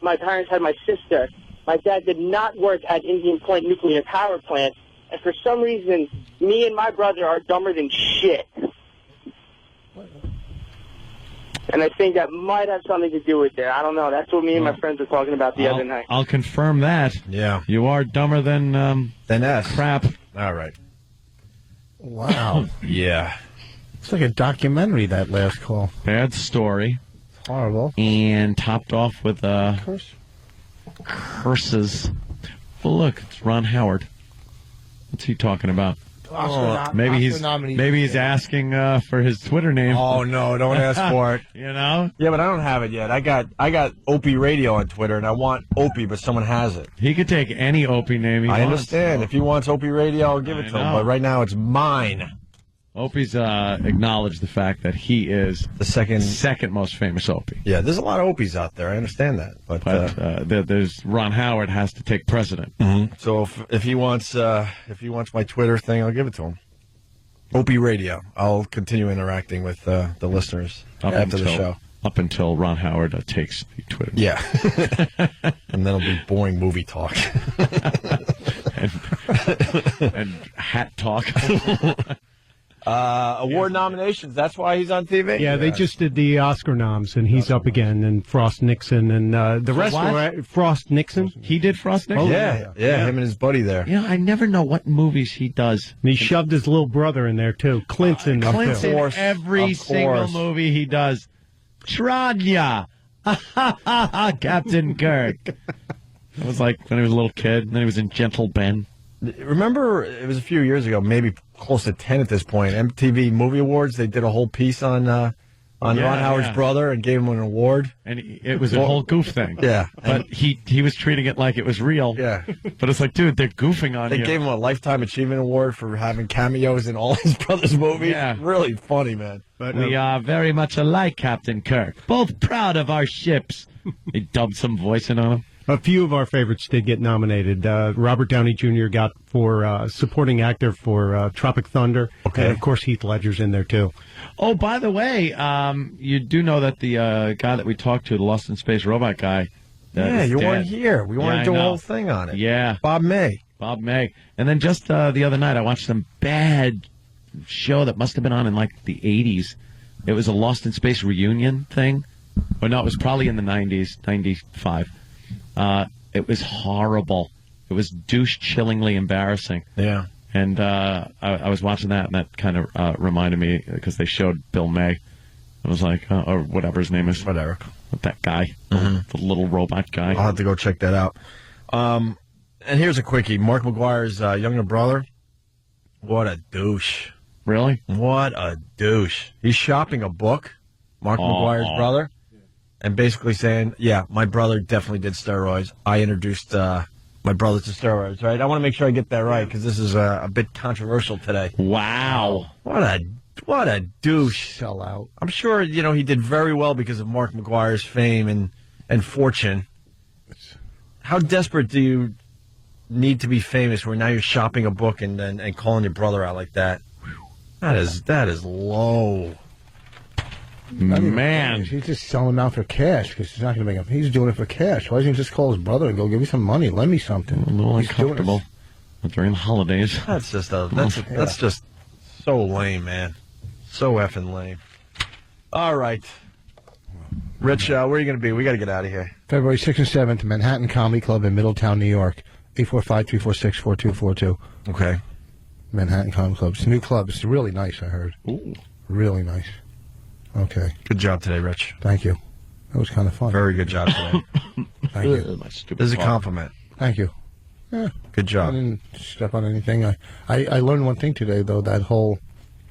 my parents had my sister, My dad did not work at Indian Point Nuclear Power Plant, and for some reason, me and my brother are dumber than shit. And I think that might have something to do with it. I don't know. That's what me and my friends were talking about the other night. I'll confirm that. Yeah. You are dumber than S. Crap. All right. Wow. Yeah. It's like a documentary, that last call. Bad story. It's horrible. And topped off with curses. Well, look, it's Ron Howard. What's he talking about? Maybe he's asking for his Twitter name. Oh no, don't ask for it. You know? Yeah, but I don't have it yet. I got Opie Radio on Twitter, and I want Opie, but someone has it. He could take any Opie name he wants. I understand. If he wants Opie Radio, I'll give it to him. But right now, it's mine. Opie's acknowledged the fact that he is the second most famous Opie. Yeah, there's a lot of Opies out there. I understand that, but there's Ron Howard has to take precedent. Mm-hmm. So if he wants my Twitter thing, I'll give it to him. Opie Radio. I'll continue interacting with the listeners after the show. Up until Ron Howard takes the Twitter. Yeah, and then it'll be boring movie talk and hat talk. Award nominations. That's why he's on TV. Yeah, they just did the Oscar noms, and he's up again. And Frost Nixon, and the rest were Frost Nixon. He did Frost Nixon. Oh, yeah, him and his buddy there. Yeah, I never know what movies he does. And he shoved his little brother in there too. Clint's in there Clint's too. in every single movie he does. Tranya, Captain Kirk. It was like when he was a little kid, and then he was in Gentle Ben. Remember, it was a few years ago, maybe close to 10 at this point, MTV Movie Awards, they did a whole piece on Ron Howard's brother and gave him an award. And it was a whole goof thing. Yeah. But he was treating it like it was real. Yeah. But it's like, dude, they're goofing on you. They gave him a Lifetime Achievement Award for having cameos in all his brother's movies. Yeah. Really funny, man. But we are very much alike, Captain Kirk. Both proud of our ships. They dubbed some voice in on him. A few of our favorites did get nominated. Robert Downey Jr. got for supporting actor for Tropic Thunder. Okay. And, of course, Heath Ledger's in there, too. Oh, by the way, you do know that the guy that we talked to, the Lost in Space robot guy. Yeah, you weren't dead. here. We wanted to do a whole thing on it. Yeah. Bob May. And then just the other night, I watched some bad show that must have been on in, like, the 80s. It was a Lost in Space reunion thing. Or no, it was probably in the 90s, 95. It was horrible. It was douche-chillingly embarrassing. Yeah. And I was watching that, and that kind of reminded me, because they showed Bill May. I was like, or whatever his name is. Whatever. That guy, the little robot guy. I'll have to go check that out. And here's a quickie. Mark McGuire's younger brother, what a douche. Really? What a douche. He's shopping a book, Mark McGuire's brother. And basically saying, yeah, my brother definitely did steroids. I introduced my brother to steroids, right? I want to make sure I get that right because this is a bit controversial today. Wow. What a douche. Sellout. I'm sure, he did very well because of Mark McGuire's fame and fortune. How desperate do you need to be famous where now you're shopping a book and calling your brother out like that? That is low. Man, he's just selling them out for cash because he's not going to make them. He's doing it for cash. Why doesn't he just call his brother and go, give me some money, lend me something? A little uncomfortable during the holidays. That's just that's just so lame, man. So effing lame. All right, Rich, where are you going to be? We got to get out of here. February 6th and 7th, Manhattan Comedy Club in Middletown, New York. 845-346-4242. Okay. Manhattan Comedy Club. It's a new club. It's really nice, I heard. Ooh. Really nice. Okay. Good job today, Rich. Thank you. That was kind of fun. Very good job today. Thank you. This is a compliment. Thank you. Yeah. Good job. I didn't step on anything. I learned one thing today, though, that whole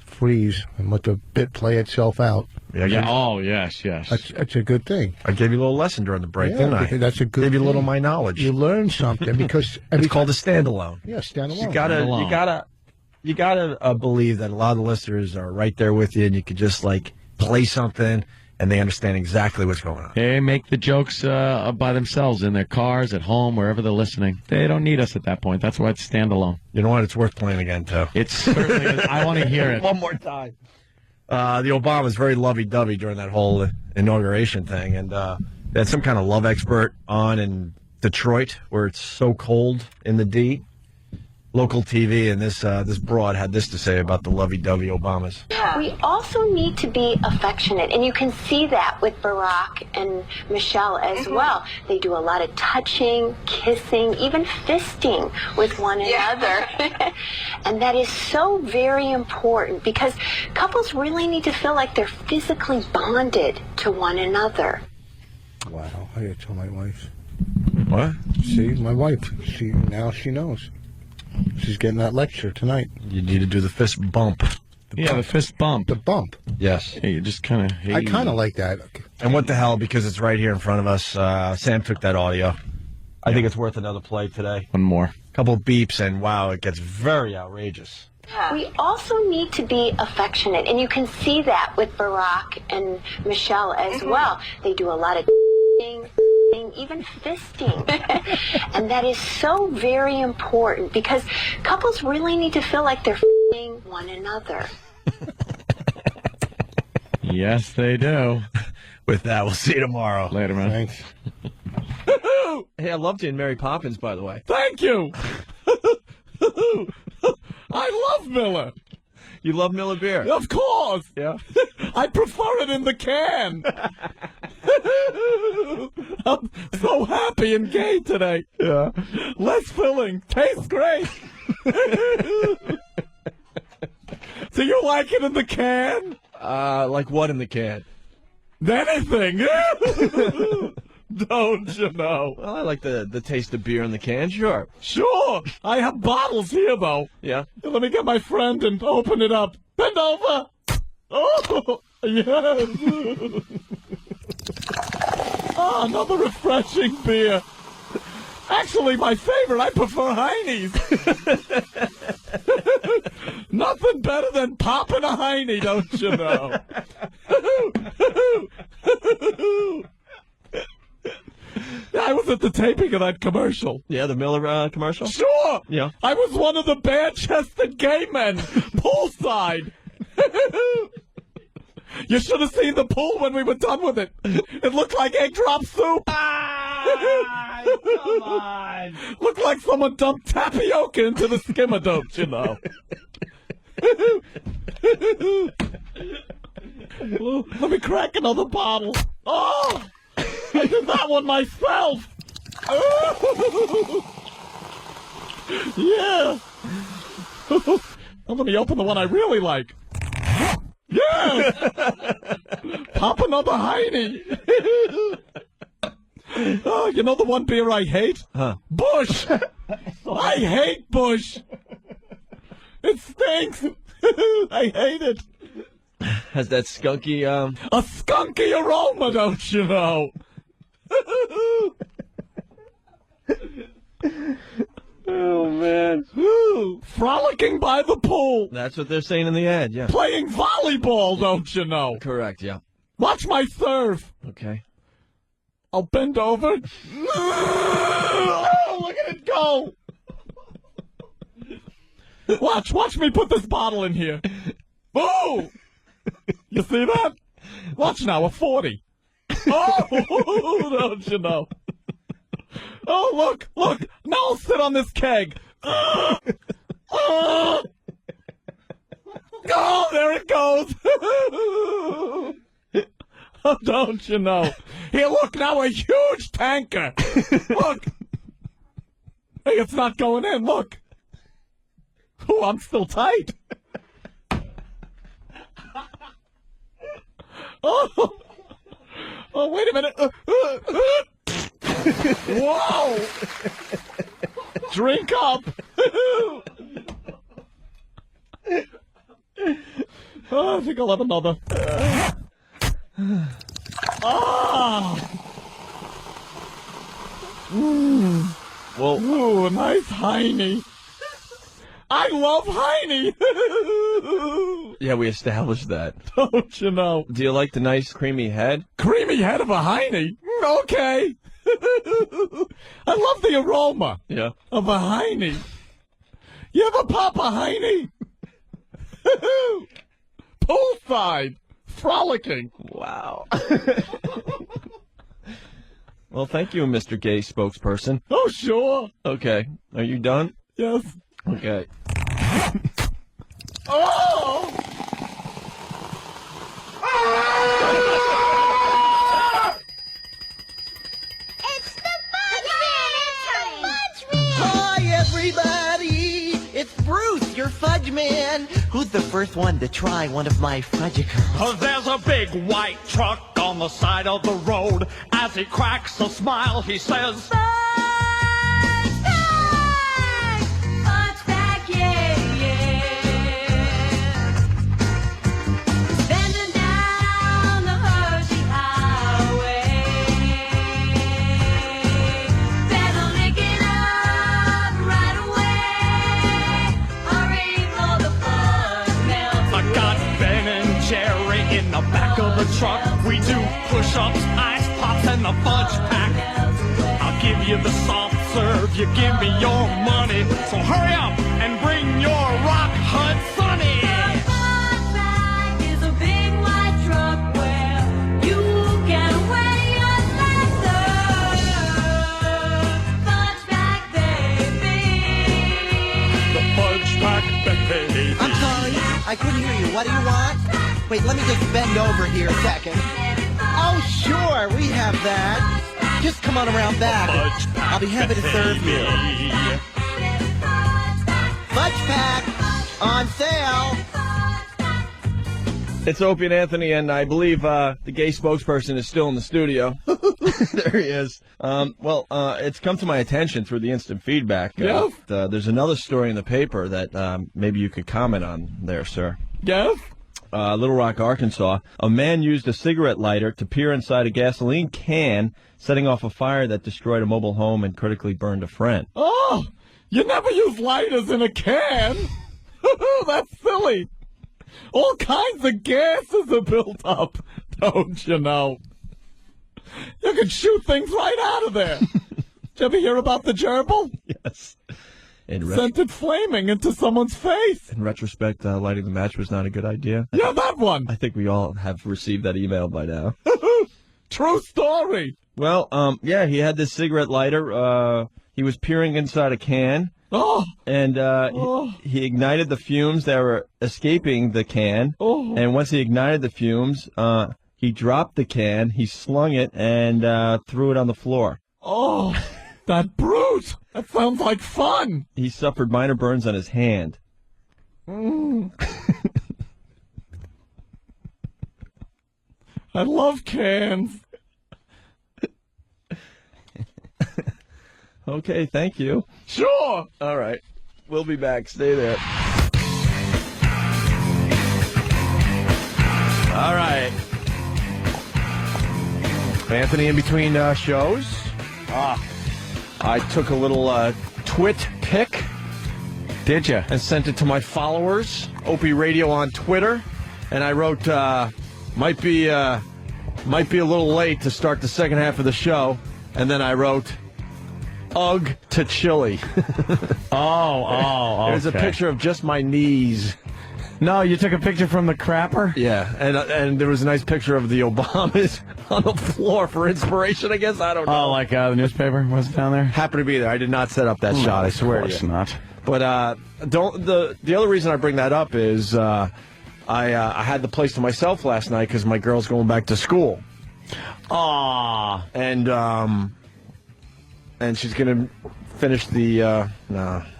freeze and let the bit play itself out. Yeah. Oh, yes. That's a good thing. I gave you a little lesson during the break, didn't I? That's a good Gave you a little thing. of my knowledge. You learn something because... It's called a standalone. Yeah, standalone. You gotta believe that a lot of the listeners are right there with you, and you could just play something, and they understand exactly what's going on. They make the jokes by themselves in their cars, at home, wherever they're listening. They don't need us at that point. That's why it's standalone. You know what? It's worth playing again, too. It certainly is. I want to hear it. One more time. The Obamas very lovey-dovey during that whole inauguration thing, and they had some kind of love expert on, and Detroit, where it's so cold in the D. Local TV, and this broad had this to say about the lovey-dovey Obamas. We also need to be affectionate, and you can see that with Barack and Michelle as well. They do a lot of touching, kissing, even fisting with one another. And that is so very important because couples really need to feel like they're physically bonded to one another. Wow, I gotta tell my wife. What? See, my wife, she knows. She's getting that lecture tonight. You need to do the fist bump. The fist bump. The bump. Yes. Yeah, you just kind of... I kind of like that. And what the hell, because it's right here in front of us. Sam took that audio. I think it's worth another play today. One more. A couple beeps, and wow, it gets very outrageous. We also need to be affectionate, and you can see that with Barack and Michelle as well. They do a lot of even fisting. And that is so very important because couples really need to feel like they're one another. Yes, they do. With that, we'll see you tomorrow. Later, man. Thanks. Hey, I loved you in Mary Poppins, by the way. Thank you. I love Miller. You love Miller beer? Of course. Yeah. I prefer it in the can. I'm so happy and gay today. Yeah. Less filling. Tastes great. Do you like it in the can? Like what in the can? Anything. Don't you know? Well, I like the taste of beer in the can, sure. Sure. I have bottles here, though. Yeah. Let me get my friend and open it up. Bend over. Oh, yes. Oh, another refreshing beer. Actually, my favorite. I prefer Heine's. Nothing better than popping a Heine, don't you know? I was at the taping of that commercial. Yeah, the Miller commercial? Sure. Yeah. I was one of the bare-chested gay men, poolside. You should have seen the pool when we were done with it. It looked like egg drop soup. Come on. Looked like someone dumped tapioca into the skimmer, don't you know? Well, let me crack another bottle. Oh! I did that one myself. Yeah. Now let me open the one I really like. Yeah. Pop another Heine. Oh, you know the one beer I hate? Huh. Bush. I hate Bush. It stinks. I hate it. Has that skunky, A skunky aroma, don't you know? Oh, man. Frolicking by the pool. That's what they're saying in the ad, yeah. Playing volleyball, don't you know? Correct, yeah. Watch my serve. Okay. I'll bend over. Oh, look at it go. Watch me put this bottle in here. Oh! You see that? Watch now, a 40. Oh, don't you know? Oh, look. Now I'll sit on this keg. Oh, there it goes. Oh, don't you know? Here, look, now a huge tanker. Look. Hey, it's not going in, look. Oh, I'm still tight. Oh, wait a minute. Whoa! Drink up. Oh, I think I'll have another. Well, ooh, a nice Heine. I love Heine. yeah, we established that. Don't you know? Do you like the nice creamy head? Creamy head of a Heine? Okay. I love the aroma Yeah. of a Heine. You ever pop a Heine? Poolside. Frolicking. Wow. Well, thank you, Mr. Gay spokesperson. Oh, sure. Okay. Are you done? Yes. Okay. Oh! It's the Fudge Man! Hi, everybody! It's Bruce, your fudge man. Who's the first one to try one of my fudgicles? There's a big white truck on the side of the road. As he cracks a smile, he says, Fudge back, yeah, yeah. Bending down the Hershey Highway. Better lick it up right away. Hurry for the fudge melt. I got Ben and Jerry in the back of the truck. We do push-ups, ice pops, and the fudge pack. I'll give you the soft serve, you give me your money. So hurry up and bring your rock hut sunny. The fudge pack is a big white truck where you can wear your leather. Fudge pack, baby. The fudge pack, baby. I'm sorry, I couldn't hear you. What do you want? Wait, let me just bend over here a second. Oh, sure, we have that. Just come on around back. I'll be happy to serve you. Fudge pack on sale. It's Opie and Anthony, and I believe the gay spokesperson is still in the studio. There he is. It's come to my attention through the instant feedback. Yes? There's another story in the paper that maybe you could comment on there, sir. Yes? Little Rock, Arkansas. A man used a cigarette lighter to peer inside a gasoline can, setting off a fire that destroyed a mobile home and critically burned a friend. Oh, you never use lighters in a can. That's silly. All kinds of gases are built up, don't you know? You can shoot things right out of there. Did you ever hear about the gerbil? Yes. Sent it flaming into someone's face. In retrospect, lighting the match was not a good idea. Yeah, that one. I think we all have received that email by now. True story. Well, he had this cigarette lighter. He was peering inside a can. Oh. And he ignited the fumes that were escaping the can. Oh. And once he ignited the fumes, he dropped the can, he slung it, and threw it on the floor. Oh, that brute. That sounds like fun. He suffered minor burns on his hand. Mm. I love cans. Okay, thank you. Sure. All right. We'll be back. Stay there. All right. Anthony, in between shows, I took a little twit pic. Did you? And sent it to my followers, Opie Radio on Twitter. And I wrote, might be a little late to start the second half of the show. And then I wrote, ugh to chili. Oh, There's a picture of just my knees. No, you took a picture from the crapper? Yeah, and there was a nice picture of the Obamas on the floor for inspiration, I guess. I don't know. Oh, like the newspaper was down there? Happened to be there. I did not set up that shot, I swear to you. Of course not. But the other reason I bring that up is I had the place to myself last night because my girl's going back to school. Aww. And she's going to finish the, I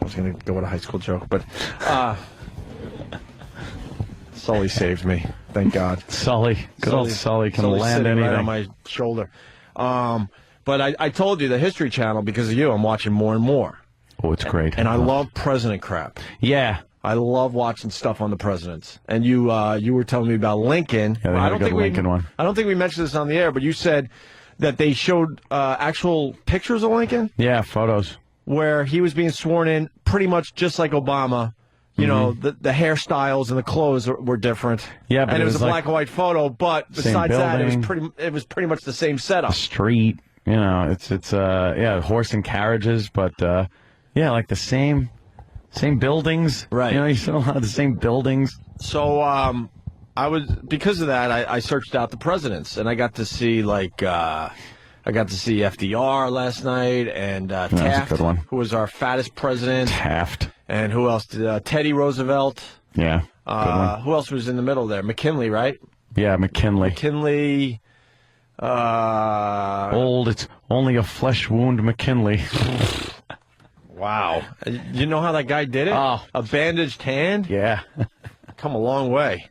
was going to go with a high school joke, but Sully saved me. Thank God. Sully. Good old Sully can Sully's land sitting anything. right on my shoulder. But I told you the History Channel, because of you, I'm watching more and more. Oh, it's great. And I love president crap. Yeah. I love watching stuff on the presidents. And you were telling me about Lincoln. Yeah, they had a good Lincoln one. I don't think we mentioned this on the air, but you said that they showed actual pictures of Lincoln. Yeah, photos. Where he was being sworn in pretty much just like Obama. You know, the hairstyles and the clothes were different. Yeah, but and it was a like black and white photo, but besides that, it was pretty much the same setup. The street, you know, it's horse and carriages, but like the same buildings. Right. You know, you saw a lot of the same buildings. So because of that, I searched out the presidents, and I got to see I I got to see FDR last night, and That was a Taft, good one. who was our fattest president. Taft. And who else? Teddy Roosevelt. Yeah. Good one. Who else was in the middle there? McKinley, right? Yeah, McKinley. McKinley. Old, it's only a flesh wound, McKinley. Wow. You know how that guy did it? Oh. A bandaged hand? Yeah. Come a long way.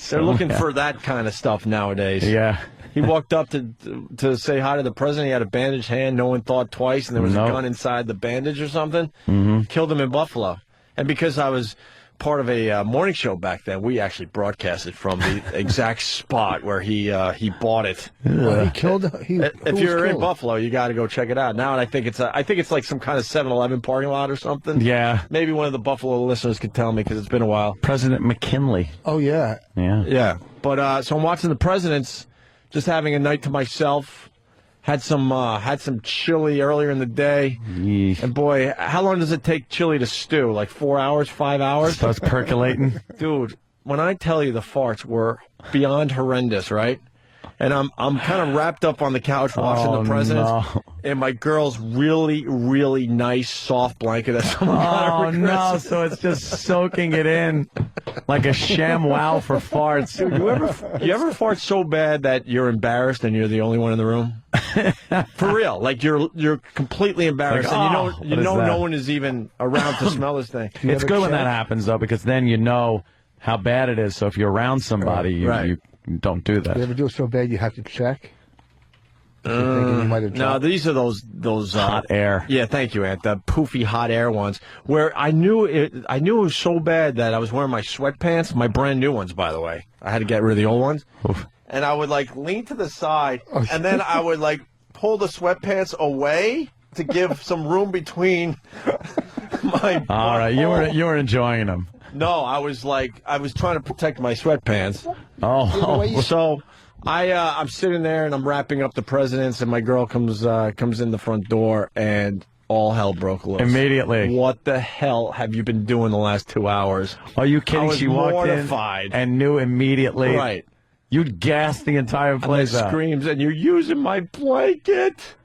They're looking for that kind of stuff nowadays. Yeah. He walked up to say hi to the president. He had a bandaged hand. No one thought twice, and there was a gun inside the bandage or something. Mm-hmm. Killed him in Buffalo. And because I was part of a morning show back then, we actually broadcasted from the exact spot where he bought it. He killed. If you're in Buffalo, you got to go check it out. Now, and I think it's like some kind of 7-Eleven parking lot or something. Yeah. Maybe one of the Buffalo listeners could tell me because it's been a while. President McKinley. Oh, yeah. Yeah. Yeah. But so I'm watching the presidents, just having a night to myself. Had some chili earlier in the day. Yeesh. And boy, how long does it take chili to stew? Like 4 hours, 5 hours? Starts percolating. Dude, when I tell you the farts were beyond horrendous, right? And I'm kind of wrapped up on the couch watching the presidents. No. And my girl's really, really nice soft blanket that someone Oh, no, so it's just soaking it in like a sham wow for farts. Dude, you ever fart so bad that you're embarrassed and you're the only one in the room? For real, like you're completely embarrassed, Like, and you know that? no one is even around to smell this thing. It's good when that happens, though, because then you know how bad it is. So if you're around somebody, you don't do that. You ever do it so bad you have to check? No, these are those hot air. Yeah, thank you, Aunt. The poofy hot air ones, where I knew it was so bad that I was wearing my sweatpants, my brand new ones, by the way. I had to get rid of the old ones. Oof. And I would like lean to the side, and then I would like pull the sweatpants away to give some room between my. All right, you were enjoying them. No, I was trying to protect my sweatpants. Oh, so I'm sitting there and I'm wrapping up the presidents, and my girl comes in the front door, and all hell broke loose immediately. What the hell have you been doing the last 2 hours? Are you kidding? I was She walked mortified. in and knew immediately. Right. You'd gas the entire place out. Screams, and you're using my blanket.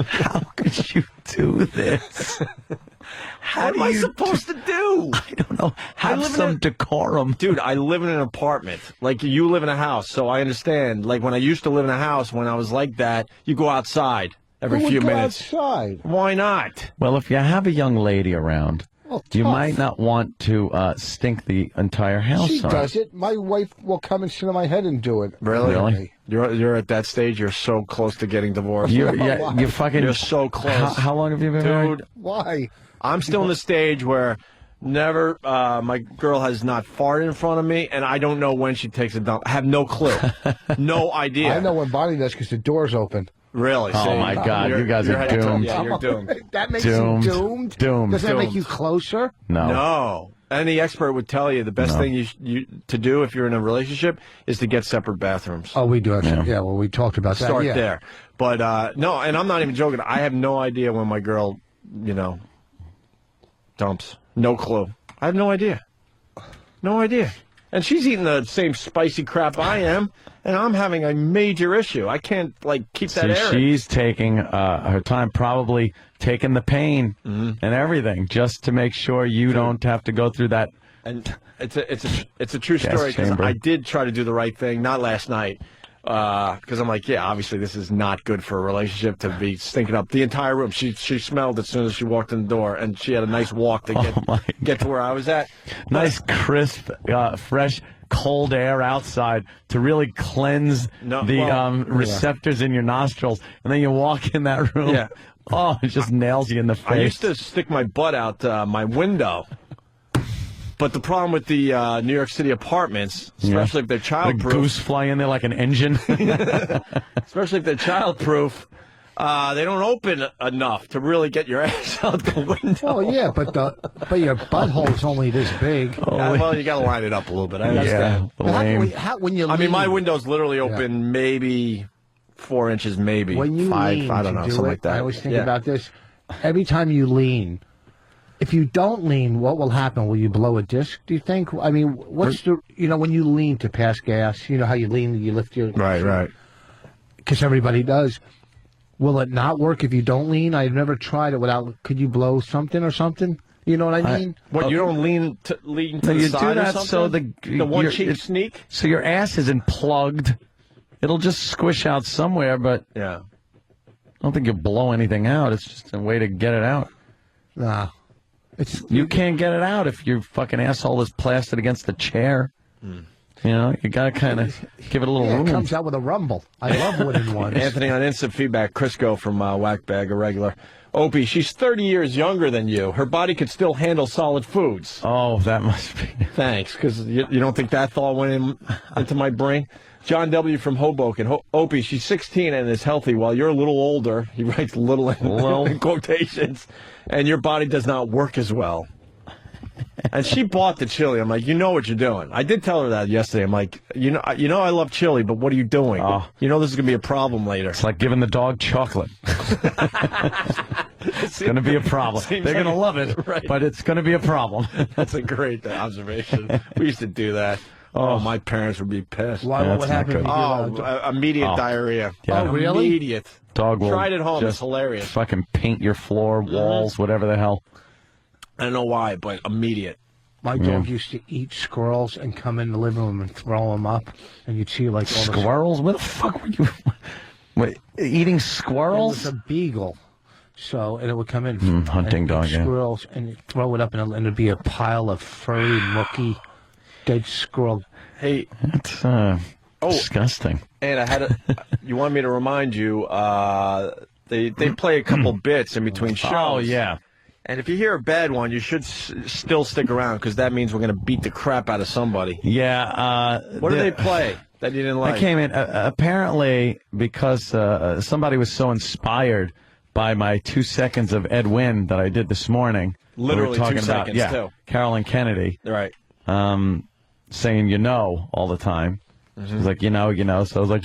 How could you do this? What am I supposed to do? I don't know. Have some decorum. Dude, I live in an apartment. Like, you live in a house, so I understand. Like, when I used to live in a house, when I was like that, you go outside every few minutes. Outside? Why not? Well, if you have a young lady around, you might not want to stink the entire house. She on. does it. My wife will come and sit on my head and do it. Really? You're at that stage. You're so close to getting divorced. You're so close. How long have you been married? Dude, why? I'm still in the stage where my girl has not farted in front of me, and I don't know when she takes a dump. I have no clue. No idea. I know when Bonnie does because the door's open. Really? Oh, my God. You guys are doomed. Yeah, you're doomed. That makes you doomed? Doomed. Does that make you closer? No. No. Any expert would tell you the best thing you to do if you're in a relationship is to get separate bathrooms. Oh, we do have yeah, well, we talked about that. Start yeah. there. But, no, and I'm not even joking. I have no idea when my girl, dumps. No clue. I have no idea. No idea. And she's eating the same spicy crap I am, and I'm having a major issue. I can't, keep that air. She's taking her time, probably taking the pain and everything, just to make sure you don't have to go through that. And it's a true story, because I did try to do the right thing, not last night, because I'm like, yeah, obviously this is not good for a relationship to be stinking up the entire room. She smelled as soon as she walked in the door, and she had a nice walk to get to where I was at. Nice, crisp, fresh, cold air outside to really cleanse the receptors in your nostrils, and then you walk in that room. Yeah. Oh, it just nails you in the face. I used to stick my butt out my window. But the problem with the New York City apartments, especially if they're childproof, a goose fly in there like an engine. Especially if they're childproof, they don't open enough to really get your ass out the window. Oh yeah, but your butthole's only this big. Well, you got to line it up a little bit. I understand. When you I mean, my lean- window's literally open maybe 4 inches, maybe when you 5. lean I don't know, to do something it, like that. I always think about this. Every time you lean, if you don't lean, what will happen? Will you blow a disc, do you think? I mean, what's the, when you lean to pass gas, you know how you lean, you lift your... Right. because everybody does. Will it not work if you don't lean? I've never tried it without. Could you blow something or something? You know what I mean? What, you don't lean to the you side do or that something? so the one cheek sneak? So your ass isn't plugged. It'll just squish out somewhere, but yeah. I don't think you'll blow anything out. It's just a way to get it out. Nah. You can't get it out if your fucking asshole is plastered against the chair. You know, you got to kind of give it a little room. It comes out with a rumble. I love wooden ones. Anthony, on instant feedback, Crisco from Whackbag, a regular. Opie, she's 30 years younger than you. Her body could still handle solid foods. Oh, that must be. Thanks, because you don't think that thought went into my brain? John W. from Hoboken. Opie, she's 16 and is healthy, while you're a little older. He writes little in quotations. And your body does not work as well. And she bought the chili. I'm like, you know what you're doing. I did tell her that yesterday. I'm like, you know, I love chili, but what are you doing? You know this is going to be a problem later. It's like giving the dog chocolate. It's going to be a problem. They're going to love it, right. but it's going to be a problem. That's a great observation. We used to do that. Oh, my parents would be pissed. Why, what happened? Immediate diarrhea. Yeah. Oh, really? Immediate. Dog will Tried it home. just It's hilarious. fucking paint your floor, walls, whatever the hell. I don't know why, but immediate. My dog used to eat squirrels and come in the living room and throw them up, and you'd see like all the Squirrels? Where the fuck were you? Wait, eating It squirrels? was a beagle, so and it would come in hunting and dog, eat yeah. squirrels and you'd throw it up, and it'd be a pile of furry, mucky, dead squirrel. Hey, That's disgusting. and I had you want me to remind you, they play a couple bits in between shows. Oh, yeah. And if you hear a bad one, you should still stick around, because that means we're going to beat the crap out of somebody. Yeah. What do they play that you didn't like? I came in, apparently, because somebody was so inspired by my 2 seconds of Ed Wynn that I did this morning. Literally we were talking 2 about, seconds, too. Carolyn Kennedy. Right. Saying, you know, all the time. She was like, you know. So I was like,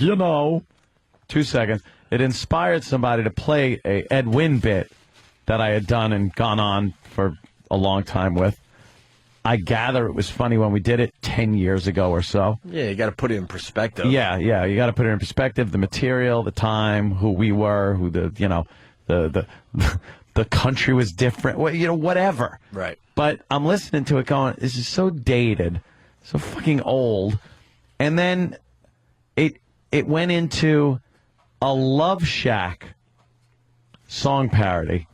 2 seconds. It inspired somebody to play a Ed Wynn bit that I had done and gone on for a long time with. I gather it was funny when we did it 10 years ago or so. Yeah, you got to put it in perspective. Yeah, you got to put it in perspective. The material, the time, who we were, who the country was different. Whatever. Right. But I'm listening to it going, this is so dated, so fucking old. And then it went into a Love Shack song parody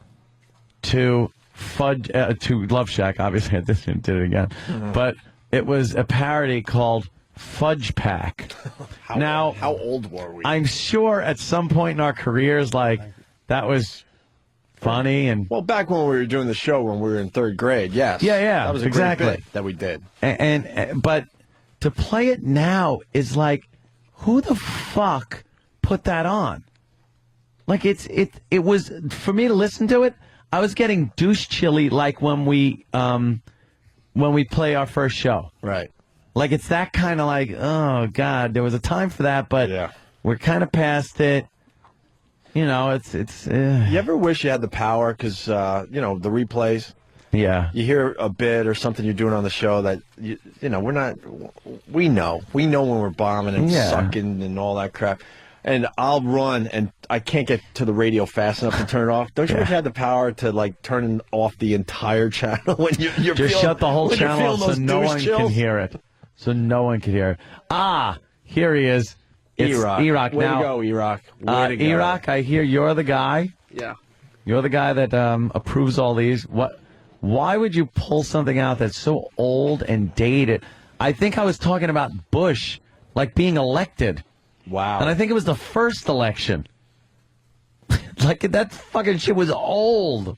to Love Shack. Obviously, I just did it again. But it was a parody called Fudge Pack. How old were we? I'm sure at some point in our careers, like, that was funny. And Well, back when we were doing the show when we were in third grade, yes. Yeah, That was exactly. a great bit that we did. But to play it now is like, who the fuck put that on? Like, it was, for me to listen to it, I was getting douche chilly like when we play our first show. Right. Like, it's that kind of like, oh, God, there was a time for that, but we're kind of past it. You know, it's. You ever wish you had the power? Because, the replays. Yeah. You hear a bit or something you're doing on the show that, we're not. We know when we're bombing and sucking and all that crap. And I'll run, and I can't get to the radio fast enough to turn it off. Don't you wish you had the power to, like, turn off the entire channel when you're just shut the whole channel off so no one chills? can hear it. So no one can hear it. Ah, here he is. It's E-Rock. Way now, to go, E-Rock. Way to go. E-Rock, I hear you're the guy. Yeah. You're the guy that approves all these. Why would you pull something out that's so old and dated? I think I was talking about Bush, like, being elected. Wow. And I think it was the first election. Like, that fucking shit was old.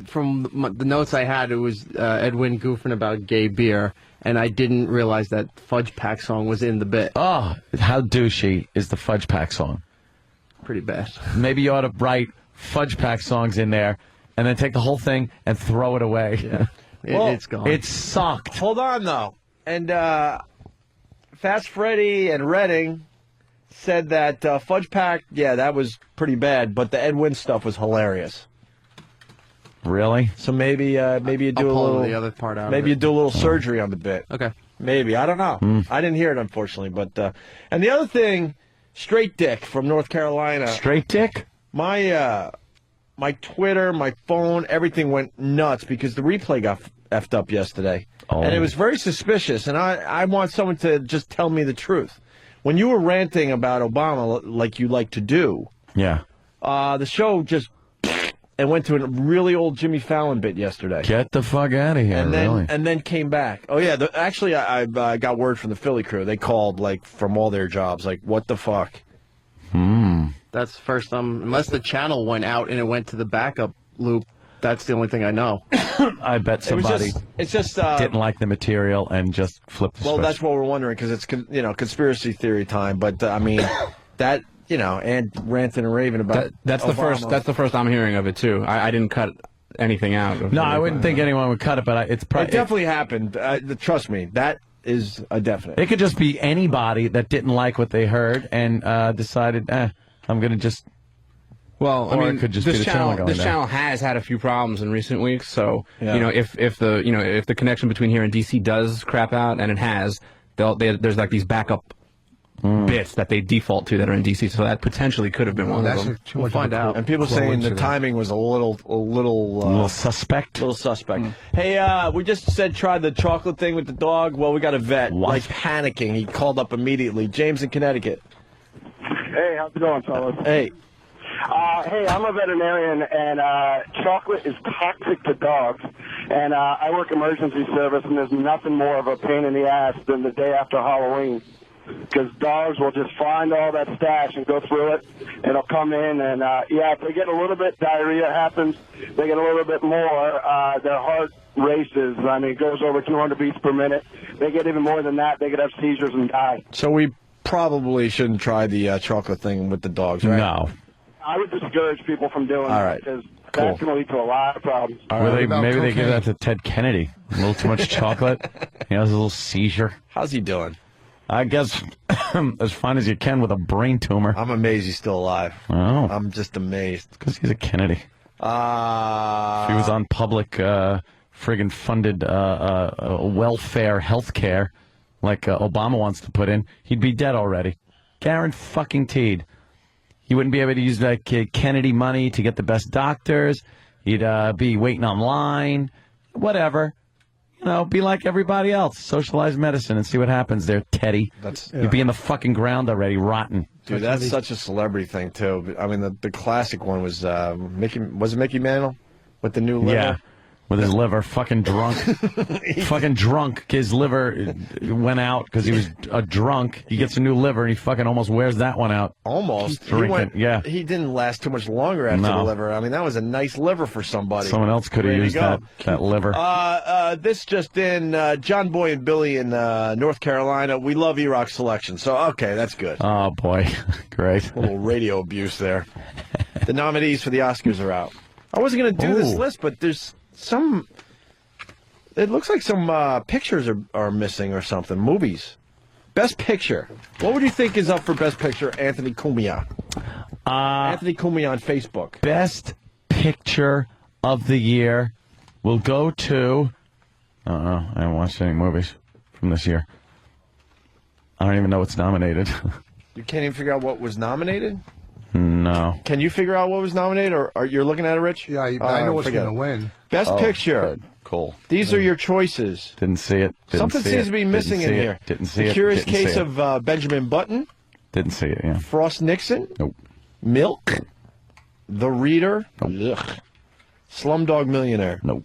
From the notes I had, it was Edwin goofing about gay beer, and I didn't realize that Fudge Pack song was in the bit. Oh, how douchey is the Fudge Pack song? Pretty bad. Maybe you ought to write Fudge Pack songs in there and then take the whole thing and throw it away. Yeah. It's gone. It sucked. Hold on, though. And Fast Freddy and Redding said that Fudge Pack, that was pretty bad, but the Ed Wynn stuff was hilarious. Really? So maybe you do I'll a pull little. the other part out. Maybe you do a little surgery on the bit. Okay. Maybe, I don't know. I didn't hear it, unfortunately. But and the other thing Straight Dick from North Carolina. Straight Dick? My Twitter, my phone, everything went nuts because the replay got effed up yesterday. Oh. And it was very suspicious, and I want someone to just tell me the truth. When you were ranting about Obama like you like to do, yeah, the show just and went to a really old Jimmy Fallon bit yesterday. Get the fuck out of here, and then came back. Oh, yeah, actually, I got word from the Philly crew. They called, like, from all their jobs, like, what the fuck? That's the first unless the channel went out and it went to the backup loop. That's the only thing I know. I bet somebody didn't like the material and just flipped the switch. That's what we're wondering, because it's conspiracy theory time. But I mean, that and ranting and raving about that's Obama. That's the first I'm hearing of it too. I didn't cut anything out. No, I wouldn't think anyone would cut it, but it's probably it definitely happened. Trust me, that is a definite. It could just be anybody that didn't like what they heard and decided, I'm going to just. Well, or I mean, it could just this be the channel. going This down. channel has had a few problems in recent weeks. So Yeah. if the connection between here and DC does crap out, and it has, there's like these backup bits that they default to that are in DC. So that potentially could have been one of them. We'll find out. And people saying the timing was a little suspect. Little suspect. Hey, we just said try the chocolate thing with the dog. Well, we got a vet like panicking. He called up immediately. James in Connecticut. Hey, how's it going, fellas? Hey. Hey, I'm a veterinarian, and chocolate is toxic to dogs. And I work emergency service, and there's nothing more of a pain in the ass than the day after Halloween. Because dogs will just find all that stash and go through it. It'll come in, and if they get a little bit, diarrhea happens. They get a little bit more, their heart races. I mean, it goes over 200 beats per minute. They get even more than that, they could have seizures and die. So we probably shouldn't try the chocolate thing with the dogs, right? No. I would discourage people from doing All that right. because Cool. that's going to lead to a lot of problems. Maybe they give that to Ted Kennedy. A little too much chocolate. He has a little seizure. How's he doing? I guess as fine as you can with a brain tumor. I'm amazed he's still alive. Oh. I'm just amazed. Because he's a Kennedy. If he was on public friggin' funded welfare health care like Obama wants to put in, he'd be dead already. Guaranteed. He wouldn't be able to use that Kennedy money to get the best doctors. He'd be waiting online. Whatever. Be like everybody else. Socialize medicine and see what happens there, Teddy. You'd be in the fucking ground already, rotten. Dude, that's such a celebrity thing, too. I mean, the classic one was Mickey Mantle with the new liver? Yeah, with his liver, fucking drunk. Fucking drunk. His liver went out because he was a drunk. He gets a new liver, and he fucking almost wears that one out. Almost. He didn't last too much longer after the liver. I mean, that was a nice liver for somebody. Someone else could have used that liver. This just in, John Boy and Billy in North Carolina. We love E-Rock's selection. So, okay, that's good. Oh, boy. Great. A little radio abuse there. The nominees for the Oscars are out. I wasn't going to do this list, but there's some... It looks like some pictures are missing or something. Movies. Best Picture. What would you think is up for Best Picture, Anthony Cumia? Anthony Cumia on Facebook. Best Picture of the year will go to... I haven't watched any movies from this year. I don't even know what's nominated. You can't even figure out what was nominated? No. Can you figure out what was nominated, or are you looking at it, Rich? Yeah, I know what's going to win. Best Picture. Good. Cool. These are your choices. Didn't see it. Something seems to be missing in here. Didn't see it. The Curious Case of Benjamin Button. Didn't see it, yeah. Frost Nixon. Nope. Milk. The Reader. Nope. Ugh. Slumdog Millionaire. Nope.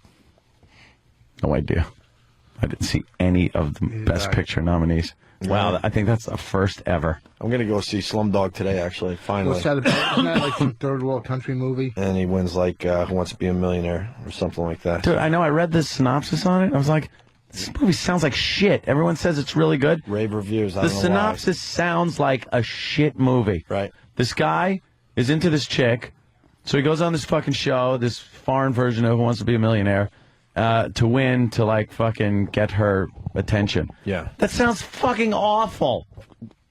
No idea. I didn't see any of the Best Picture nominees. Wow, I think that's the first ever. I'm going to go see Slumdog today, actually, finally. What's that about? Isn't that like some third world country movie? And he wins, like, Who Wants to Be a Millionaire or something like that. Dude, I know. I read this synopsis on it. I was like, this movie sounds like shit. Everyone says it's really good. Rave reviews. The synopsis sounds like a shit movie. Right. This guy is into this chick, so he goes on this fucking show, this foreign version of Who Wants to Be a Millionaire, to win, to, like, fucking get her attention. Yeah. That sounds fucking awful.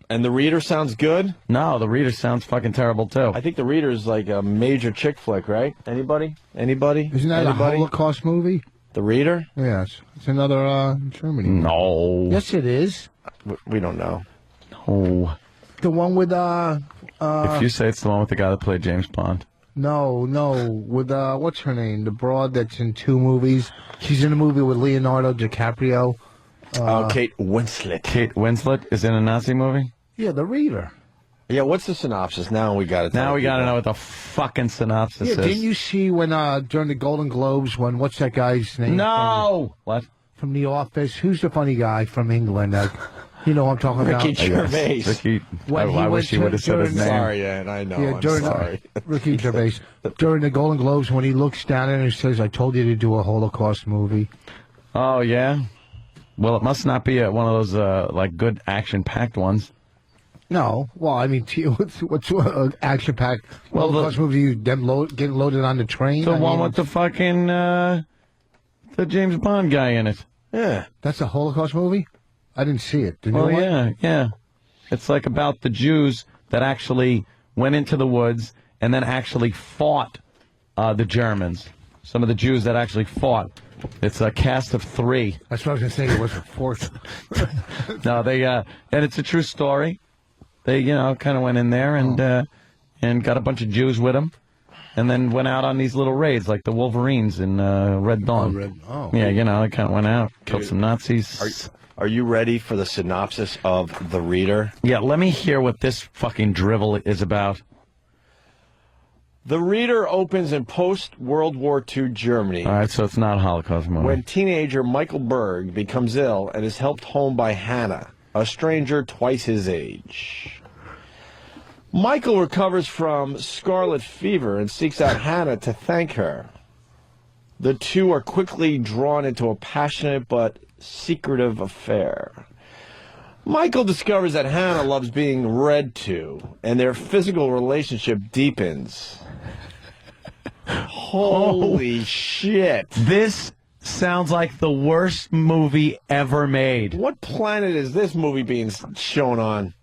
And The Reader sounds good? No, The Reader sounds fucking terrible, too. I think The Reader is like a major chick flick, right? Anybody? Isn't that a Holocaust movie? The Reader? Yes. It's another Germany movie. No. Yes, it is. We don't know. No. the one with If you say it's the one with the guy that played James Bond. No, with what's her name? The broad that's in 2 movies. She's in a movie with Leonardo DiCaprio. Kate Winslet. Kate Winslet is in a Nazi movie? Yeah, The Reader. Yeah, what's the synopsis? Now we got it. Now we got to know what the fucking synopsis Yeah, is. didn't you see when during the Golden Globes when what's that guy's name? No! What? From The Office. Who's the funny guy from England? You know what I'm talking about? Ricky Gervais. Ricky, When he I went wish he to- would have said his during- name. Sorry, Ed, I know. Yeah, I'm during sorry. Ricky Gervais. During the Golden Globes when he looks down and he says, I told you to do a Holocaust movie. Oh, yeah? Well, it must not be one of those, like, good action-packed ones. No. Well, I mean, what's action-packed Holocaust movie? You them getting loaded on the train? The I one mean, with the fucking, the James Bond guy in it. Yeah. That's a Holocaust movie? I didn't see it. Did you Well, know what? yeah. It's like about the Jews that actually went into the woods and then actually fought the Germans. Some of the Jews that actually fought. It's a cast of 3. That's what I was going to say. It was a 4th. No, they and it's a true story. They, kind of went in there and got a bunch of Jews with them, and then went out on these little raids like the Wolverines in Red Dawn. Yeah, they kind of went out, killed some Nazis. Are you ready for the synopsis of The Reader? Yeah, let me hear what this fucking drivel is about. The Reader opens in post-World War II Germany. All right, so it's not a Holocaust movie. When teenager Michael Berg becomes ill and is helped home by Hannah, a stranger twice his age. Michael recovers from scarlet fever and seeks out Hannah to thank her. The two are quickly drawn into a passionate but secretive affair. Michael discovers that Hannah loves being read to, and their physical relationship deepens. Holy shit. This sounds like the worst movie ever made. What planet is this movie being shown on?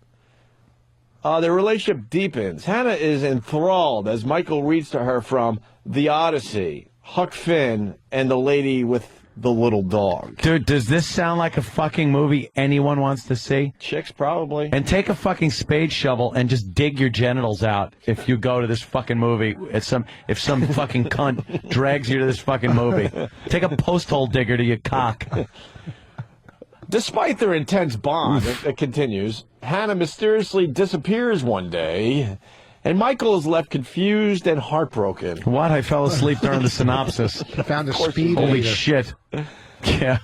Their relationship deepens. Hannah is enthralled as Michael reads to her from The Odyssey, Huck Finn, and The Lady with the Little Dog. Dude, does this sound like a fucking movie anyone wants to see? Chicks, probably. And take a fucking spade shovel and just dig your genitals out if you go to this fucking movie. If some fucking cunt drags you to this fucking movie. Take a post hole digger to your cock. Despite their intense bond, it continues, Hannah mysteriously disappears one day, and Michael is left confused and heartbroken. What? I fell asleep during the synopsis. Found a speed Holy reader. shit. Yeah.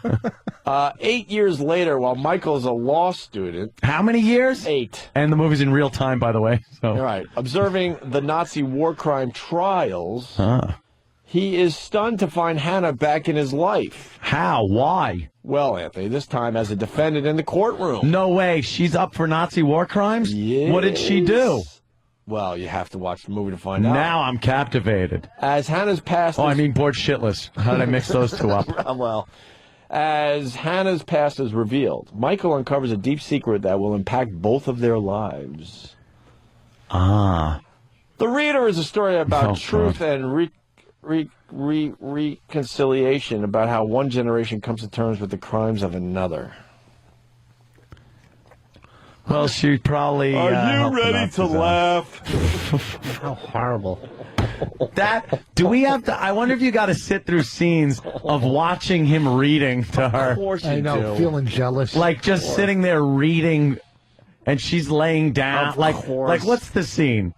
8 years later, while Michael is a law student... How many years? 8. And the movie's in real time, by the way. So. All right. Observing the Nazi war crime trials, Ah. he is stunned to find Hannah back in his life. How? Why? Well, Anthony, this time as a defendant in the courtroom. No way. She's up for Nazi war crimes? Yes. What did she do? Well, you have to watch the movie to find out. Now I'm captivated. As Hannah's past... Oh, I mean bored shitless. How did I mix those two up? Well, as Hannah's past is revealed, Michael uncovers a deep secret that will impact both of their lives. Ah. The Reader is a story about Oh, truth God. and reconciliation, about how one generation comes to terms with the crimes of another. Well, she probably... Are you helped the ready Nazis to out. laugh? How horrible. Do we have to... I wonder if you got to sit through scenes of watching him reading to her. Of course you I know, do. feeling jealous. Like, just sitting there reading, and she's laying down. Of Like, course. what's the scene?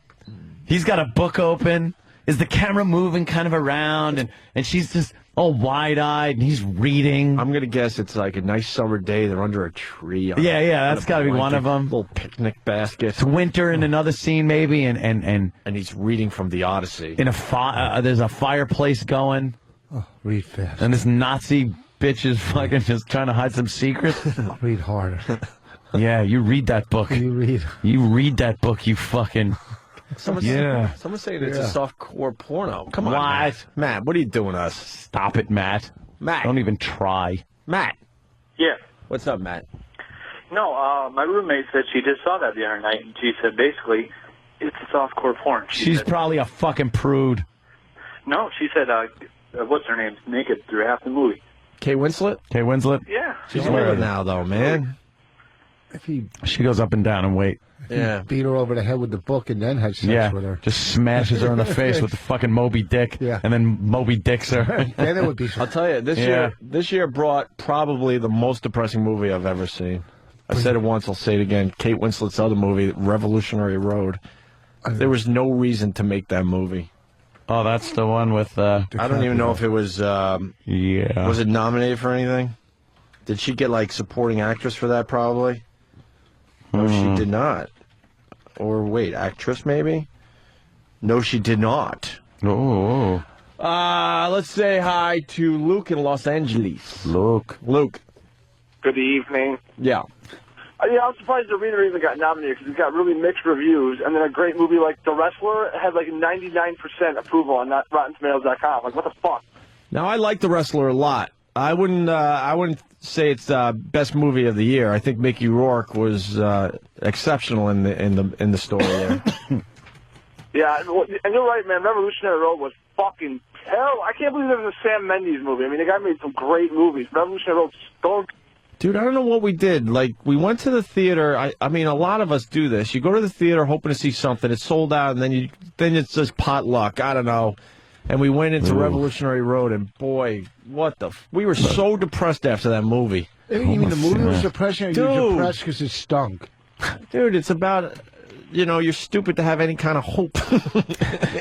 He's got a book open. Is the camera moving kind of around? And she's just all wide-eyed, and he's reading. I'm going to guess it's like a nice summer day. They're under a tree. Yeah, that's got to be one of them. Little picnic basket. It's winter in another scene, maybe, and he's reading from the Odyssey. in a there's a fireplace going, Oh, read fast. and this Nazi bitch is fucking just trying to hide some secrets. Read harder. Yeah, you read that book. You read. You read that book, you fucking... Someone's saying it's a soft-core porno. Come on, What? Matt, what are you doing to us? Stop it, Matt. Matt. Don't even try. Matt. Yeah. What's up, Matt? No, my roommate said she just saw that the other night, and she said basically it's a softcore porn. She's said, probably a fucking prude. No, she said, what's her name? Naked through half the movie. Kate Winslet? Kate Winslet? Yeah. She's married now, though, man. She goes up and down in weight. Yeah. Beat her over the head with the book and then had sex with her. Just smashes her in the face with the fucking Moby Dick. Yeah. And then Moby Dicks her. Then it would be. I'll tell you, this year brought probably the most depressing movie I've ever seen. I said it once, I'll say it again. Kate Winslet's other movie, Revolutionary Road. There was no reason to make that movie. Oh, that's the one with... I don't even know if it was... Was it nominated for anything? Did she get, like, supporting actress for that, probably? No, she did not. Or, wait, actress, maybe? No, she did not. Oh. Let's say hi to Luke in Los Angeles. Luke. Good evening. Yeah. Yeah, I'm surprised The Reader even got nominated because it's got really mixed reviews, and then a great movie like The Wrestler had like 99% approval on RottenTomatoes.com. Like, what the fuck? Now, I like The Wrestler a lot. I wouldn't say it's best movie of the year. I think Mickey Rourke was exceptional in the story there. Yeah, and you're right, man. Revolutionary Road was fucking terrible. I can't believe there was a Sam Mendes movie. I mean, the guy made some great movies. Revolutionary Road stunk. Dude, I don't know what we did. Like, we went to the theater. I mean, a lot of us do this. You go to the theater hoping to see something. It's sold out, and then it's just potluck. I don't know. And we went into Revolutionary Road, and boy, we were so depressed after that movie. You mean the movie was depressing, or you were depressed because it stunk? Dude, it's about... you're stupid to have any kind of hope.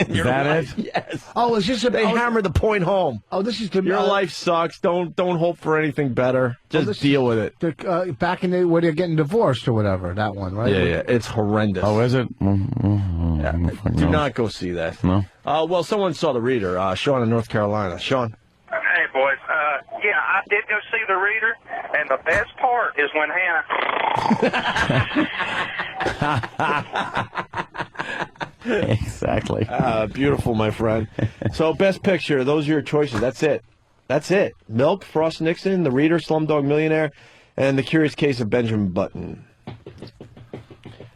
Is that it? Yes. Oh, it's just they hammered the point home. Oh, this is the your life sucks. Don't hope for anything better. Just deal with it. Back in the where they're getting divorced or whatever. That one, right? Yeah. It's horrendous. Oh, is it? Do not go see that. No. Well, someone saw The Reader. Sean in North Carolina. Sean. Hey, boys. Yeah, I did go see The Reader, and the best part is when Hannah... Exactly. Beautiful, my friend. So, best picture, those are your choices. That's it. Milk, Frost Nixon, The Reader, Slumdog Millionaire, and The Curious Case of Benjamin Button.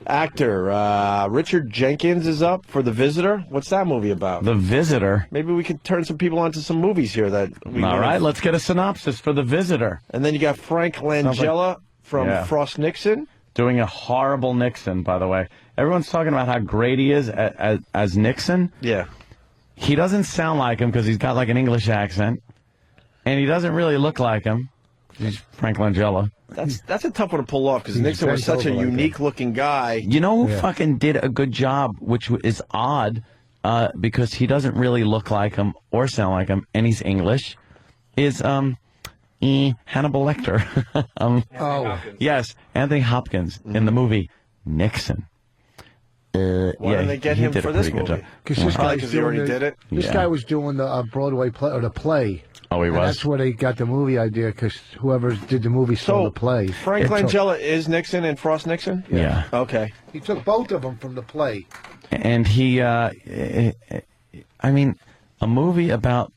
Actor, Richard Jenkins is up for The Visitor. What's that movie about? The Visitor? Maybe we could turn some people onto some movies here that we All right, let's get a synopsis for The Visitor. And then you got Frank Langella from Frost Nixon. Doing a horrible Nixon, by the way. Everyone's talking about how great he is as Nixon. Yeah. He doesn't sound like him because he's got like an English accent. And he doesn't really look like him. He's Frank Langella. That's a tough one to pull off because Nixon was such a unique-looking guy. You know who fucking did a good job, which is odd, because he doesn't really look like him or sound like him, and he's English, is Hannibal Lecter. Yes, Anthony Hopkins in the movie Nixon. Why didn't they get him for this movie? Because this guy already did it. This guy was doing the Broadway play or the play. Oh, he was? That's where they got the movie idea, because whoever did the movie saw the play. Frank Langella is Nixon and Frost Nixon? Yeah. Okay. He took both of them from the play. And he, I mean, a movie about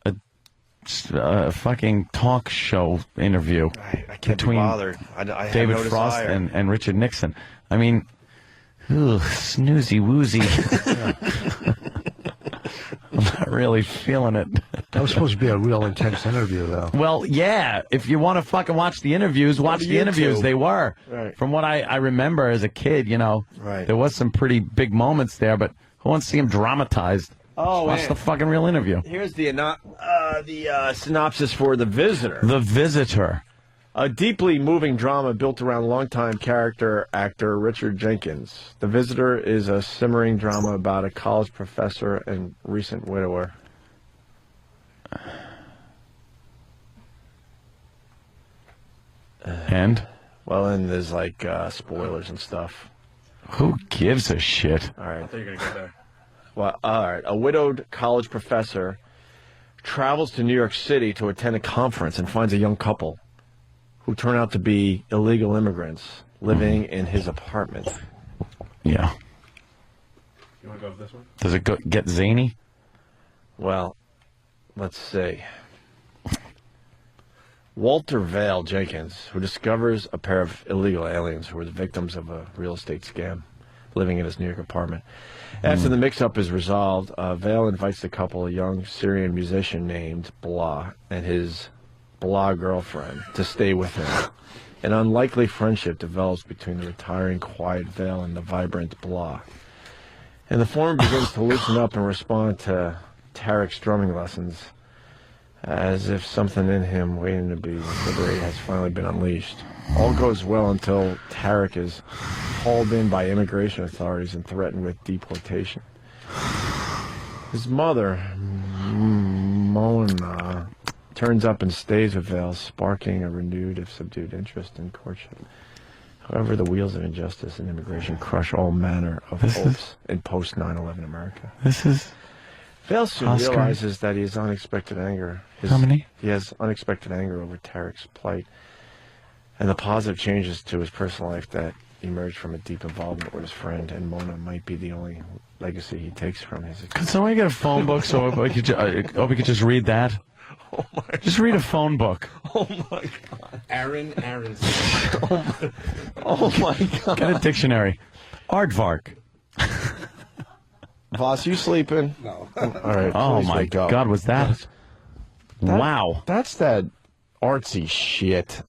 a fucking talk show interview I can't be bothered. I David have no Frost desire. and Richard Nixon. I mean, snoozy woozy. I'm not really feeling it. That was supposed to be a real intense interview, though. Well, yeah. If you want to fucking watch the interviews, watch the interviews. They were. Right. From what I remember as a kid, there was some pretty big moments there, but who wants to see him dramatized? Oh, watch the fucking real interview. Here's the synopsis for The Visitor. The Visitor. A deeply moving drama built around longtime character actor Richard Jenkins. The Visitor is a simmering drama about a college professor and recent widower. And? Well, and there's like spoilers and stuff. Who gives a shit? All right. I thought you were going to go there. Well, all right. A widowed college professor travels to New York City to attend a conference and finds a young couple who turn out to be illegal immigrants living in his apartment. Yeah. You want to go with this one? Does it get zany? Well, let's see. Walter Vale Jenkins, who discovers a pair of illegal aliens who were the victims of a real estate scam living in his New York apartment. After the mix-up is resolved, Vale invites the couple, a young Syrian musician named Blah, and his Blah girlfriend, to stay with him An unlikely friendship develops between the retiring quiet Vale and the vibrant Blah. And the former begins to loosen up and respond to Tarek's drumming lessons, as if something in him waiting to be liberated has finally been unleashed. All goes well until Tarek is hauled in by immigration authorities and threatened with deportation. His mother, Mona, turns up and stays with Vale, sparking a renewed, if subdued, interest in courtship. However, the wheels of injustice and immigration crush all manner of hopes in post-9/11 America. Vale soon realizes that he has unexpected anger. How many? He has unexpected anger over Tarek's plight and the positive changes to his personal life that emerged from a deep involvement with his friend, and Mona might be the only legacy he takes from his experience. Could somebody get a phone book so we could just read that? Oh my just read a phone book. Oh my God. Aaron. Oh my God. Get a dictionary. Aardvark. Voss, you sleeping? No. All right. Oh please my wake up. God, was that? Wow. That's that artsy shit.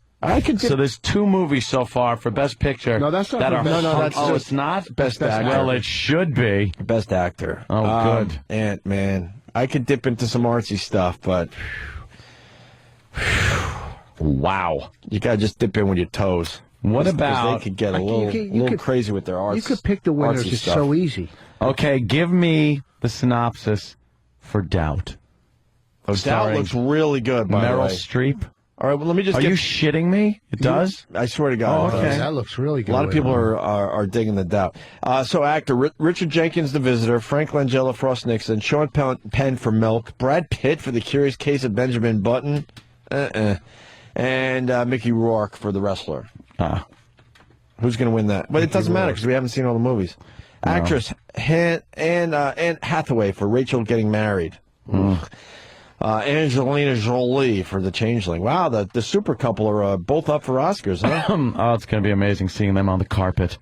So there's 2 movies so far for Best Picture. No, that's not that for are. Best that's oh, just it's not Best Actor. Well, it should be Best Actor. Oh, good. Ant-Man. I could dip into some artsy stuff, but wow, you gotta just dip in with your toes. What Because about? they could get a little crazy with their arts. You could pick the winners. artsy It's stuff. so easy. Okay, give me the synopsis for Doubt. Oh, Doubt Starring looks really good, by the Meryl way. Streep. All right, well, let me just Are you shitting me? It does? I swear to God. Oh, it okay. does. That looks really good. A lot of people are digging the Doubt. So actor Richard Jenkins, The Visitor, Frank Langella, Frost Nixon, Sean Penn for Milk, Brad Pitt for The Curious Case of Benjamin Button, and Mickey Rourke for The Wrestler. Who's going to win that? But it doesn't matter because we haven't seen all the movies. No. Actress Anne Hathaway for Rachel Getting Married. Angelina Jolie for The Changeling. Wow, the super couple are both up for Oscars, huh? Oh, it's going to be amazing seeing them on the carpet.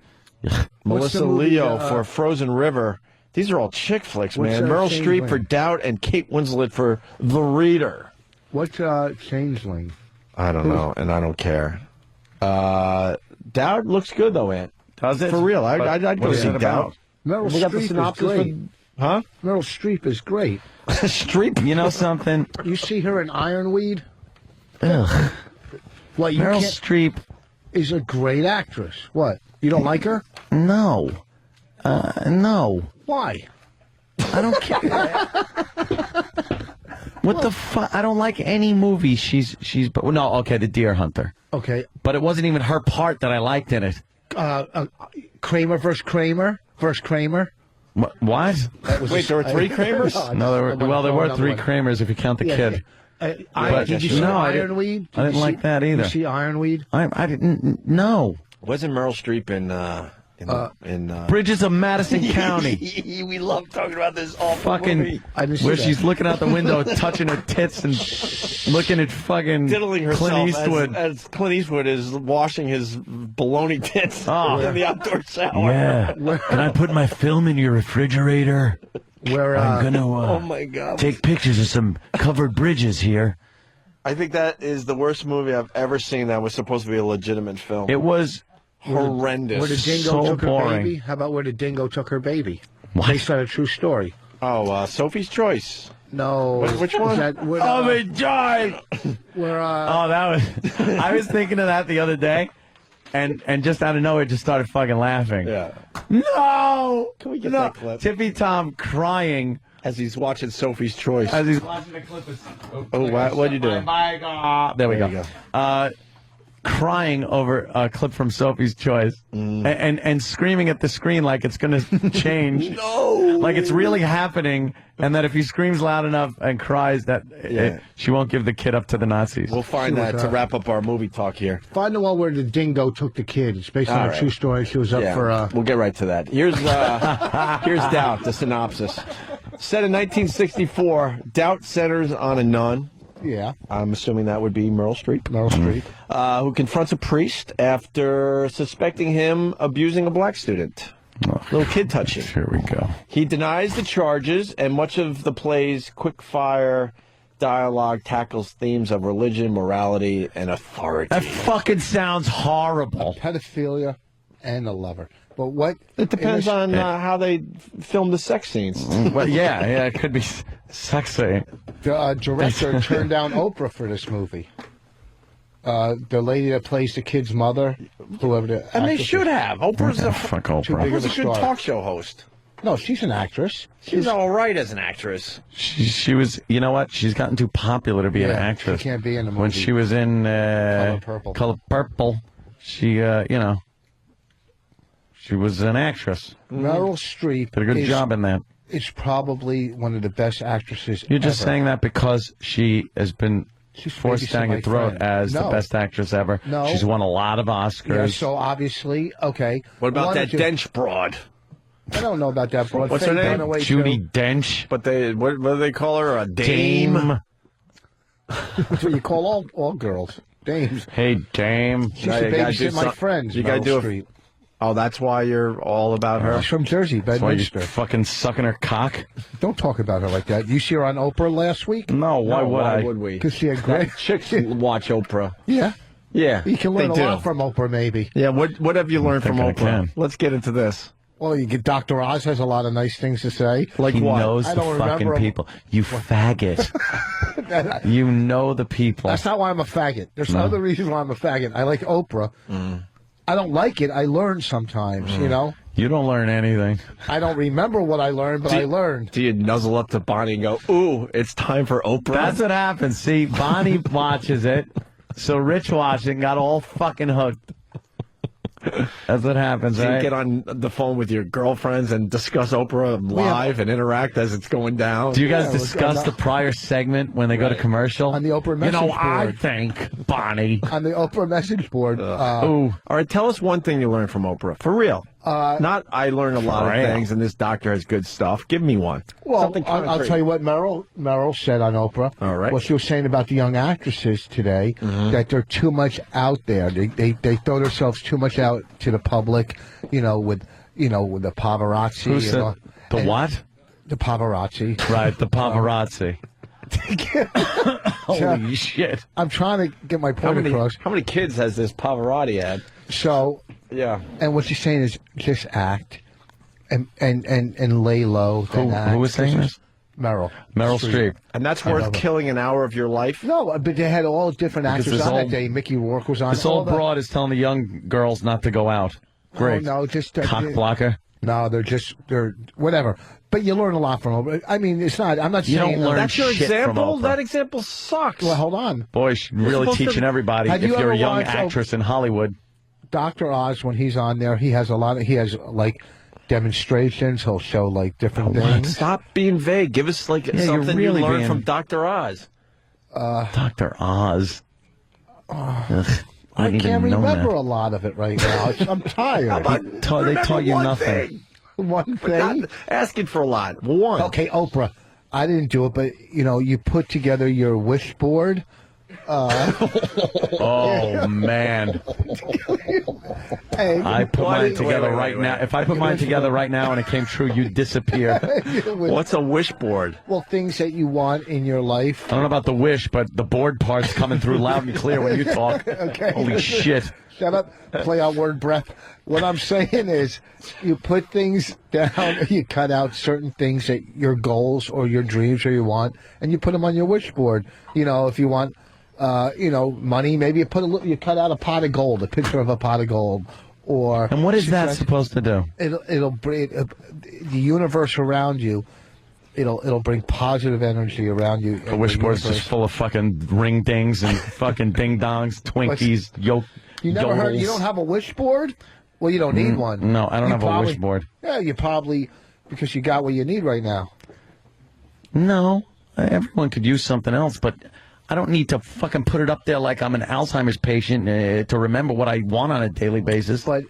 Melissa Leo for Frozen River. These are all chick flicks, man. Meryl Streep for Doubt and Kate Winslet for The Reader. What's Changeling? I don't know, and I don't care. Doubt looks good, though, Ant. Does it? For real. I'd go see Doubt. Meryl We got the Streep is synopsis great. Huh? Meryl Streep is great. Streep? You know something? You see her in Ironweed? Ugh. What, you Meryl can't... Streep is a great actress. What? You don't like her? No. No. Why? I don't care. What the fuck? I don't like any movie she's. But no, okay, The Deer Hunter. Okay. But it wasn't even her part that I liked in it. Kramer versus Kramer versus Kramer. What? Wait, there were 3 Kramers? No, there were 3 Kramers if you count the kid. Did you see Ironweed? I didn't like that either. Did you see Ironweed? I didn't. No. Wasn't Meryl Streep in Bridges of Madison County. We love talking about this awful Fucking movie. where she's looking out the window, touching her tits and looking at fucking diddling herself Clint Eastwood. as Clint Eastwood is washing his baloney tits in the outdoor shower. Yeah. Can I put my film in your refrigerator? Where I'm gonna oh my God, take pictures of some covered bridges here. I think that is the worst movie I've ever seen that was supposed to be a legitimate film. It was horrendous. Where the dingo So took boring. her baby? How about where the dingo took her baby? What? Based on a true story. Oh, Sophie's Choice. No. Which one? Is that where, Oh my God! where, Oh, that was. I was thinking of that the other day, and just out of nowhere, just started fucking laughing. Yeah. No. Can we get that clip? Tippy Tom crying as he's watching Sophie's Choice. as he's watching the clip. Oh, what'd you do? My God. There we There you go. Crying over a clip from Sophie's Choice and screaming at the screen like it's going to change. No. Like it's really happening, and that if he screams loud enough and cries, that she won't give the kid up to the Nazis. We'll find that to wrap up our movie talk here. Find the one where the dingo took the kid. It's based on All a right. true story. She was up for... We'll get right to that. Here's Doubt, the synopsis. Set in 1964, Doubt centers on a nun. Yeah. I'm assuming that would be Meryl Streep. Meryl Streep. Who confronts a priest after suspecting him abusing a black student. Little kid touching. Here we go. He denies the charges, and much of the play's quick-fire dialogue tackles themes of religion, morality, and authority. That fucking sounds horrible. Pedophilia and a lover. But what? It depends on how they film the sex scenes. Well, yeah, it could be sexy. The director turned down Oprah for this movie. The lady that plays the kid's mother, whoever the And they actress should is. have. Oprah's Fuck Oprah. big of a a good star. talk show host. No, she's an actress. She's all right as an actress. She was, you know what? She's gotten too popular to be an actress. She can't be in the movie. When she was in Color Purple, she, she was an actress. Meryl Streep Did a good job in that. Is probably one of the best actresses You're just ever. saying that because she has been forced down your my throat friend. as the No. best actress ever. No. She's won a lot of Oscars. Yeah, so obviously, okay. What about One that of you- Dench broad? I don't know about that broad. What's her Faye name? Dunaway, Judy too. Dench. But what do they call her? A dame? That's what you call all girls. Dames. Hey, dame. She used to babysit my friends, You gotta Meryl do Streep. Oh, that's why you're all about her? She's from Jersey, That's why Bedminster. you're fucking sucking her cock? Don't talk about her like that. You see her on Oprah last week? No, why would I? would we? Because she had great... Chicks watch Oprah. Yeah. Yeah, You can learn they a do. lot from Oprah, maybe. Yeah, what have you learned from I Oprah? can. Let's get into this. Well, you get Dr. Oz has a lot of nice things to say. Like He what? knows I the don't fucking remember him. people. You faggot. You know the people. That's not why I'm a faggot. There's other reasons why I'm a faggot. I like Oprah. I don't like it. I learn sometimes, you know? You don't learn anything. I don't remember what I learned, but I learned. Do you nuzzle up to Bonnie and go, ooh, it's time for Oprah? That's what happens. See, Bonnie watches it, so Rich watched it and got all fucking hooked. That's what happens, Do you right? get on the phone with your girlfriends and discuss Oprah live and interact as it's going down? Do you guys discuss the prior segment when they go to commercial? On the Oprah message board. I think, Bonnie. On the Oprah message board. Ooh. All right, tell us one thing you learned from Oprah. For real. Not I learned a lot For of real. things and this doctor has good stuff. Give me one. Well, Something I'll concrete. tell you what Meryl said on Oprah. All right. What she was saying about the young actresses today, that they're too much out there. They throw themselves too much out to the public, with the paparazzi. Who said the what? The paparazzi. Right, the paparazzi. Holy shit. I'm trying to get my point across. How many kids has this Pavarotti had? So, yeah. And what she's saying is just act and lay low. Who was saying this? Meryl Streep. And that's worth killing an hour of your life? No, but they had all different Because actors this on old- that day. Mickey Rourke was on. This all old the- broad is telling the young girls not to go out. Great. Oh, no, just cock blocker. No, they're whatever. But you learn a lot from Oprah. I mean, it's not. I'm not You saying don't learn That's your shit from example? Oprah. That example sucks. Well, hold on. Boy, she's You're really supposed to- teaching everybody Have if you you're ever a young watched actress in Hollywood. Dr. Oz, when he's on there, he has like demonstrations. He'll show like different things. Stop being vague. Give us like Yeah, you're something really you learned being- from Dr. Oz. Dr. Oz. Ugh, I didn't can't even know remember that. a lot of it right now. I'm tired. They taught you one nothing. thing. One But not thing. asking for a lot. One. Okay, Oprah. I didn't do it, but you put together your wish board. Oh, man. Hey, I put mine Wait, together wait, right wait. now. If I put mine together right now and it came true, you'd disappear. What's a wish board? Well, things that you want in your life. I don't know about the wish, but the board part's coming through loud and clear when you talk. Okay. Holy shit. Shut up. Play out word breath. What I'm saying is, you put things down, you cut out certain things that your goals or your dreams or you want, and you put them on your wish board. If you want, money, maybe you cut out a pot of gold, a picture of a pot of gold, or. And what is that supposed to do? It'll bring the universe around you. It'll bring positive energy around you. The wish board's just full of fucking ring dings and fucking ding dongs, Twinkies, You never heard? You don't have a wish board? Well, you don't need one. No, I don't You have a probably- wish board. Yeah, you probably because you got what you need right now. No, everyone could use something else, but I don't need to fucking put it up there like I'm an Alzheimer's patient to remember what I want on a daily basis. But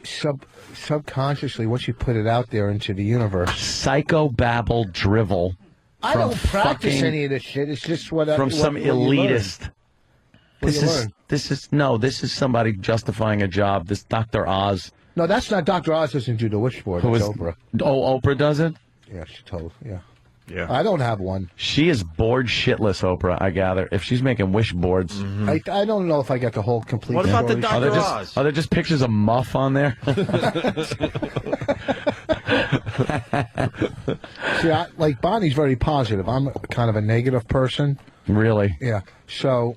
subconsciously, once you put it out there into the universe, psychobabble drivel. I from don't practice fucking- any of this shit. It's just what from what- some what you learn. elitist. What This you is learn. this is somebody justifying a job. This Dr. Oz. No, that's not Dr. Oz doesn't do the wish board. Who That's is Oprah. Oh, Oprah does it? Yeah, she told. Yeah. Yeah. I don't have one. She is bored shitless, Oprah, I gather. If she's making wishboards. I don't know if I got the whole complete What about the story. Dr. Oz? Are there just pictures of Muff on there? See, like Bonnie's very positive. I'm kind of a negative person. Really? Yeah. So,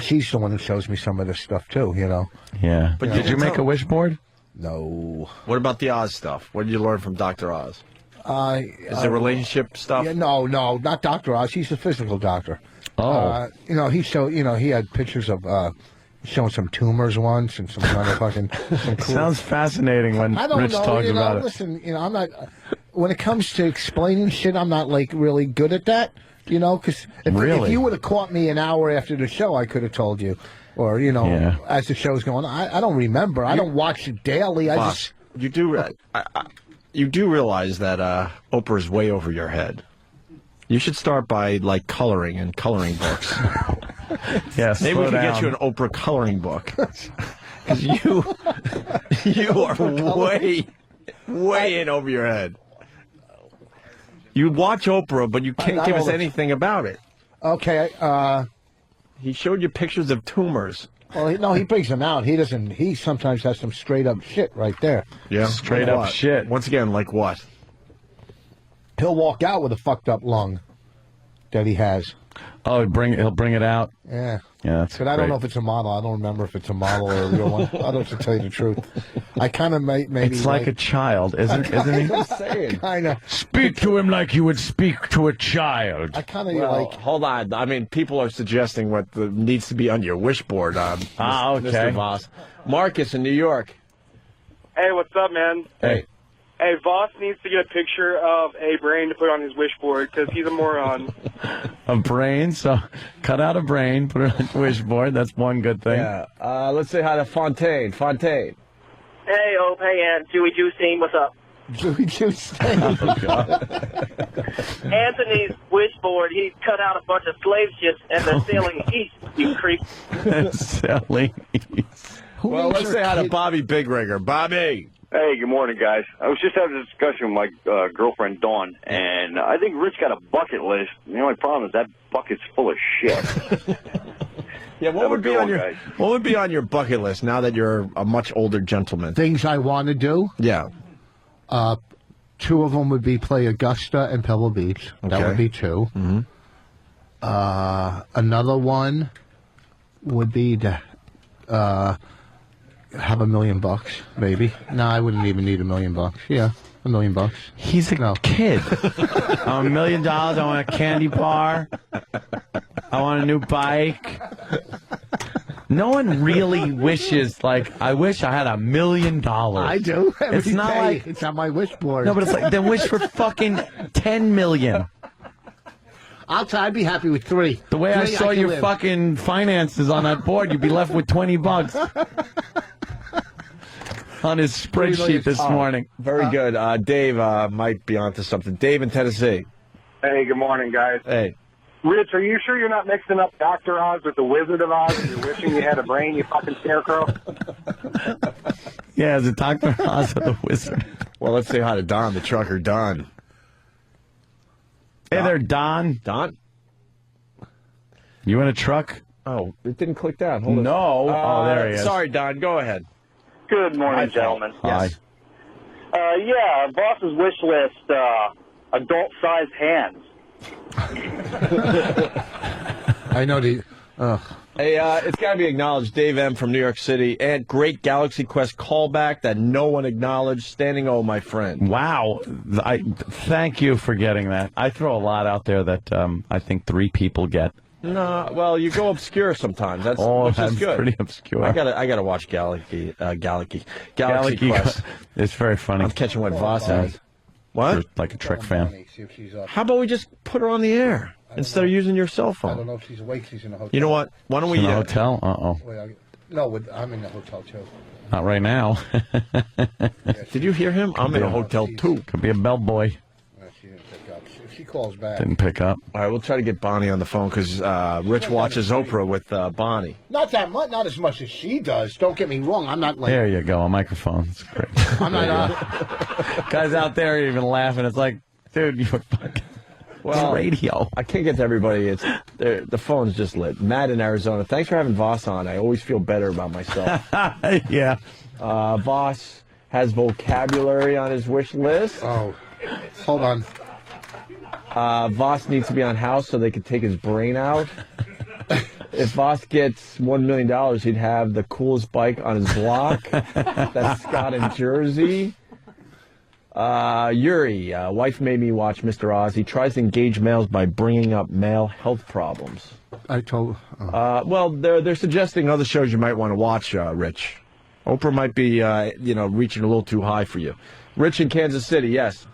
she's the one who shows me some of this stuff too. Yeah. But did you make a wishboard? No. What about the Oz stuff? What did you learn from Dr. Oz? Is it relationship stuff? Yeah, no, not Dr. Oz. He's a physical doctor. Oh. He had pictures of showing some tumors once and some kind of fucking. Some cool... Sounds fascinating when I don't Rich know, talks about it. Listen, I'm not. When it comes to explaining shit, I'm not like really good at that. Because if you would have caught me an hour after the show, I could have told you. Or as the show's going on, I don't remember. I don't watch it daily. Boss, you do realize that Oprah's way over your head. You should start by coloring and coloring books. Yes, maybe we can get you an Oprah coloring book. Because you are way in over your head. You watch Oprah, but you can't give us anything about it. Okay. He showed you pictures of tumors. Well, no, he brings them out. He doesn't. He sometimes has some straight up shit right there. Yeah, straight up shit. Once again, like what? He'll walk out with a fucked up lung that he has. Oh, he'll bring it out. Yeah. Yeah, that's. But I don't know if it's a model. I don't remember if it's a model or a real one. I don't have to tell you the truth. I kind of maybe. It's like a child, isn't he? I'm saying. Kind of. Speak to him like you would speak to a child. I kind of Hold on. I mean, people are suggesting what needs to be on your wishboard, okay. Mr. Voss. Marcus in New York. Hey, what's up, man? Hey. Hey, Voss needs to get a picture of a brain to put on his wishboard because he's a moron. A brain? So cut out a brain, put it on the wishboard. That's one good thing. Yeah. Let's say hi to Fontaine. Fontaine. Hey, Ope, hey, and Dewey Juicine, what's up? Dewey Juicine. Oh, God. Anthony's wishboard, he cut out a bunch of slave ships and they're sailing east, you creep. Sailing east. Well, let's say hi to Bobby Big Rigger. Bobby. Hey, good morning, guys. I was just having a discussion with my girlfriend, Dawn, and I think Rich got a bucket list. The only problem is that bucket's full of shit. Yeah, what would be on your bucket list now that you're a much older gentleman? Things I want to do? Yeah. Two of them would be play Augusta and Pebble Beach. Okay. That would be two. Mm-hmm. Another one would be to have $1 million, maybe. No, I wouldn't even need $1 million. Yeah, $1 million. He's a kid. $1 million. I want a candy bar. I want a new bike. No one really wishes, I wish I had $1 million. I do. It's not day. like it's on my wish board. No, but it's like then wish for fucking $10 million. I'd be happy with 3. The way I saw your live. fucking finances on that board, you'd be left with $20 on his spreadsheet this morning. Very good. Dave might be onto something. Dave in Tennessee. Hey, good morning, guys. Hey. Rich, are you sure you're not mixing up Dr. Oz with the Wizard of Oz and you're wishing you had a brain, you fucking scarecrow? Yeah, is it Dr. Oz or the Wizard? Well, let's say hi to Don, the trucker. Don. Hey there, Don. Don? You in a truck? Oh, it didn't click down. Hold on. No. Oh, there he is. Sorry, Don. Go ahead. Good morning, gentlemen. Hi. Yeah, Voss's wish list, adult-sized hands. I know the... Hey, it's got to be acknowledged, Dave M. from New York City, and great Galaxy Quest callback that no one acknowledged. Standing O, my friend. Wow. Thank you for getting that. I throw a lot out there that I think 3 people get. No, well, you go obscure sometimes. Which that's is good. Pretty obscure. I gotta watch Galaxy Quest. It's very funny. I'm catching what Voss has. What? You're like a trick fan. How about we just put her on the air instead of using your cell phone? I don't know if she's awake. She's in a hotel. You know what? Why don't we... In a hotel? No, I'm in the hotel, too. Not right now. Did you hear him? I'm in a hotel, too. Could be a bellboy. She didn't pick up. If she calls back... Didn't pick up. All right, we'll try to get Bonnie on the phone because Rich watches Oprah with Bonnie. Not that much, not as much as she does. Don't get me wrong. I'm not like... There you go, a microphone. It's great. I'm not... Guys out there are even laughing. It's like, Dude, you're fucking... Well, radio. I can't get to everybody. The phone's just lit. Matt in Arizona. Thanks for having Voss on. I always feel better about myself. Yeah. Voss has vocabulary on his wish list. Oh, hold on. Voss needs to be on house so they could take his brain out. If Voss gets $1 million, he'd have the coolest bike on his block. That's Scott in Jersey. Yuri, wife made me watch Mr. Oz. He tries to engage males by bringing up male health problems. I told. Well, they're suggesting other shows you might want to watch, Rich. Oprah might be, reaching a little too high for you. Rich in Kansas City, yes.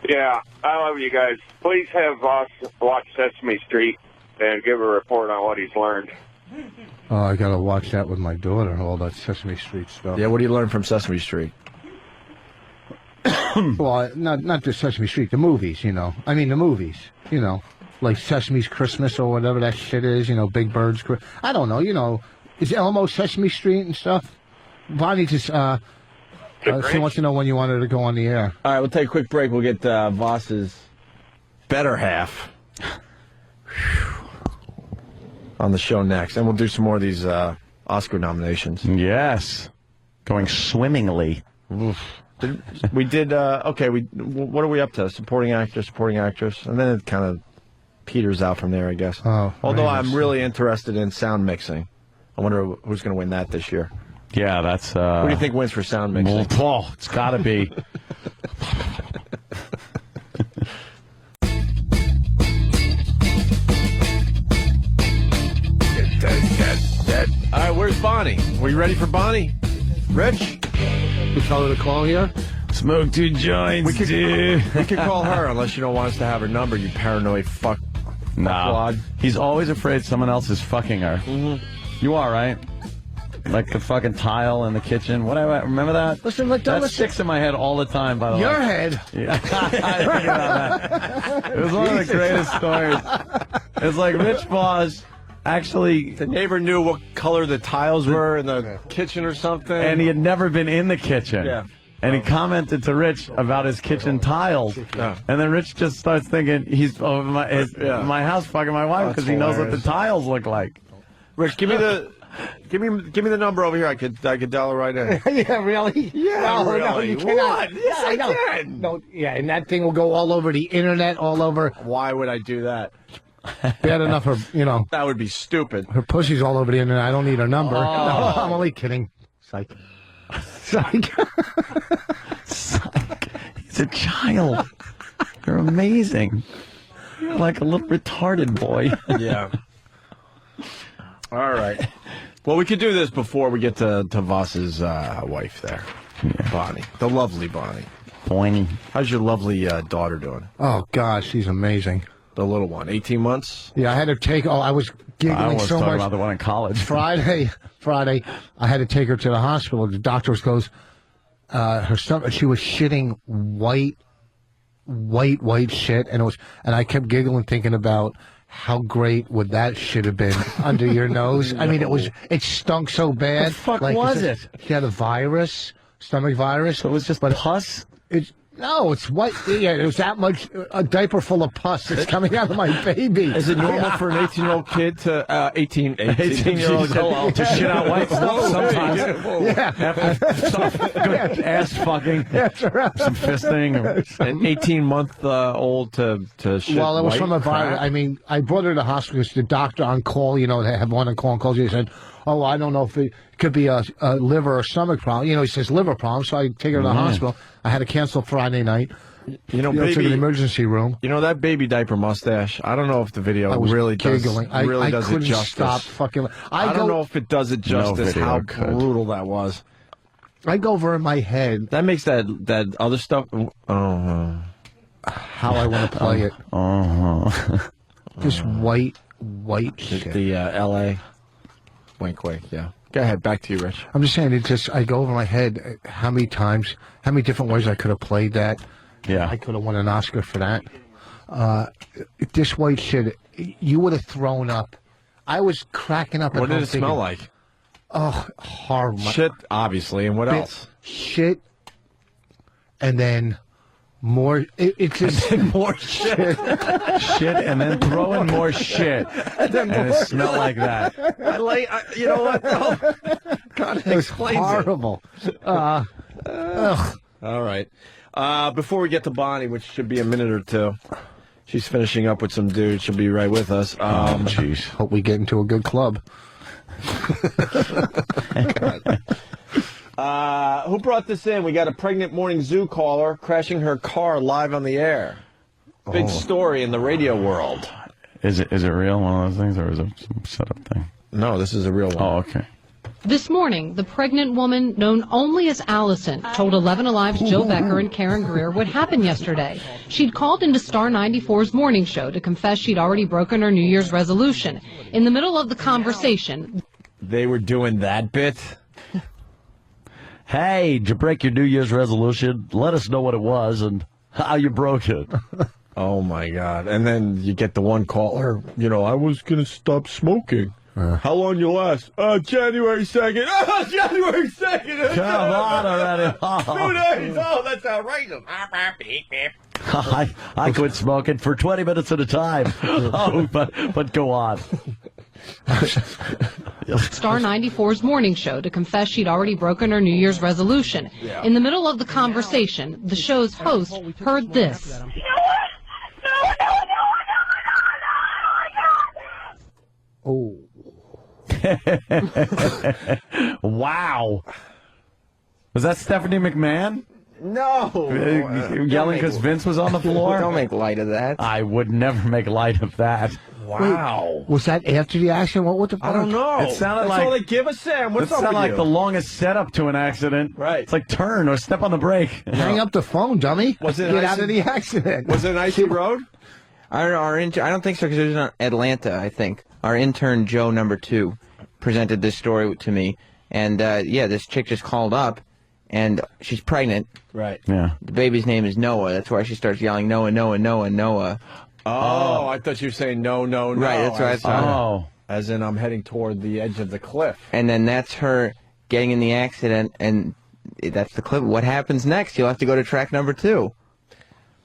Yeah, I love you guys. Please have Voss watch Sesame Street and give a report on what he's learned. Oh, I gotta watch that with my daughter. All that Sesame Street stuff. Yeah, what do you learn from Sesame Street? Well, not just Sesame Street, the movies, I mean, the movies, like Sesame's Christmas or whatever that shit is, Big Bird's Christmas. I don't know, is Elmo Sesame Street and stuff? Bonnie just, she wants to know when you wanted to go on the air. All right, we'll take a quick break. We'll get Voss's better half on the show next. And we'll do some more of these Oscar nominations. Yes. Going swimmingly. Oof. We did, okay, what are we up to? Supporting actor, and then it kind of peters out from there, I guess. Oh, although I'm really interested in sound mixing. I wonder who's going to win that this year. Yeah, that's... Who do you think wins for sound mixing? Oh, it's got to be... All right, where's Bonnie? Were you ready for Bonnie? Rich? You tell her to call here? Smoke 2 joints, dude. We could call her unless you don't want us to have her number, you paranoid fuck. No. He's always afraid someone else is fucking her. Mm-hmm. You are, right? Like the fucking tile in the kitchen. Whatever. Remember that? Listen, that sticks in my head all the time, by the way. Your head? Yeah. I think about that. It was one of the greatest stories. It's like Rich Voss actually... The neighbor knew what color the tiles were in the kitchen or something. And he had never been in the kitchen. Yeah. And he commented to Rich about his kitchen tiles. Yeah. And then Rich just starts thinking he's over my house fucking my wife because he knows what the tiles look like. Rich, give me the number over here. I could dial it right in. Yeah, really? Yeah, no, really. No, you cannot. What? Yes, yeah, I know. can. No, yeah, and that thing will go all over the internet, all over. Why would I do that? Bad enough her, That would be stupid. Her pussy's all over the internet. I don't need her number. Oh. No, I'm only kidding. Psych. Psych. Psych. He's a child. You're amazing. You're like a little retarded boy. Yeah. All right. Well, we could do this before we get to Voss's wife there, Bonnie, the lovely Bonnie. Bonnie. How's your lovely daughter doing? Oh, gosh, she's amazing. The little one, 18 months? Yeah, I had to take... Oh, I was giggling so much. about the one in college. Friday, I had to take her to the hospital. The doctor goes, her stomach, she was shitting white shit, and I kept giggling thinking about how great would that shit have been under your nose. No. I mean, it stunk so bad. What the fuck was it? She had a virus, stomach virus. So it was just pus? No, it's white. Yeah, it was that much, a diaper full of pus that's coming out of my baby. Is it normal for an 18-year-old kid to, 18-year-old kid to shit out white stuff sometimes? Yeah. Good ass fucking. That's right. Some fisting. An 18-month-old to shit Well, it was white from a virus. crap? I mean, I brought her to the hospital because the doctor on call, they have one on call and calls you. He said, oh, I don't know if it could be a liver or stomach problem. He says liver problem, so I take her to the hospital. I had to cancel Friday night. Baby, to the emergency room. That baby diaper mustache. I don't know if the video really does giggling. does it justice. Stop fucking. I don't know if it does it justice. How brutal that was. I go over in my head. That makes that other stuff. How I want to play it. Just white shit. The L.A. Wink, yeah. Go ahead, back to you, Rich. I'm just saying, I go over my head how many different ways I could have played that. Yeah. I could have won an Oscar for that. This white shit, you would have thrown up. I was cracking up. What did it smell like? Oh, horrible. Shit, obviously, and what else? Shit, and then It's just more shit. Shit, and then throw in more shit. And it smelled like that. You know what, though? God, It was explains horrible. All right. Before we get to Bonnie, which should be a minute or two, she's finishing up with some dude. She'll be right with us. Jeez. Hope we get into a good club. Who brought this in? We got a pregnant morning zoo caller crashing her car live on the air. Big story in the radio world. Is it real, one of those things, or is it some setup thing? No, this is a real one. Oh, okay. This morning, the pregnant woman known only as Allison told 11 Alive's Joe Becker and Karen Greer what happened yesterday. She'd called into Star 94's morning show to confess she'd already broken her New Year's resolution. In the middle of the conversation, they were doing that bit. Hey, did you break your New Year's resolution? Let us know what it was and how you broke it. Oh, my God. And then you get the one caller, I was going to stop smoking. How long you last? January 2nd. Oh, January 2nd. Come on already. 2 days. Oh, that's outrageous. I quit smoking for 20 minutes at a time. Oh, but go on. Star 94's morning show to confess she'd already broken her New Year's resolution. In the middle of the conversation, the show's host heard this. Oh. Wow. Was that Stephanie McMahon? No. Yelling because Vince was on the floor? Don't make light of that. I would never make light of that. Wow. Wait, was that after the accident? What the fuck? I don't know. It sounded That's like all they give us, Sam. What's it up sounded with like you? the longest setup to an accident. Right. It's like turn or step on the brake. Hang up the phone, dummy. Was it Get icy- out of the accident. Was it an icy road? I don't think so, because it was in Atlanta, I think. Our intern, Joe number 2, presented this story to me. And, this chick just called up, and she's pregnant. Right. Yeah. The baby's name is Noah. That's why she starts yelling, Noah, Noah, Noah, Noah. Oh, I thought you were saying no. Right, that's what I thought. Oh. As in, I'm heading toward the edge of the cliff. And then that's her getting in the accident, and that's the clip. What happens next? You'll have to go to track number 2.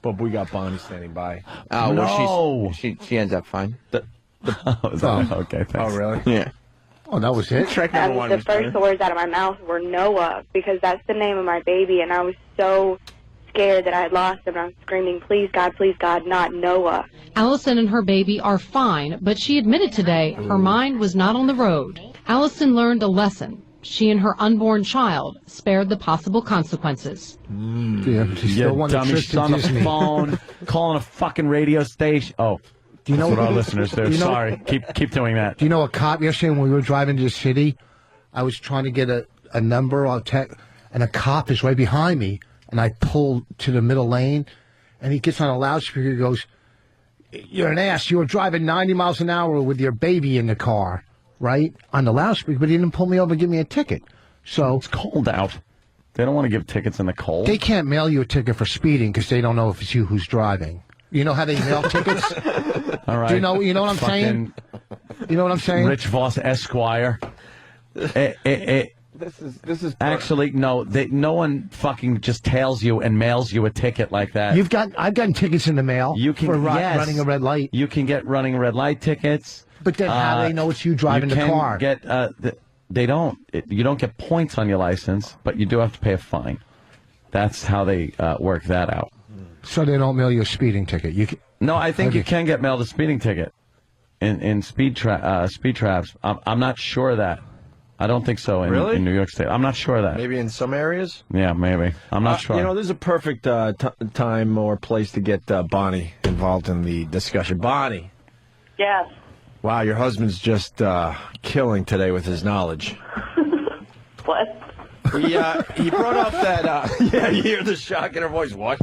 But we got Bonnie standing by. Oh, No. well, she ends up fine. Okay, thanks. Oh, really? Yeah. Oh, that was it? Track number 1 The was first words out of my mouth were Noah, because that's the name of my baby, and I was so scared that I had lost him. I was screaming, please God, not Noah. Allison and her baby are fine, but she admitted today her mind was not on the road. Allison learned a lesson. She and her unborn child spared the possible consequences. Yeah, she still wanted Dummy, Trish she's to on the Disney. phone, calling a fucking radio station. Oh, Do you know that's what our what- listeners do. do you know- Sorry. Keep doing that. Do you know a cop yesterday when we were driving to the city? I was trying to get a number on tech, and a cop is right behind me, and I pulled to the middle lane, and he gets on a loudspeaker. He goes, "You're an ass. You were driving 90 miles an hour with your baby in the car," right on the loudspeaker. But he didn't pull me over and give me a ticket. So it's cold out. They don't want to give tickets in the cold. They can't mail you a ticket for speeding because they don't know if it's you who's driving. You know how they mail tickets? All right. Do you know what I'm saying? You know what I'm saying? Rich Voss Esquire. This is Actually, no. No one fucking just tails you and mails you a ticket like that. I've gotten tickets in the mail You can for yes. running a red light. You can get running red light tickets. But then how do they know it's you driving the car? Get, they don't. You don't get points on your license, but you do have to pay a fine. That's how they work that out. So they don't mail you a speeding ticket. No, I think you can get mailed a speeding ticket in speed traps. I'm not sure of that. I don't think so Really? in New York State. I'm not sure of that. Maybe in some areas? Yeah, maybe. I'm not sure. This is a perfect time or place to get Bonnie involved in the discussion. Bonnie. Yes. Wow, your husband's just killing today with his knowledge. What? He brought up that, you hear the shock in her voice. What?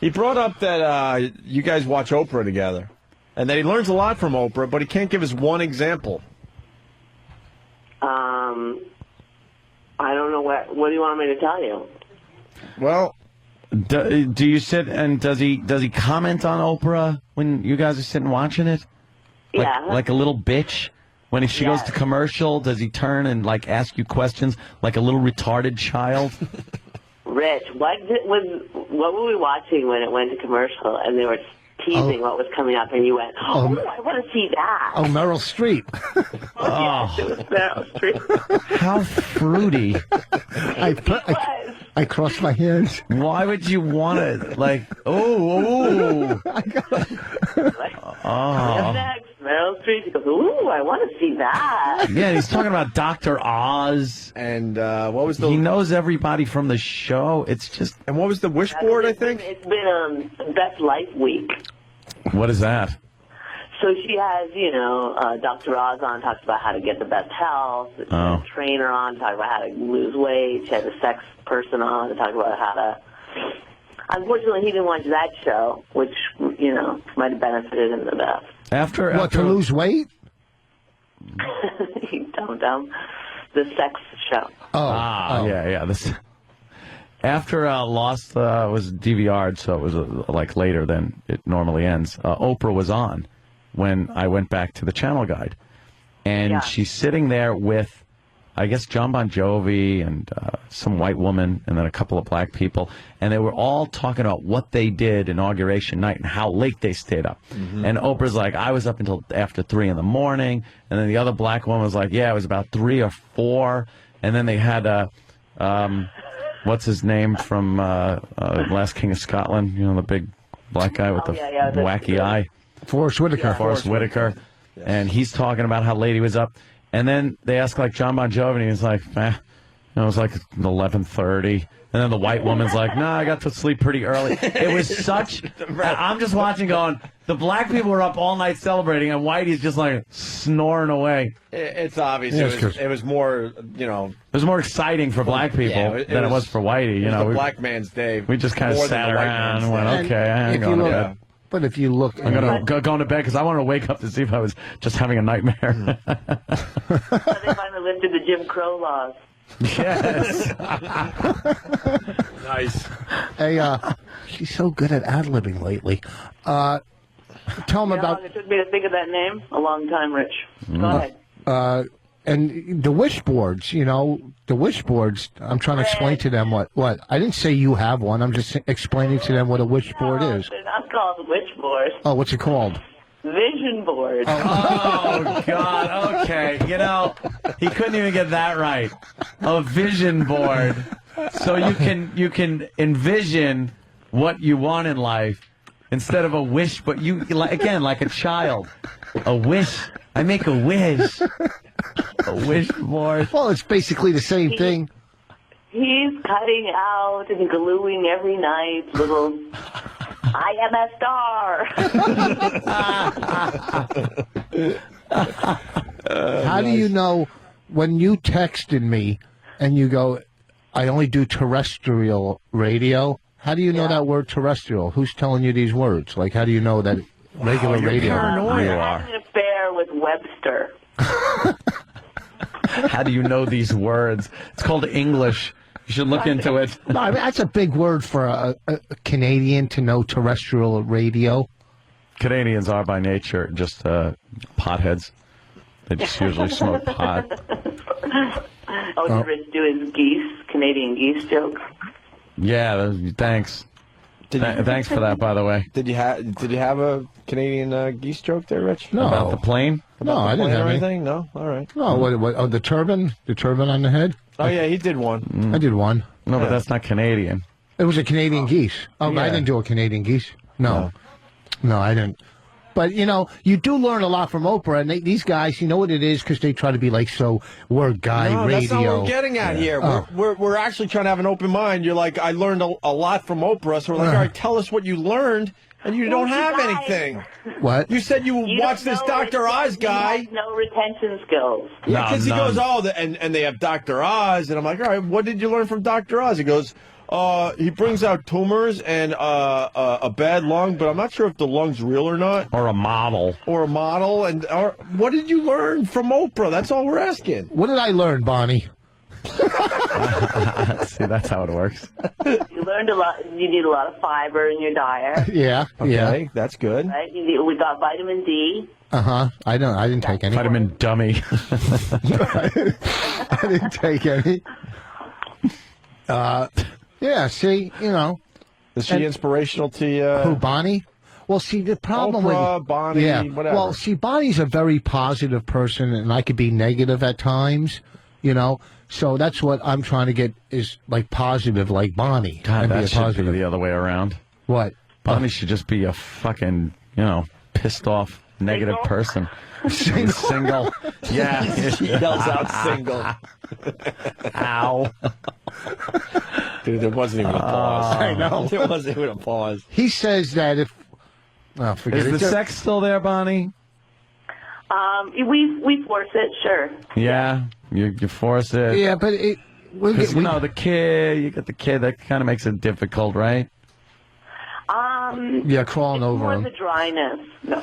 He brought up that you guys watch Oprah together, and that he learns a lot from Oprah, but he can't give us one example. I don't know what do you want me to tell you? Well, do you sit and does he comment on Oprah when you guys are sitting watching it? Like a little bitch? When she goes to commercial, does he turn and ask you questions like a little retarded child? Rich, what were we watching when it went to commercial and they were teasing what was coming up and you went, I want to see that. Oh, Meryl Streep. Yes, it was Meryl Streep. How fruity. I crossed my hands. Why would you want it? Like, oh. Next, Meryl Streep. He goes, ooh, I want to see that. Yeah, he's talking about Dr. Oz. And what was the... He knows everybody from the show. It's just... And what was the wishboard, I think? It's been Best Life Week. What is that? So she has, Dr. Oz on, talks about how to get the best health. She has a trainer on, talk about how to lose weight. She has a sex person on to talk about how to... Unfortunately, he didn't watch that show, which, might have benefited him the best. After to lose weight? You dumb. The sex show. Yeah. After Lost was DVR'd, so it was like later than it normally ends. Oprah was on when I went back to the channel guide, and she's sitting there with, I guess, John Bon Jovi and some white woman and then a couple of black people, and they were all talking about what they did Inauguration night and how late they stayed up. And Oprah's like, I was up until after 3 in the morning, and then the other black woman was like, yeah, it was about 3 or 4, and then they had what's his name from Last King of Scotland, the big black guy with the wacky eye. Forrest Whitaker. Forrest Whitaker. Yes. And he's talking about how late he was up. And then they ask, like, John Bon Jovi, and he's like, it was like 11:30. And then the white woman's like, no, I got to sleep pretty early. It was such... I'm just watching going, the black people were up all night celebrating, and Whitey's just, like, snoring away. It's obvious. It was more, It was more exciting for black people than it was for Whitey. It was the black man's day. We just kind of sat around and went, okay, I'm going to bed. But if you look... I'm going to go to bed because I wanted to wake up to see if I was just having a nightmare. They finally lifted the Jim Crow laws. Yes. Nice. Hey, she's so good at ad-libbing lately. Tell them about... It took me to think of that name a long time, Rich. Go ahead. And the wishboards, the wishboards, I'm trying to explain to them what. I didn't say you have one. I'm just explaining to them what a wishboard is. They're not called wishboards. Oh, what's it called? Vision boards. Oh, God. Okay. He couldn't even get that right. A vision board. So you can envision what you want in life instead of a wish, but you, again, like a child. A wish. I make a wish. A wish board. Well, it's basically the same thing. He's cutting out and gluing every night little I am a star. How do you know when you texted me and you go, I only do terrestrial radio? How do you know that word terrestrial? Who's telling you these words? Like, how do you know that regular radio? You're having an affair with Webster. How do you know these words? It's called English. You should look into it. No, I mean, that's a big word for a Canadian to know terrestrial radio. Canadians are by nature just potheads. They just usually smoke pot. Did Rich do his Canadian geese joke? Yeah, thanks. Thanks for that, by the way. Did you have a Canadian geese joke there, Rich? No. About the plane? I didn't have anything. No, all right. No, what? The turban on the head. Oh yeah, he did one. I did one. No, but that's not Canadian. It was a Canadian geese. Oh, yeah. I didn't do a Canadian geese. No, I didn't. But, you do learn a lot from Oprah, and these guys, you know what it is, because they try to be like, word guy radio. That's not what we're getting at here. We're actually trying to have an open mind. You're like, I learned a lot from Oprah, so we're like, all right, tell us what you learned, and you don't have anything. What? You said you watched this Dr. Oz guy. He has no retention skills. Yeah, because he goes, and they have Dr. Oz, and I'm like, all right, what did you learn from Dr. Oz? He goes... he brings out tumors and a bad lung, but I'm not sure if the lung's real or not. Or a model. And what did you learn from Oprah? That's all we're asking. What did I learn, Bonnie? See, that's how it works. You learned a lot. You need a lot of fiber in your diet. Yeah. Okay, that's good. Right? We got vitamin D. I didn't take any. Vitamin dummy. I didn't take any. Yeah, see, you know. Is she inspirational to you? Who, Bonnie? Well, see, the problem Oprah, with Bonnie, yeah. whatever. Well, see, Bonnie's a very positive person, and I could be negative at times, you know. So that's what I'm trying to get is like positive, like Bonnie. God, and be that a should positive. be the other way around. What? Bonnie should just be a fucking, pissed off, negative person. Single. Yeah. He yells out single. Ow. Dude, there wasn't even a pause. I know. There wasn't even a pause. He says that if... Oh, forget Is it. the sex still there, Bonnie? We force it, sure. Yeah. You force it. Yeah, but it... Because, the kid, you got the kid, that kind of makes it difficult, right? Yeah, crawling over More him. the dryness. No.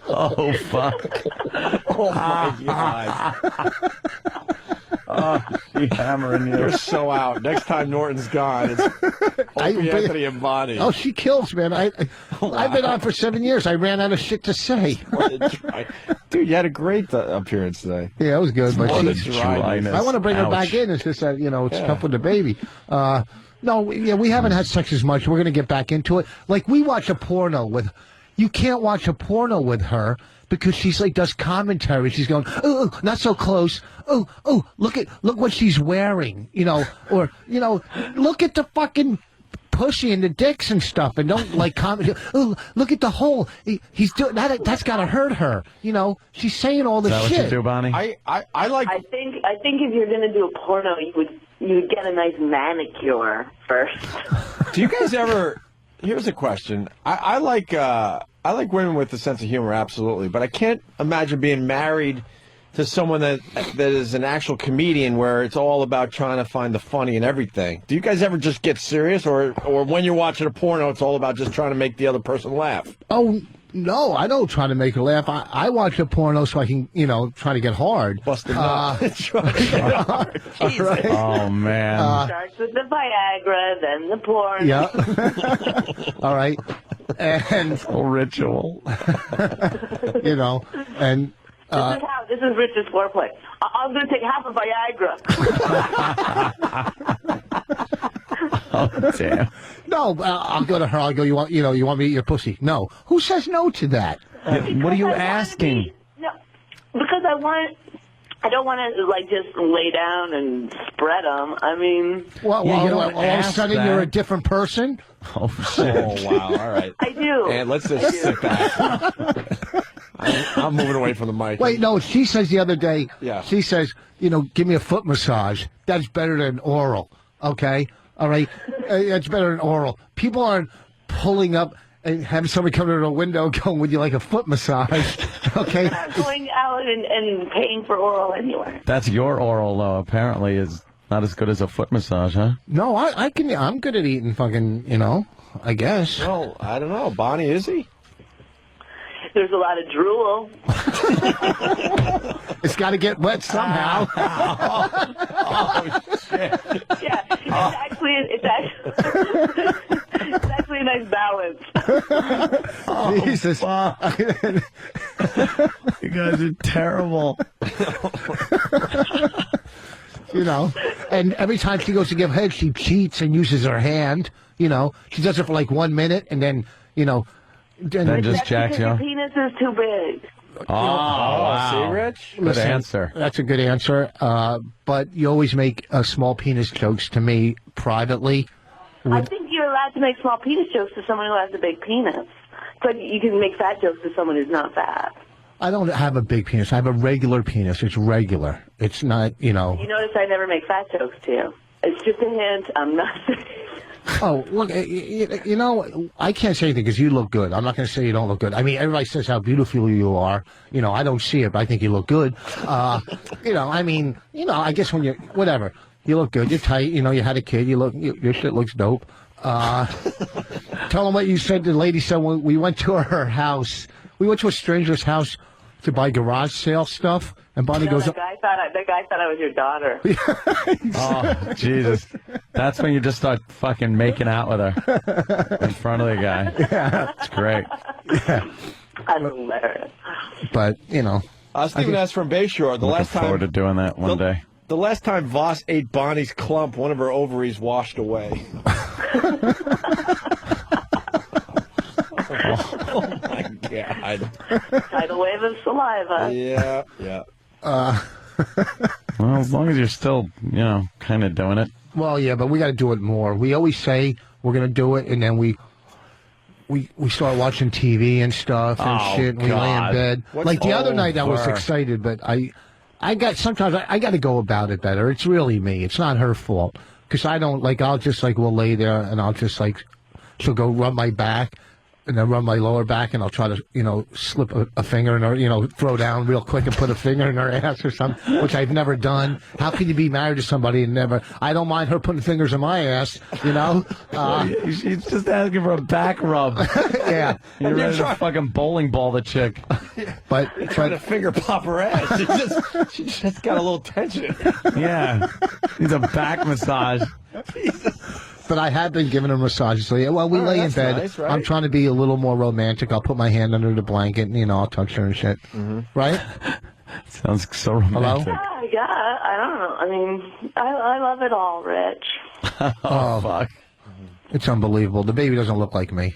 Oh, fuck. Oh, my God. She's hammering you. You're so out. Next time Norton's gone, it's Opie, Anthony, and Bonnie. Oh, she kills, man. I've been on for 7 years. I ran out of shit to say. Dude, you had a great appearance today. Yeah, it was good. But Dryness. I want to bring her Ouch. back in. It's just that, it's tough with the baby. No, we haven't had sex as much. We're going to get back into it. Like, we watch a porno with... You can't watch a porno with her because she's like does commentary. She's going, oh, not so close. Oh, look what she's wearing. Or look at the fucking pussy and the dicks and stuff, and don't like comment. Oh, look at the hole. He's doing that. That's got to hurt her. She's saying all this Is that shit. what you do, Bonnie? I like. I think if you're going to do a porno, you would get a nice manicure first. Do you guys ever? Here's a question. I like women with a sense of humor, absolutely, but I can't imagine being married to someone that is an actual comedian where it's all about trying to find the funny in everything. Do you guys ever just get serious, or when you're watching a porno, it's all about just trying to make the other person laugh? Oh, no, I don't try to make her laugh. I watch a porno so I can, try to get hard. Bust a nut. Right. Oh, man. Starts with the Viagra, then the porn. Yeah. All right. And whole ritual. And This is Richard's foreplay. I'm going to take half of Viagra. Oh, damn. no, I'll go to her. I'll go. You want me to eat your pussy? No. Who says no to that? What are you asking? No, because I don't want to like just lay down and spread them. I mean, Well, Yeah, you don't all of a ask sudden that. you're a different person. Oh, shit. Oh, wow. All right. I do. And let's just sit back. I'm moving away from the mic. Wait, no. She says the other day. Yeah. She says, give me a foot massage. That's better than oral. Okay. All right. That's better than oral. People aren't pulling up and having somebody come to the window going, would you like a foot massage? Okay. I'm not going out and paying for oral anywhere. That's your oral, though, apparently, is not as good as a foot massage, huh? No, I'm good at eating fucking, I guess. Well, I don't know. Bonnie, is he? There's a lot of drool. It's got to get wet somehow. Oh, shit. Yeah, it's actually a nice balance. Jesus. You guys are terrible. And every time she goes to give head, she cheats and uses her hand. She does it for like 1 minute, and then, Then just That's jacks because you. your penis is too big. Oh, wow. See, Rich? Good Listen, answer. That's a good answer. But you always make small penis jokes to me privately. I think you're allowed to make small penis jokes to someone who has a big penis. But you can make fat jokes to someone who's not fat. I don't have a big penis. I have a regular penis. It's regular. It's not, You notice I never make fat jokes to you. It's just a hint. I'm not saying. Oh, look, I can't say anything because you look good. I'm not going to say you don't look good. I mean, everybody says how beautiful you are. I don't see it, but I think you look good. I guess when you're, whatever, you look good. You're tight. You had a kid. Your shit looks dope. Tell them what you said. The lady said when we went to her house. We went to a stranger's house to buy garage sale stuff, and Bonnie goes, That guy thought I was your daughter. Oh, Jesus. That's when you just start fucking making out with her in front of the guy. Yeah. It's great. Yeah. That's hilarious. But, Stephen asked from Bayshore. The Looking last forward time to doing that one day. The last time Voss ate Bonnie's clump, one of her ovaries washed away. Oh my God. Tidal wave of saliva. Yeah. Well, as long as you're still, kind of doing it. Well, yeah, but we got to do it more. We always say we're going to do it, and then we start watching TV and stuff and shit, and we lay in bed. Like the other night, I was excited, but sometimes I got to go about it better. It's really me. It's not her fault. Because I don't, I'll just, we'll lay there, and I'll just, she'll go rub my back, and then rub my lower back, and I'll try to, slip a finger in her, throw down real quick and put a finger in her ass or something, which I've never done. How can you be married to somebody and never? I don't mind her putting fingers in my ass, She's just asking for a back rub. Yeah. You're ready to fucking bowling ball the chick. But trying to finger pop her ass. She just got a little tension. Yeah. Needs a back massage. But I have been giving her massages. So, we lay in bed. Nice, right? I'm trying to be a little more romantic. I'll put my hand under the blanket and, I'll touch her and shit. Mm-hmm. Right? Sounds so romantic. Hello? Yeah, I don't know. I mean, I love it all, Rich. Oh, fuck. It's unbelievable. The baby doesn't look like me.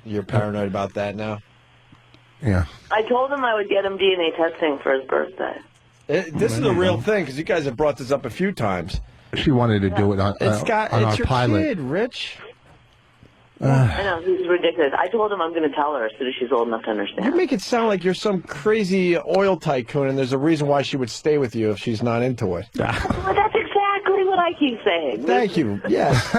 You're paranoid about that now? Yeah. I told him I would get him DNA testing for his birthday. This is a real thing, because you guys have brought this up a few times. She wanted to do it on It's our your pilot. kid, Rich. I know, he's ridiculous. I told him I'm going to tell her as soon as she's old enough to understand. You make it sound like you're some crazy oil tycoon, and there's a reason why she would stay with you if she's not into it. Well, that's exactly what I keep saying. Thank you. Yes.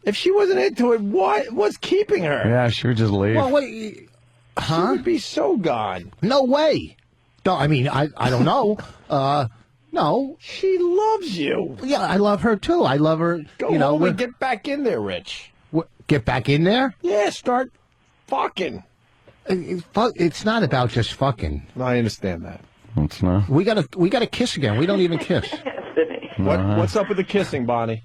If she wasn't into it, what's keeping her? Yeah, she would just leave. Well, wait. Huh? She would be so gone. No way. No, I mean, I don't know. No. She loves you. Yeah, I love her, too. I love her. Go home and get back in there, Rich. Get back in there? Yeah, start fucking. It's not about just fucking. No, I understand that. It's not. We gotta kiss again. We don't even kiss. What's up with the kissing, Bonnie?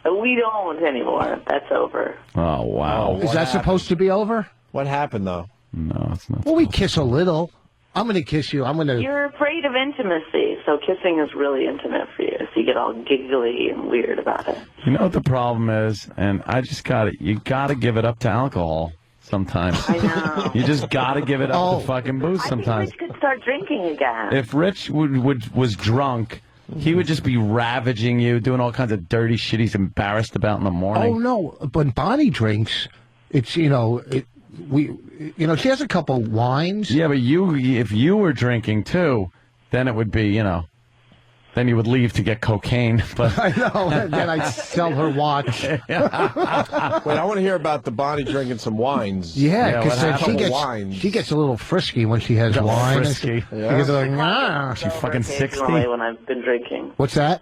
We don't anymore. That's over. Oh, wow. Is that supposed to be over? What happened, though? No, it's not. Well, we kiss a little. I'm going to kiss you. You're afraid of intimacy, so kissing is really intimate for you. So you get all giggly and weird about it. You know what the problem is? And I just you got to give it up to alcohol sometimes. I know. You just got to give it up to fucking booze sometimes. I think Rich could start drinking again. If Rich was drunk, he would just be ravaging you, doing all kinds of dirty shit he's embarrassed about in the morning. Oh, no. When Bonnie drinks, it's, she has a couple wines. Yeah, but if you were drinking too, then it would be, then you would leave to get cocaine. But I know. And then I'd sell her watch. Wait, I want to hear about the Bonnie drinking some wines. Yeah, because she gets a little frisky when she has wine. Frisky. She gets like, She's fucking 60. When I've been drinking. What's that?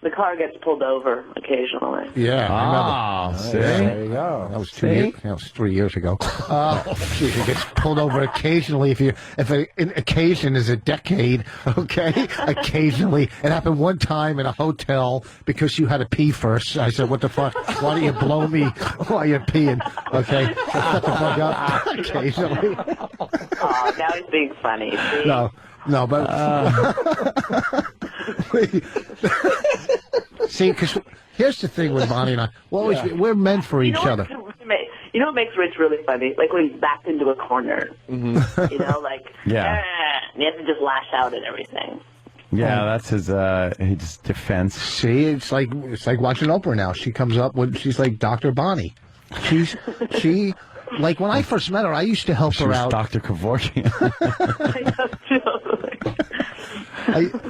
The car gets pulled over occasionally. Yeah, I remember. See? There you go. That was 2 years. That was 3 years ago. She gets pulled over occasionally. If an occasion is a decade, okay? Occasionally, it happened one time in a hotel because you had to pee first. I said, "What the fuck? Why don't you blow me while you're peeing?" Okay, shut the fuck up. Occasionally. Oh, now he's being funny. See? No, but see, because here's the thing with Bonnie and I. We're meant for each other. You know what makes Rich really funny? Like when he's backed into a corner. Mm-hmm. And he has to just lash out at everything. Yeah, that's his defense. See, it's like watching Oprah now. She comes up with, she's like Dr. Bonnie. She. Like, when I first met her, I used to help her out. Dr. Kevorkian.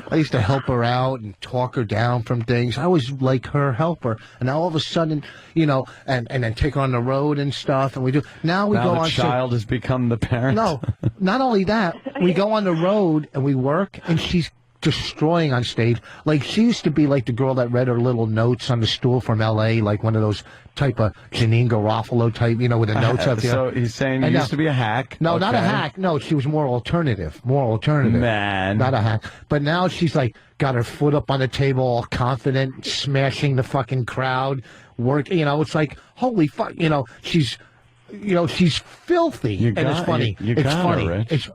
I used to help her out and talk her down from things. I was like her helper. And now all of a sudden, and then take her on the road and stuff. And we do. Now go on. The child has become the parent. No, not only that. We go on the road and we work, and she's destroying on stage. Like, she used to be like the girl that read her little notes on the stool from L.A., like one of those type of Janine Garofalo type, with the notes up there. So he's saying you used to be a hack. No, not a hack. No, she was more alternative. Man. Not a hack. But now she's like got her foot up on the table, all confident, smashing the fucking crowd. It's like, holy fuck, she's filthy. It's funny. You it's got funny. her, Rich. It's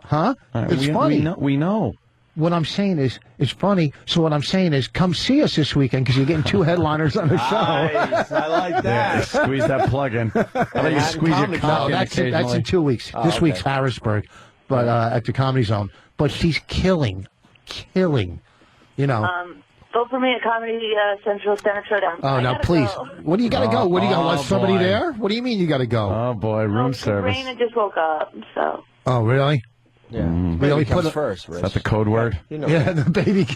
funny. We know. what I'm saying is, it's funny. So what I'm saying is, come see us this weekend because you're getting 2 headliners on the show. Nice. I like that. Yeah, squeeze that plug in. How about you squeeze your cock in that's in occasionally? 2 weeks. Oh, This okay. week's Harrisburg, but at the Comedy Zone. But she's killing. You know. Vote for me at Comedy Central Center Showdown. Oh, now please. Go. What do you got to go? What do you got? Want somebody boy. there? What do you mean you got to go? Oh boy, room service. Raina just woke up, so. Oh, really? Yeah. Really Baby comes put first, Is Rich. that the code word? You know Yeah, the baby.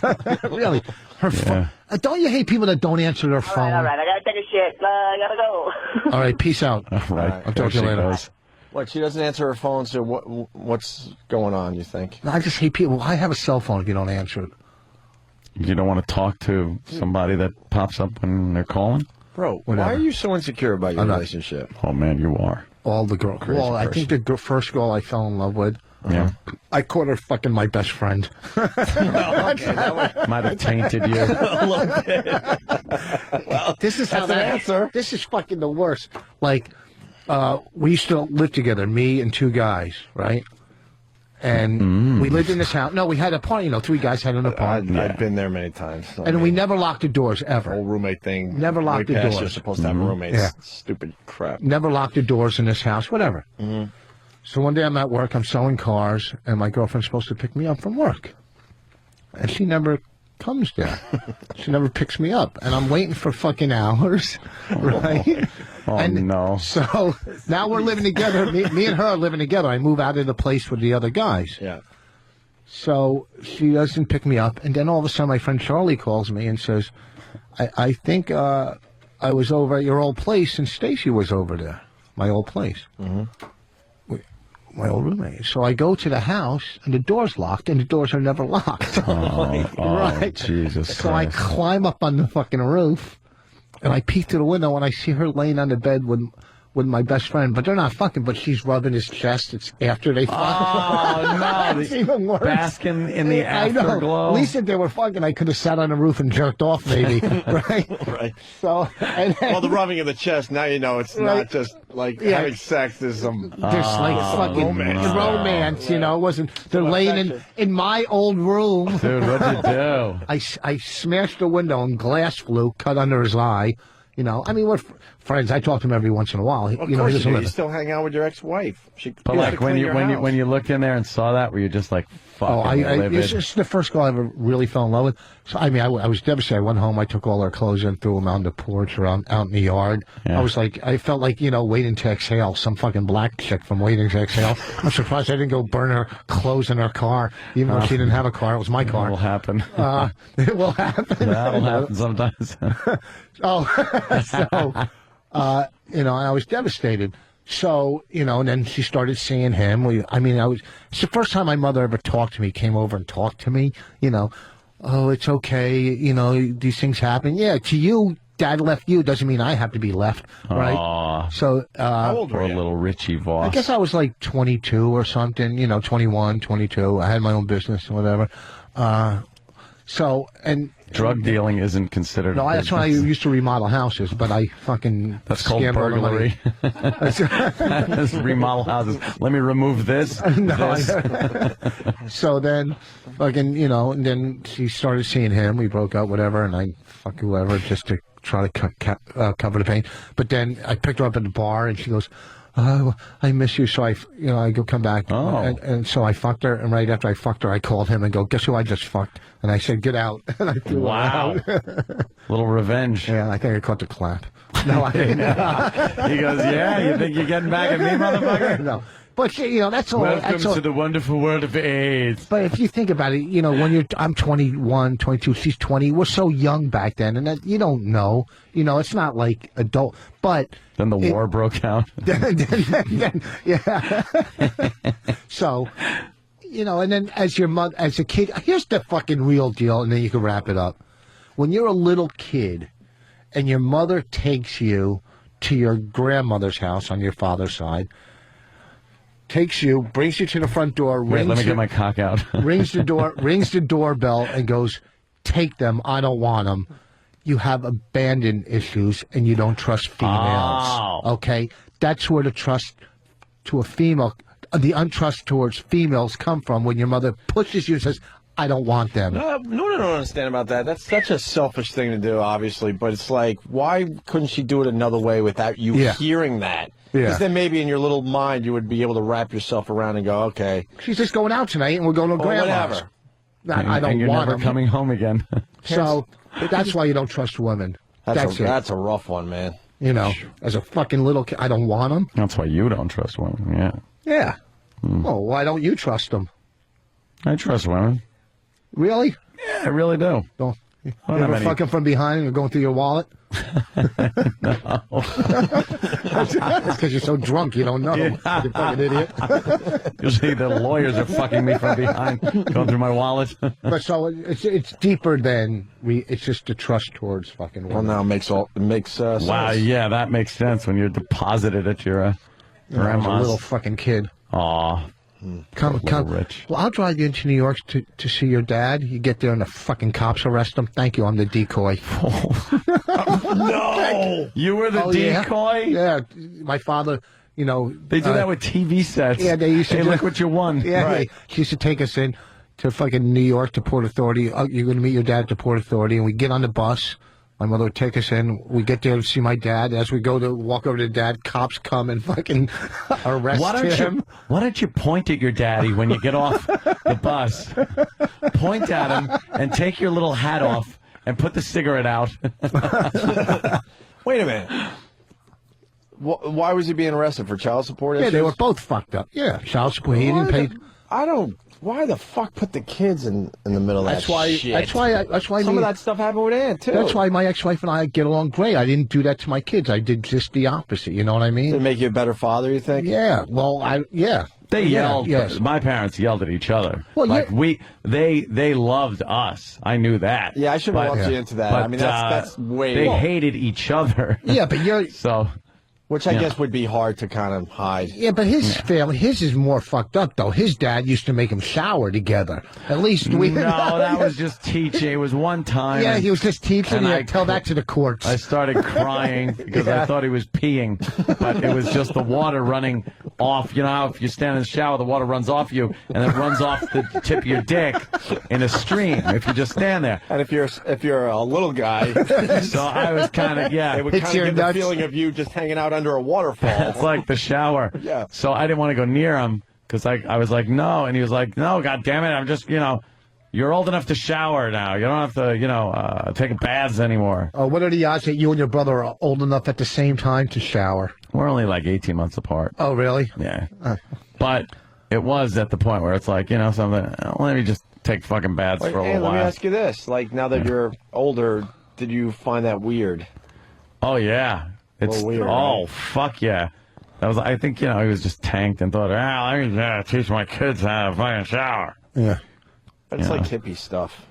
Really? Her phone. Don't you hate people that don't answer their phone? All right, I gotta take a shit. I gotta go. All right, peace out. All right. I'll talk to you later. What, she doesn't answer her phone, so what's going on, you think? I just hate people. I have a cell phone if you don't answer it. You don't want to talk to somebody that pops up when they're calling? Bro, Whatever. why are you so insecure about your I'm not. relationship? Oh, man, you are. All the girls. Crazy Well, I think the first girl I fell in love with, Yeah. I caught her fucking my best friend. Okay, that Might have tainted you. This is how That's an answer. This is fucking the worst. Like, we used to live together, me and 2 guys, right? And we lived in this house. No, we had a party. 3 guys had an apartment. I've been there many times. So And we never locked the doors, ever. whole roommate thing. Never locked way the past doors. You're supposed to have roommates. Yeah. Stupid crap. Never locked the doors in this house, whatever. So one day I'm at work, I'm selling cars, and my girlfriend's supposed to pick me up from work. And she never comes there. She never picks me up. And I'm waiting for fucking hours, right? Oh, And no. So now we're living together. Me and her are living together. I move out of the place with the other guys. Yeah. So she doesn't pick me up. And then all of a sudden my friend Charlie calls me and says, I think I was over at your old place and Stacy was over there. My old place. My old roommate. So I go to the house and the door's locked and the doors are never locked. Right. Jesus So I Christ. climb up on the fucking roof and I peek through the window and I see her laying on the bed with my best friend, but they're not fucking, but she's rubbing his chest. It's after they fuck. Oh, no. It's even worse. Basking in the I know. afterglow. At least if they were fucking, I could have sat on the roof and jerked off, maybe. Right? Right. So, and then, Well, the rubbing of the chest, now you know it's Right. not just like Yeah. having sex. There's some there's like fucking romance, you know. It wasn't, they're laying in my old room. Dude, what'd you do? I smashed the window and glass flew, cut under his eye. You know, I mean, we're friends. I talk to him every once in a while. Of You know, course he you doesn't do. live. You still hang out with your ex-wife. But like when you looked in there and saw that, were you just like, Oh, fucking livid? this is the first girl I ever really fell in love with. So, I mean, I was devastated. I went home, I took all her clothes and threw them out on the porch or out in the yard. Yeah. I was like, I felt like, Waiting to Exhale, some fucking black chick from Waiting to Exhale. I'm surprised I didn't go burn her clothes in her car, even though she didn't have a car. It was my car. That'll happen. It will happen. That'll happen sometimes. So, I was devastated. So, and then she started seeing him. It's the first time my mother ever talked to me, came over and talked to me, oh, it's okay, these things happen. Yeah, to you, Dad left you, doesn't mean I have to be left, right? Aw. So, How old were Poor you? little Richie Voss. I guess I was like 22 or something, 21, 22. I had my own business and whatever. Drug dealing isn't considered. No, a that's when I business. used to remodel houses, but I fucking That's called scammed all the money. burglary. That's remodel houses. Let me remove this. this. So then, fucking, and then she started seeing him. We broke up, whatever, and I fuck whoever just to try to cover the pain. But then I picked her up at the bar, and she goes, "Oh, I miss you." So I go come back, and so I fucked her. And right after I fucked her, I called him and go, "Guess who I just fucked?" And I said, "Get out." And I threw her Wow. out. Little revenge. Yeah, I think I caught the clap. No, I didn't. He goes, "Yeah, you think you're getting back at me, motherfucker?" No. But that's all. Welcome that's all. to the wonderful world of AIDS. But if you think about it, when I'm 21, 22, she's 20. We're so young back then, and that, you don't know. It's not like adult. But then the war broke out. Yeah. So, and then as a kid, here's the fucking real deal, and then you can wrap it up. When you're a little kid, and your mother takes you to your grandmother's house on your father's side. Takes you, brings you to the front door. Wait, let me get my cock out. rings the doorbell, and goes, "Take them. I don't want them." You have abandon issues, and you don't trust females. Oh. Okay, that's where the trust to a female, the untrust towards females come from. When your mother pushes you and says, I don't want them. No, what I don't understand about that, that's such a selfish thing to do, obviously, but it's like, why couldn't she do it another way without you hearing that? Because then maybe in your little mind you would be able to wrap yourself around and go, okay. She's just going out tonight and we're going to grandma's. Whatever. I don't and you're want never them. coming home again. So that's why you don't trust women. That's it. That's a rough one, man. You know, as a fucking little kid, I don't want them. That's why you don't trust women, yeah. Yeah. Well, why don't you trust them? I trust women. Really? Yeah, I really do. Don't. You don't have ever any- fucking from behind and going through your wallet? No. That's because you're so drunk you don't know. You fucking idiot. Usually the lawyers are fucking me from behind, going through my wallet. But so it's deeper than it's just the trust towards fucking women. Well, now it makes sense. Wow, yeah, that makes sense when you're deposited at your I was a grandma's. little fucking kid. Aw. Come. Rich. Well, I'll drive you into New York to see your dad. You get there and the fucking cops arrest him. Thank you, I'm the decoy. No! You were the decoy? Yeah. My father, you know. They do that with TV sets. Yeah, they used to. Hey, look what you won. Yeah, Right. he used to take us in to fucking New York to Port Authority. Oh, you're going to meet your dad at the Port Authority. And we get on the bus. My mother would take us in. We get there to see my dad. As we go to walk over to dad, cops come and fucking arrest him. Why don't you point at your daddy when you get off the bus? Point at him and take your little hat off and put the cigarette out. Wait a minute. Why was he being arrested? For child support Yeah, issues? they were both fucked up. Yeah, child support. He didn't pay. Why the fuck put the kids in the middle of That's that why. shit? That's why. Some of that stuff happened with Aunt, too. That's why my ex-wife and I get along great. I didn't do that to my kids. I did just the opposite. You know what I mean? Did it make you a better father, you think? Yeah. Well, They yelled. Yes. My parents yelled at each other. Well, like they loved us. I knew that. Yeah, I should have loved you into that. But, I mean, that's way... They hated each other. Yeah, but you're... So... Which I guess would be hard to kind of hide. Yeah, but his family, his is more fucked up, though. His dad used to make him shower together. At least we... No, that was just teaching. It was one time. Yeah, he was just teaching. and You I had to tell that to the courts. I started crying because I thought he was peeing, but it was just the water running off. You know how if you stand in the shower, the water runs off you, and it runs off the tip of your dick in a stream if you just stand there. And if you're a little guy... So I was kind of, It would kind of give the feeling of you just hanging out under a waterfall. It's like the shower. Yeah. So I didn't want to go near him because I was like, no. And he was like, no, God damn it. I'm just, you're old enough to shower now. You don't have to, take baths anymore. What are the odds that you and your brother are old enough at the same time to shower? We're only like 18 months apart. Oh, really? Yeah. But it was at the point where it's like, something, let me just take fucking baths for a little Let me while. ask you this. Like, now that you're older, did you find that weird? Oh, yeah. It's weird, oh right? fuck yeah! That was I think he was just tanked and thought, let me teach my kids how to fucking shower. Yeah, but it's like hippie stuff.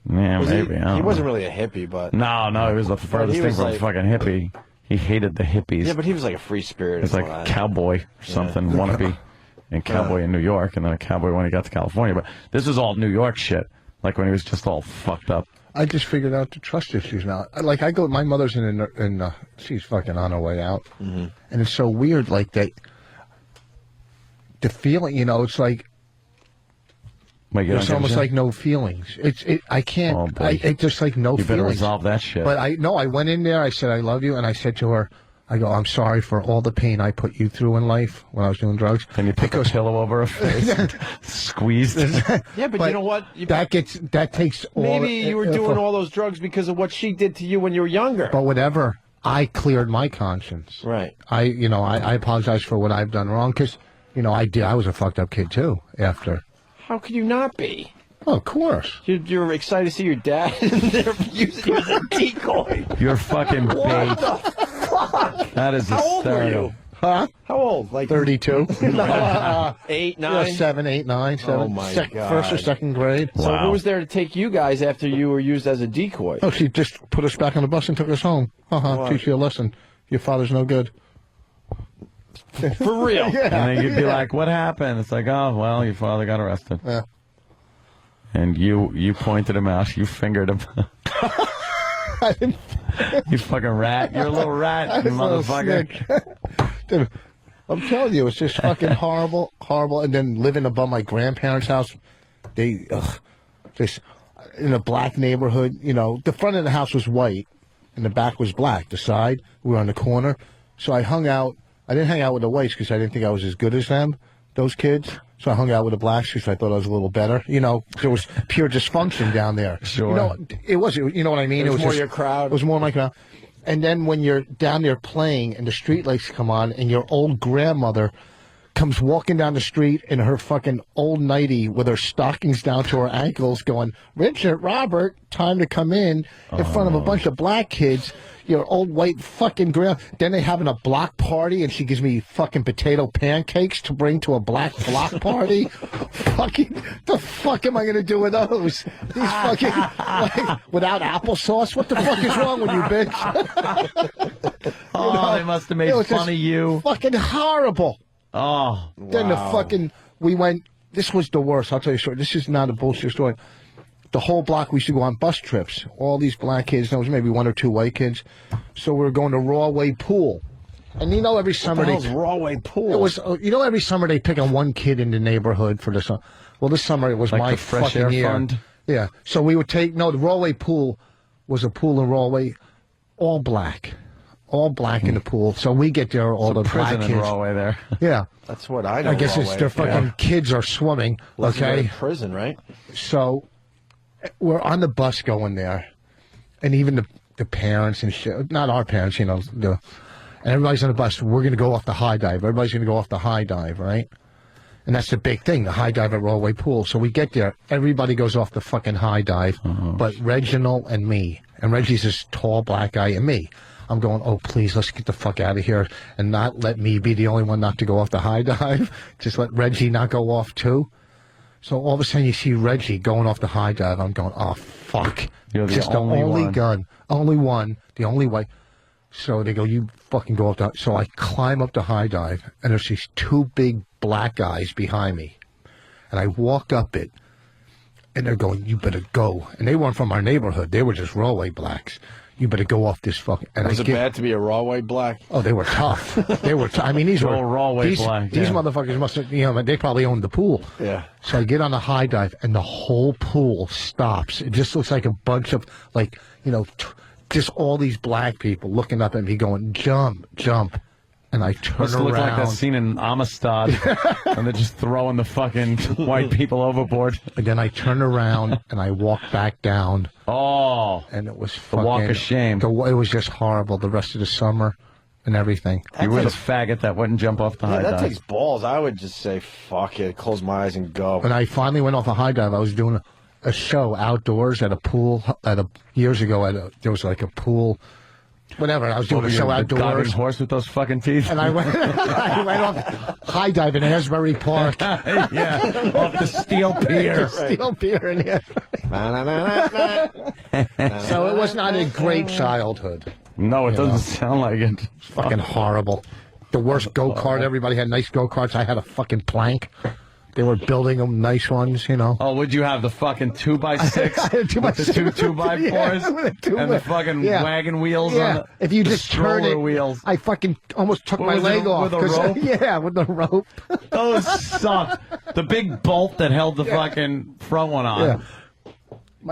Yeah, maybe. He wasn't really a hippie, but no, he was the furthest thing from a fucking hippie. He hated the hippies. Yeah, but he was like a free spirit. He was like a cowboy or something, wannabe, and cowboy in New York, and then a cowboy when he got to California. But this was all New York shit. Like when he was just all fucked up. I just figured out the trust issues now. Like my mother's in she's fucking on her way out, and it's so weird. Like the feeling, it's like there's almost like no feelings. I can't. Oh, boy. It's just like no You feelings. better resolve that shit. But I went in there. I said I love you, and I said to her, I go, I'm sorry for all the pain I put you through in life when I was doing drugs. Then you put a pillow over her face, squeezed. Yeah, but you know what? That takes all. Maybe you were doing all those drugs because of what she did to you when you were younger. But whatever, I cleared my conscience. Right. I apologize for what I've done wrong because, I was a fucked up kid too after. How could you not be? Oh, of course. You're excited to see your dad, and they're using you as a decoy. You're fucking bait. What the fuck? That is How old were hysterical. you? Huh? How old? Like 32. 8, 9? 7, 8, 9, 7. Oh, my God. First or second grade. So who was there to take you guys after you were used as a decoy? Oh, she just put us back on the bus and took us home. What? Teach you a lesson. Your father's no good. For real? Yeah. And then you'd be like, what happened? It's like, oh, well, your father got arrested. Yeah. And you pointed him out. You fingered him. You fucking rat. You're a little rat, you motherfucker. Dude, I'm telling you, it's just fucking horrible. And then living above my grandparents' house, this in a black neighborhood. You know, the front of the house was white, and the back was black. The side, we were on the corner. So I hung out. I didn't hang out with the whites because I didn't think I was as good as them, those kids. So I hung out with the blacks because I thought I was a little better. You know, there was pure dysfunction down there. Sure. You know, it was. You know what I mean? It was more just, your crowd. It was more my crowd. And then when you're down there playing and the street lights come on and your old grandmother comes walking down the street in her fucking old nightie with her stockings down to her ankles going, Richard, Robert, time to come in front of a bunch of black kids, your old white fucking grandma. Then they having a block party and she gives me fucking potato pancakes to bring to a black block party. Fucking, the fuck am I going to do with those? These fucking, like, without applesauce? What the fuck is wrong with you, bitch? They must have made fun of you. Fucking horrible. Oh, Then the fucking, we went, this was the worst. I'll tell you a story. This is not a bullshit story. The whole block, we used to go on bus trips. All these black kids, there was maybe one or two white kids. So we were going to Rawway Pool. And you know, every summer What the hell's Rawway Pool? It was, you know, every summer they pick on one kid in the neighborhood for the summer. Well, this summer it was Like my the Fresh fucking Air year. Fund? Yeah. So we would take, the Rawway Pool was a pool in Rawway, all black. All black in the pool. So we get there, all the black prison kids. in Rawway there. Yeah. That's what I know. I guess it's Rawway. their fucking kids are swimming. Let's go Okay. to prison, right? So we're on the bus going there, and even the parents and shit, not our parents, you know, and everybody's on the bus. We're going to go off the high dive. Everybody's going to go off the high dive, right? And that's the big thing, the high dive at Rawway Pool. So we get there, everybody goes off the fucking high dive, but Reginald and me. And Reggie's this tall black guy and me. I'm going, oh, please, let's get the fuck out of here and not let me be the only one not to go off the high dive. Just let Reggie not go off, too. So all of a sudden you see Reggie going off the high dive. I'm going, oh, fuck. You're the Just only the only one. gun. Only one. The only way. So they go, you fucking go off the... So I climb up the high dive, and there's these two big black guys behind me. And I walk up it, and they're going, you better go. And they weren't from our neighborhood. They were just Rawway blacks. You better go off this fucking... And Was I it bad to be a Rawway black? Oh, they were tough. They were. I mean, these They're were all Rawway these, black, These yeah. motherfuckers must have. You know, they probably owned the pool. Yeah. So I get on a high dive, and the whole pool stops. It just looks like a bunch of just all these black people looking up at me, going, "Jump, jump." And I turn Must around. look like that scene in Amistad, and they're just throwing the fucking white people overboard. And then I turn around and I walk back down. Oh, and it was the walk fucking- of shame. It was just horrible. The rest of the summer and everything. You were the faggot that wouldn't jump off the Yeah, high that dive. takes balls. I would just say, fuck it, close my eyes and go. When I finally went off a high dive, I was doing a show outdoors at a pool years ago. There was like a pool, whatever. I was doing a show The diving outdoors, horse with those fucking teeth. and I went off high dive in Asbury Park. Yeah, off the steel pier. Steel pier in So it was not a great childhood. No, it You doesn't know. sound like it. It's fucking horrible. The worst go-kart. Everybody had nice go-karts. I had a fucking plank. They were building them, nice ones, you know. Oh, would you have the fucking 2x6 I had a 2x6. with the two 2x4s Yeah, with the two and the by- fucking yeah. wagon wheels Yeah, on the, if you the just turn stroller it, wheels. I fucking almost took What my was it, leg off. with a 'cause- rope? Yeah, with the rope. Those suck. The big bolt that held the fucking front one on. Yeah.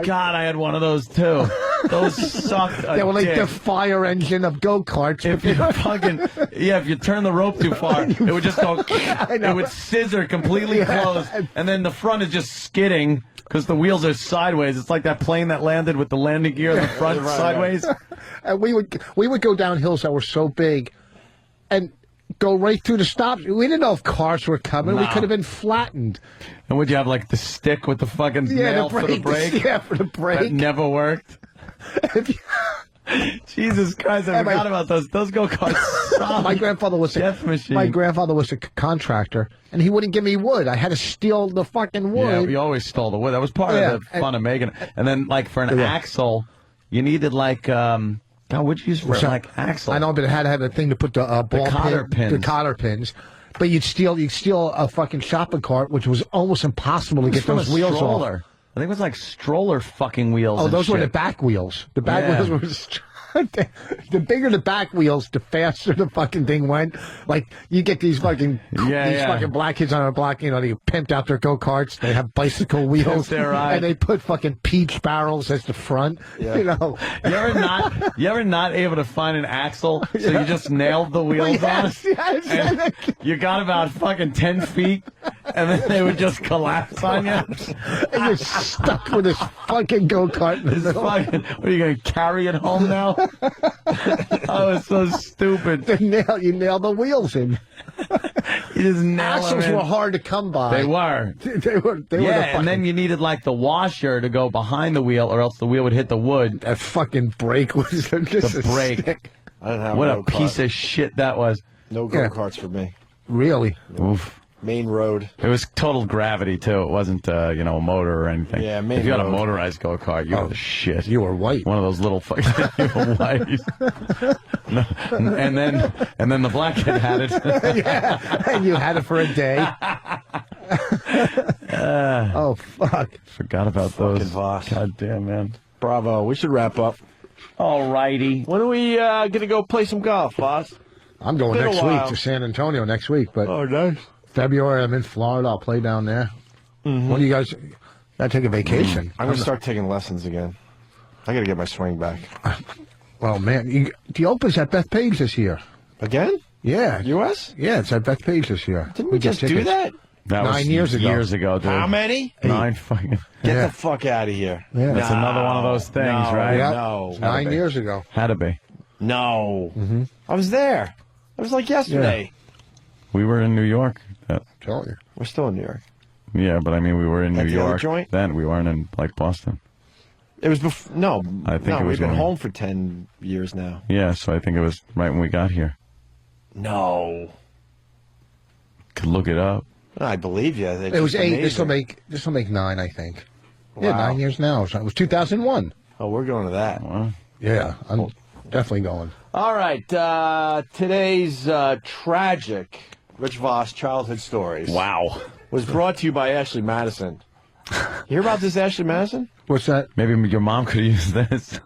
God, I had one of those too. Those sucked. They were like the fire engine of go-karts. If you fucking if you turn the rope too far, it would just go. It would scissor completely closed, and then the front is just skidding because the wheels are sideways. It's like that plane that landed with the landing gear in the front Right, sideways. And we would go down hills that were so big, and go right through the stops. We didn't know if cars were coming. We No. could have been flattened. And would you have like the stick with the fucking nail for the brake? Yeah, for the brake. That never worked. Jesus Christ, I And my- forgot about those. Those go-karts suck. My grandfather was Death machine. My grandfather was a contractor, and he wouldn't give me wood. I had to steal the fucking wood. Yeah, we always stole the wood. That was part Yeah, of the fun of making it. And then, like, for an axle, you needed, like, God, what'd you use for So- like, axle? I know, but it had to have a thing to put the ball cotter pin, pins. the cotter pins. But you'd steal a fucking shopping cart, which was almost impossible to It was get from those a wheels stroller. off. I think it was like stroller fucking wheels. Oh, and those were the shit. back wheels. The back Yeah. wheels were. The bigger the back wheels, the faster the fucking thing went. Like, you get these fucking fucking black kids on a block, you know, they pimped out their go-karts, they have bicycle wheels, and they put fucking peach barrels as the front, you know. You ever not able to find an axle, so you just nailed the wheels on? Yes. And you got about fucking 10 feet, and then they would just collapse on you. And you're stuck with this fucking go-kart in the middle. What are you going to carry it home now? Oh, it's so stupid. You nailed the wheels in. You just nailed Axles them in. were hard to come by. They were. They were the and then you needed like the washer to go behind the wheel, or else the wheel would hit the wood. That fucking brake was just the brake. Stick. I didn't have what no a piece of shit that was. No go-karts for me. Really? Oof. Main road. It was total gravity too. It wasn't, a motor or anything. Yeah, main If you had a road. motorized go-kart, you were the shit. You were white. One of those little fucking you were white. No, and then the black kid had it. And you had it for a day. Oh fuck! Forgot about those. Voss. God damn, man. Bravo. We should wrap up. All righty. When are we gonna go play some golf, Voss? I'm going Been a next week while. to San Antonio next week, but Nice. February I'm in Florida. I'll play down there. When do you guys? I take a vacation. I'm gonna start taking lessons again. I gotta get my swing back. Well, man, the Open's at Bethpage this year. Again? Yeah. U.S.? Yeah, it's at Bethpage this year. Didn't we get just do tickets. that? That was 9 years ago. Years ago, dude. How many? 9 fucking. Get the fuck out of here. Yeah. That's another one of those things, no, right? Yeah. No. 9 years ago. Had to be. No. I was there. It was like yesterday. We were in New York. Tell you. We're still in New York. Yeah, but I mean, we were in At New the other York joint? then. We weren't in, like, Boston. It was before. No. I think it was we've been when- home for 10 years now. Yeah, so I think it was right when we got here. No. Could look it up. I believe you. It was 8. This will make 9, I think. Yeah, Wow. 9 years now. So it was 2001. Oh, we're going to that. Well, Yeah, I'm definitely going. All right. Today's tragic Rich Voss childhood stories. wow. Was brought to you by Ashley Madison. You hear about this, Ashley Madison? What's that? Maybe your mom could use this.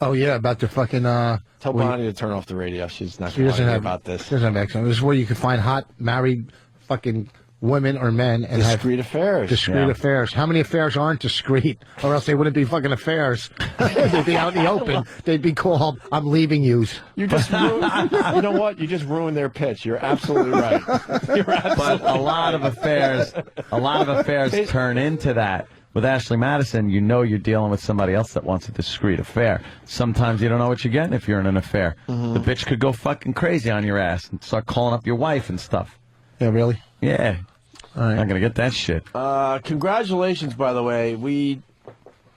Oh yeah, about the fucking. Tell Bonnie to turn off the radio. She's not She going to doesn't hear have about this. She doesn't have excellent. This is where you can find hot married fucking women or men and Discreet have affairs. discreet affairs. How many affairs aren't discreet, or else they wouldn't be fucking affairs? They'd be out in the open. They'd be called "I'm leaving yous." You just ruined, you know what? You just ruined their pitch. You're absolutely right. You're absolutely But a lot of affairs turn into that. With Ashley Madison, you know you're dealing with somebody else that wants a discreet affair. Sometimes you don't know what you're getting if you're in an affair. The bitch could go fucking crazy on your ass and start calling up your wife and stuff. Yeah, really? Yeah. All right. Not gonna get that shit. Congratulations, by the way.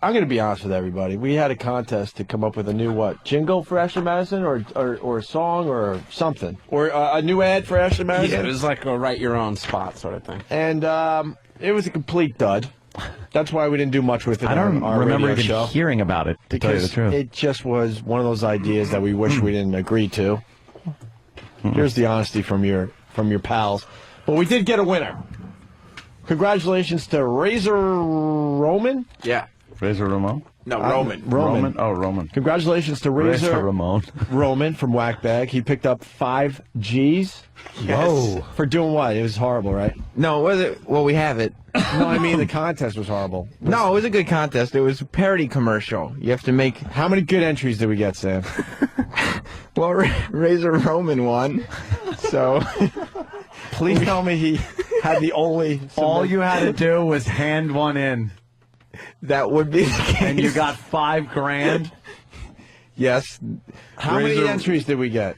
I'm going to be honest with everybody. We had a contest to come up with a new jingle for Ashley Madison, or a song, or something, or a new ad for Ashley Madison. Yeah, it was like a write your own spot sort of thing. And it was a complete dud. That's why we didn't do much with it. I don't on our remember radio even show. hearing about it, to tell you the Because truth. it just was one of those ideas that we wish we didn't agree to. Here's the honesty from your pals. But we did get a winner. Congratulations to Razor Roman. Yeah. Razor Ramon? No, Roman. Roman. Oh, Roman. Congratulations to Razor Ramon. Roman from Whackbag. He picked up 5 G's. Whoa. For doing what? It was horrible, right? No, was it? Well, we have it. No, I mean the contest was horrible. No, it was a good contest. It was a parody commercial. You have to make. How many good entries did we get, Sam? Well, Razor Roman won. So Please tell me he had the only. All you had to do was hand one in, that would be the case. and you got $5,000. Yes. How many entries did we get?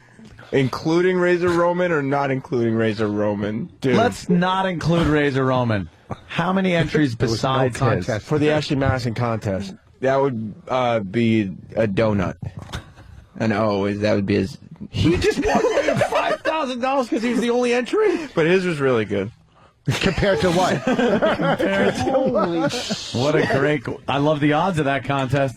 Including Razor Roman or not including Razor Roman? Dude. Let's not include Razor Roman. How many entries besides his? For the Ashley Madison contest. That would be a donut. An O. That would be his. He just walked away with $5,000 because he was the only entry? But his was really good. Compared to what? What a great! I love the odds of that contest.